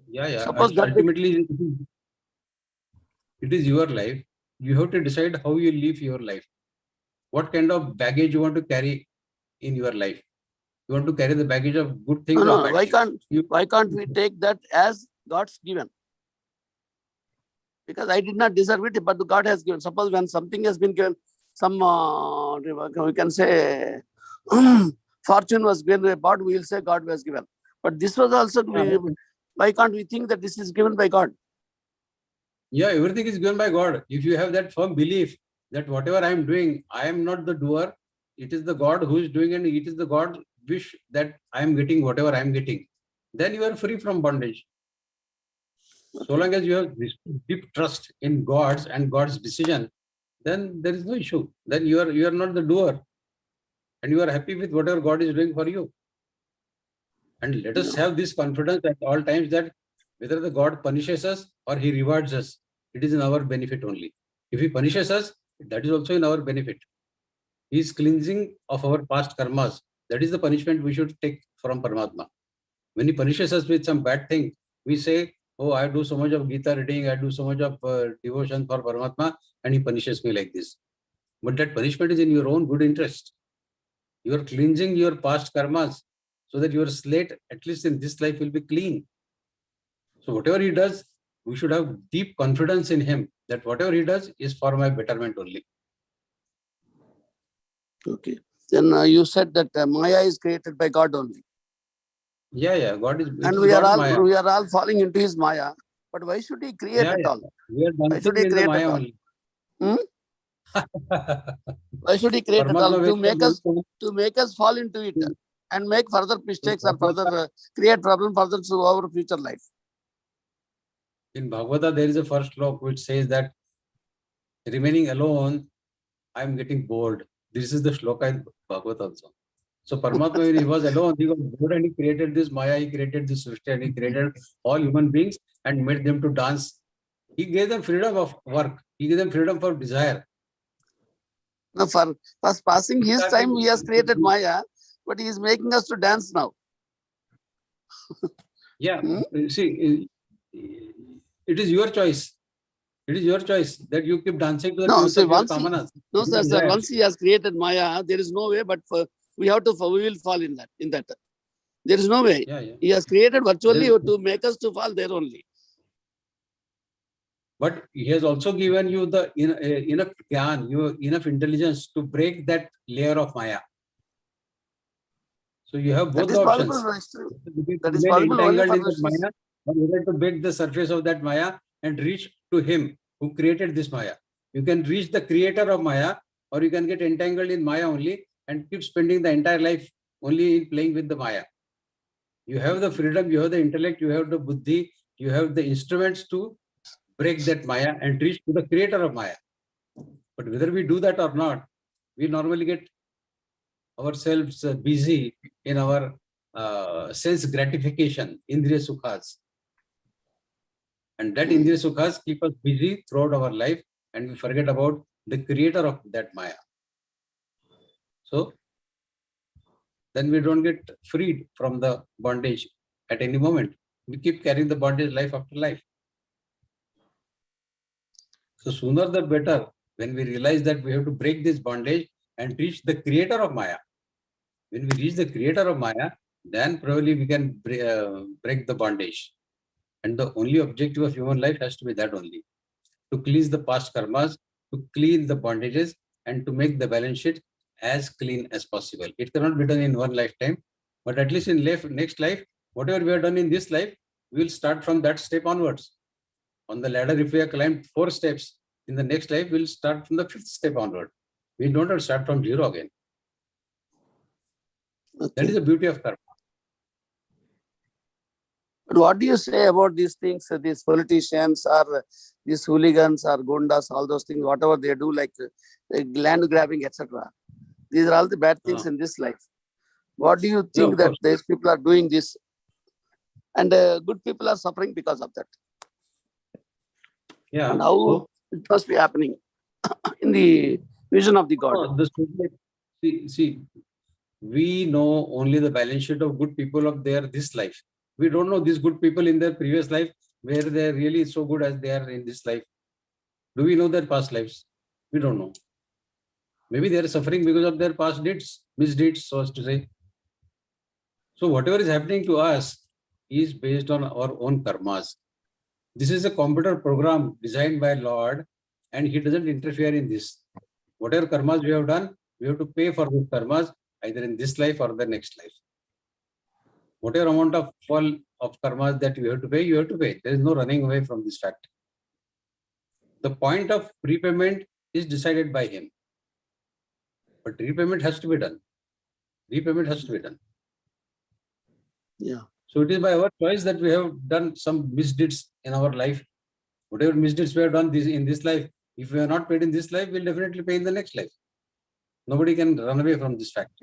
Yeah, yeah. Suppose that Ultimately, it is your life. You have to decide how you live your life. What kind of baggage you want to carry in your life. You want to carry the baggage of good things or No, bad why things? why can't we take that as God's given? Because I did not deserve it, but God has given. Suppose when something has been given, some we can say fortune was given by God, we will say God was given. But this was also, why can't we think that this is given by God? Yeah, everything is given by God. If you have that firm belief that whatever I am doing, I am not the doer, it is the God who is doing, and it is the God wish that I am getting whatever I am getting, then you are free from bondage. So long as you have this deep trust in God's and God's decision, then there is no issue. Then you are not the doer, and you are happy with whatever God is doing for you. And let us have this confidence at all times that whether the God punishes us or he rewards us, it is in our benefit only. If he punishes us, that is also in our benefit. He is cleansing of our past karmas. That is the punishment we should take from Paramatma. When he punishes us with some bad thing, we say, oh, I do so much of Geeta reading, I do so much of devotion for Paramatma, and he punishes me like this. But that punishment is in your own good interest. You are cleansing your past karmas so that your slate, at least in this life, will be clean. So whatever he does, we should have deep confidence in him that whatever he does is for my betterment only. Okay. Then you said that Maya is created by God only. Yeah, yeah. God is. And we are all falling into his Maya. But why should he create at all? We are Why should he dancing in the create Maya at all? only. Why should he create at all? Paramatma To make us fall into it and make further mistakes or further create problem further to our future life. In Bhagavata, there is a first slok which says that remaining alone, I am getting bored. This is the shloka in Bhagavata also. So Paramatma, when he was alone, he was bored and he created this Maya, he created this Srishti, and he created all human beings and made them to dance. He gave them freedom of work. He gave them freedom for desire. Now, for passing his time, he has created Maya, but he is making us to dance now. Yeah, see, it is your choice. It is your choice that you keep dancing to the tunes of your kamanas. No, sir, once he has created Maya, there is no way, but we will fall in that. There is no way. Yeah, yeah. He has created virtually to make us to fall there only. But he has also given you the enough gyan, enough intelligence to break that layer of Maya. So you have both the options. That is possible only entangled for in that Maya, or whether to break the surface of that Maya and reach to him who created this Maya. You can reach the creator of Maya, or you can get entangled in Maya only and keep spending the entire life only in playing with the Maya. You have the freedom, you have the intellect, you have the buddhi, you have the instruments to break that Maya and reach to the creator of Maya. But whether we do that or not, we normally get ourselves busy in our sense gratification, Indriya Sukhas. And that Indriya Sukhas keep us busy throughout our life, and we forget about the creator of that Maya. So then we don't get freed from the bondage at any moment. We keep carrying the bondage life after life. So sooner the better, when we realize that we have to break this bondage and reach the creator of Maya. When we reach the creator of Maya, then probably we can break the bondage. And the only objective of human life has to be that only. To cleanse the past karmas, to clean the bondages, and to make the balance sheet as clean as possible. It cannot be done in one lifetime. But at least in next life, whatever we have done in this life, we will start from that step onwards. On the ladder, if we have climbed 4 steps, in the next life, we'll start from the 5th step onward. We don't have to start from 0 again. Okay. That is the beauty of karma. But what do you say about these things, these politicians or these hooligans or gundas, all those things, whatever they do, like land grabbing, etc. These are all the bad things in this life. What do you think that these people are doing this? And good people are suffering because of that. Yeah. And how it must be happening in the vision of the God. See, we know only the balance sheet of good people of this life. We don't know these good people in their previous life, where they are really so good as they are in this life. Do we know their past lives? We don't know. Maybe they are suffering because of their past deeds, misdeeds, so as to say. So whatever is happening to us is based on our own karmas. This is a computer program designed by Lord, and He doesn't interfere in this. Whatever karmas we have done, we have to pay for those karmas either in this life or the next life. Whatever amount of fall of karmas that you have to pay, you have to pay. There is no running away from this fact. The point of prepayment is decided by Him. But repayment has to be done. Repayment has to be done. Yeah. So it is by our choice that we have done some misdeeds in our life. Whatever misdeeds we have done in this life, if we are not paid in this life, we'll definitely pay in the next life. Nobody can run away from this fact.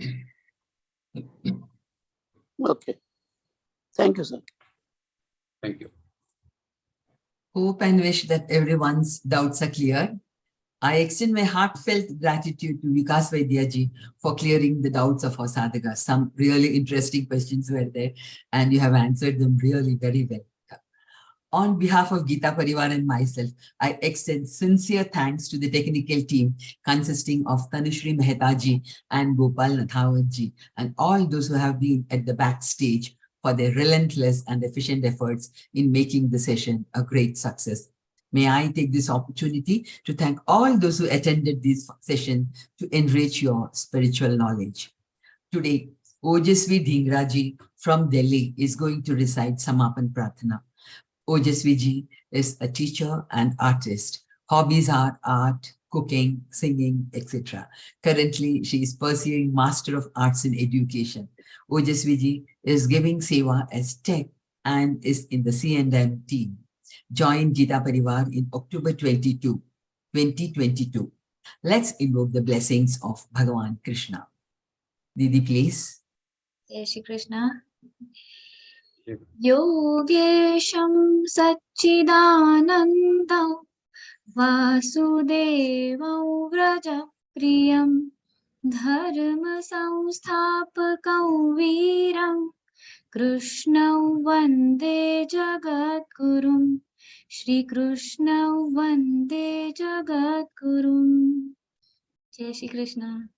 Okay. Thank you, sir. Thank you. Hope and wish that everyone's doubts are clear. I extend my heartfelt gratitude to Vikas Vaidya ji for clearing the doubts of our sadhakas. Some really interesting questions were there, and you have answered them really very well. On behalf of Geeta Parivar and myself, I extend sincere thanks to the technical team consisting of Tanushree Mehta ji and Gopal Nathawat ji, and all those who have been at the backstage for their relentless and efficient efforts in making the session a great success. May I take this opportunity to thank all those who attended this session to enrich your spiritual knowledge. Today, Ojasvi Dhingra ji from Delhi is going to recite Samapan Prarthana. Ojasvi ji is a teacher and artist. Hobbies are art, cooking, singing, etc. Currently, she is pursuing Master of Arts in Education. Ojasvi ji is giving seva as tech and is in the C&M team. Join Geeta Parivar in October 2022. Let's invoke the blessings of Bhagavan Krishna. Didi, please. Jai Shri Krishna. Yogesham Satchidanandam Vasudevam Vraja Priyam Dharma Samsthapakam Viram Krishnam Vande Jagat Gurum Shri Krishna Vande Jagat Gurum. Jai Shri Krishna.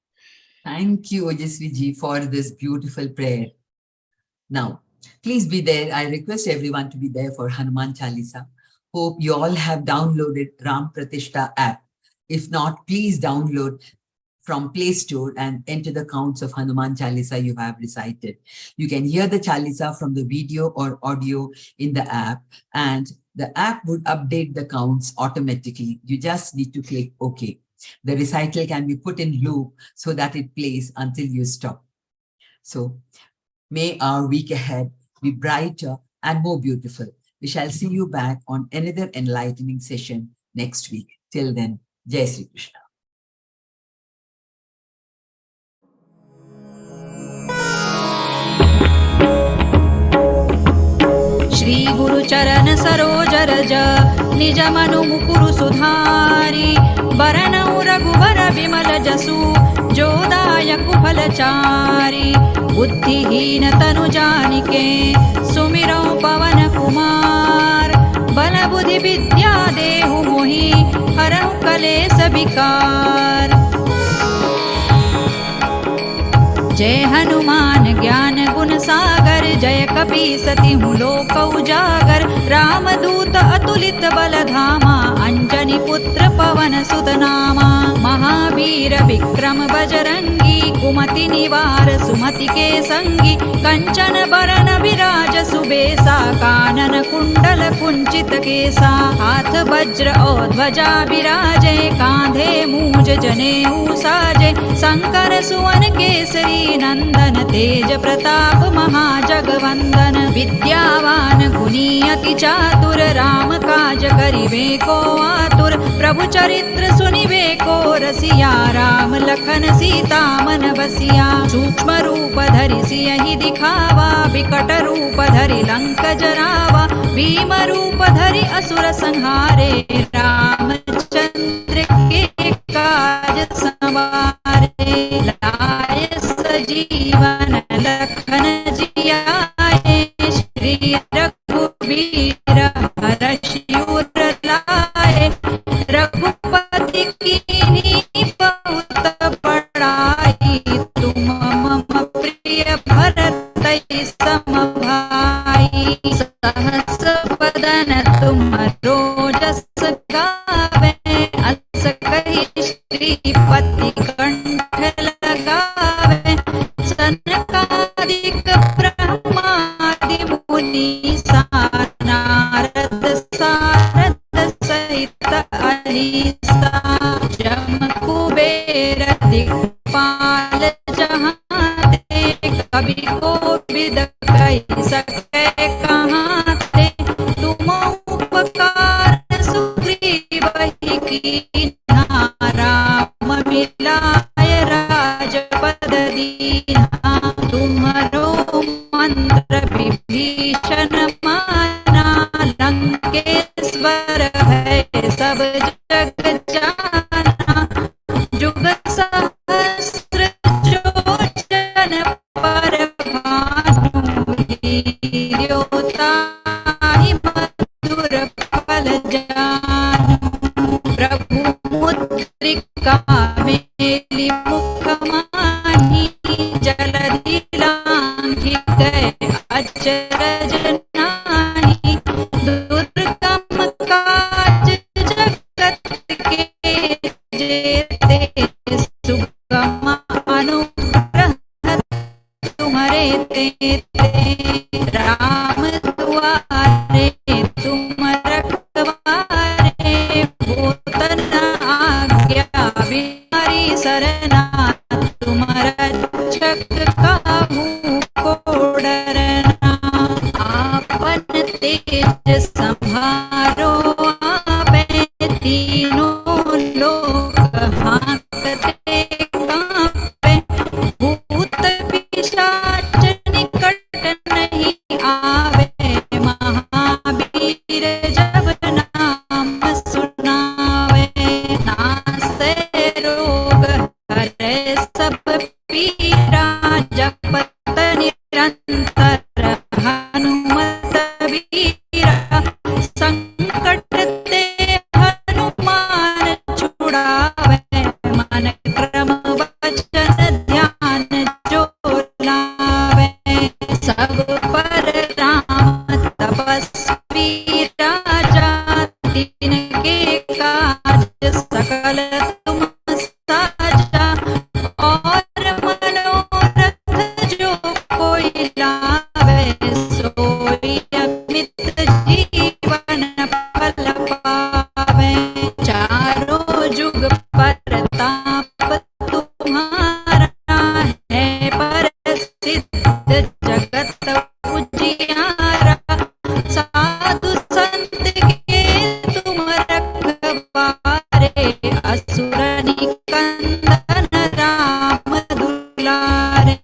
Thank you, Ojasvi ji, for this beautiful prayer. Now, please be there. I request everyone to be there for Hanuman Chalisa. Hope you all have downloaded Ram Pratishta app. If not, please download from Play Store and enter the counts of Hanuman Chalisa you have recited. You can hear the Chalisa from the video or audio in the app, and the app would update the counts automatically. You just need to click OK. The recital can be put in loop so that it plays until you stop. So may our week ahead be brighter and more beautiful. We shall see you back on another enlightening session next week. Till then, Jai Shri Krishna. Shri गुरु चरण सरोज रज निज मनु मुकुरु सुधारी बरनउ रघुबर विमल जसु जो दायकु फलचारी बुद्धिहीन तनु जानिके सुमिरौ पवन कुमार बल बुद्धि विद्या देहु मोहि हरहु कलेस विकार। जय हनुमान ज्ञान गुण सागर, जय कपीसति लोक उजागर। रामदूत अतुलित बल धामा, अंजनी पुत्र पवन सुत नामा। महावीर विक्रम बजरंगी, कुमति निवार सुमति के संगी। कंचन बरन विराज सुबेसा, कानन कुंडल कुंचित केसा। हाथ वज्र और ध्वजा विराजे, कांधे मूज जनेऊ साजे। शंकर सुवन केसरी नंदन, तेज प्रताप महाजगवंदन। विद्यावान गुणी अति चातुर, राम काज करिबे को आतुर। प्रभु चरित्र सुनिबे को रसिया, राम लखन सीता मन बसिया। सूक्ष्म रूप धरि सियहि दिखावा, विकट रूप धरि लंक जरावा। भीम रूप धरि असुर संहारे, रामचंद्र के काज संवारे। लाय सजीवन लखन जियाए, श्री रघुवीर हरषि उर लाए। रघुपति कीन्ही बहुत बड़ाई, तुम मम प्रिय भरत सम भाई। सहस बदन तुमरो जस गावे, अस कहि श्रीपति कंठ लगावे। सनकादिक ब्रह्मादि मुनीसा, नारद सारद सहित अहिसा। जम कुबेर दिक्पाल जहाँ ते, कवि कोविद कहि सकै कहाँ ते। तुम उपकार सुग्रीवहि कीन्हा, राम मिलाय राजपद दीन्हा। तुम्हरो मंत्र विभीषण माना, लंकेश्वर है सब जग जाना। जुग सहस्र जो जन पर भानु, लील्योताहि मधुर फल जानु। प्रभु मुद्रिका मेलि मुख माहि, जलधि लांघि गए अचरज नाही। दुर्गम काज जगत के, जेते सुगम अनुग्रह तुम्हारे तेते। राम दुआरे तुम रखवारे, होत न आज्ञा बिहारी सरना। तुम रक्षक काहू को डरना, आपन तेज संहारो आपे। तीनों लोक हांकते कांपे, भूत पिशाच निकट नहीं आवे। महावीर जब नाम सुनावे, नासे रोग हरे सब पीरा। जपत निरंतर हनुमत वीरा, संकट ते हनुमान छुड़ावे। मन क्रम वचन ध्यान जो लावे, सब पर राम तपस्वी राजा। तिनके काज सकल तुम साजा, और मनोरथ जो कोई लावे। सोई अमित जीवन फल पावे, चारों जुग परताप तुम्हारा है। प्रसिद्ध जगत उजियारा, साधु संत के तुम रखवारे। असुर निकंदन राम दुलारे,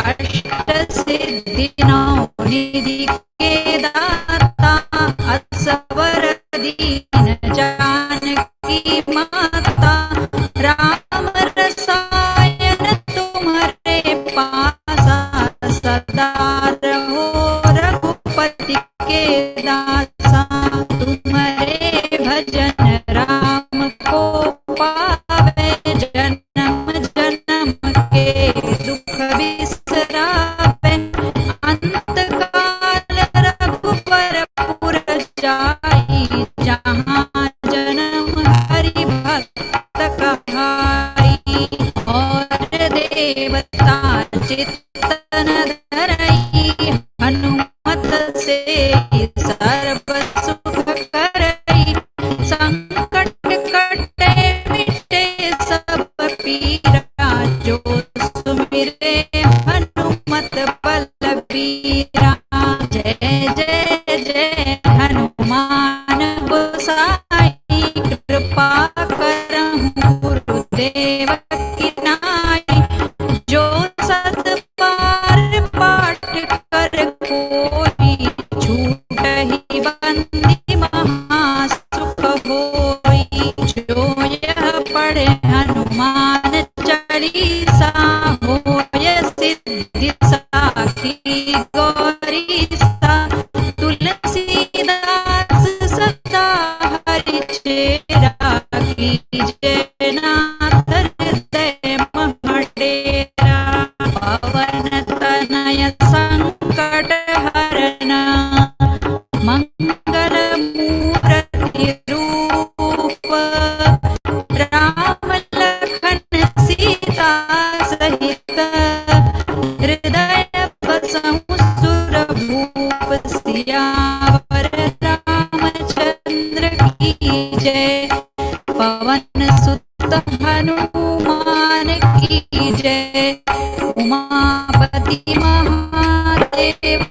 अष्ट सिद्धि नौ निधि के दाता। असवर दीन जानकी माता, राम रसायन तुम्हारे पासा। सदा रहो रघुपति के दासा, तुम्हारे भजन राम को पावे। जन्म जन्म के दुख चित्तन धरई हनुमत से सर्व सुख करई संकट कटे मिटे सब पीरा जो सुमिरे हनुमत बलबीरा जय जय जय हनुमान गोसाई कृपा करहु गुरुदेव की नाई जो सत पार पाठ कर कोई छूटहि बंदी महासुख होई जो यह पढ़े हनुमान चालीसा होय सिद्धि साखी गौरीसा तुलसीदास सदा हरि चेरा कीजे नाथ हृदय महडेरा पवन तनय संकट हरना मंगल मूर्ति रूप राम लखन सीता सहित हृदय बसहु सुर भूप सियावर रामचंद्र की जय पवन सुत हनुमान की जय उमापति महादेव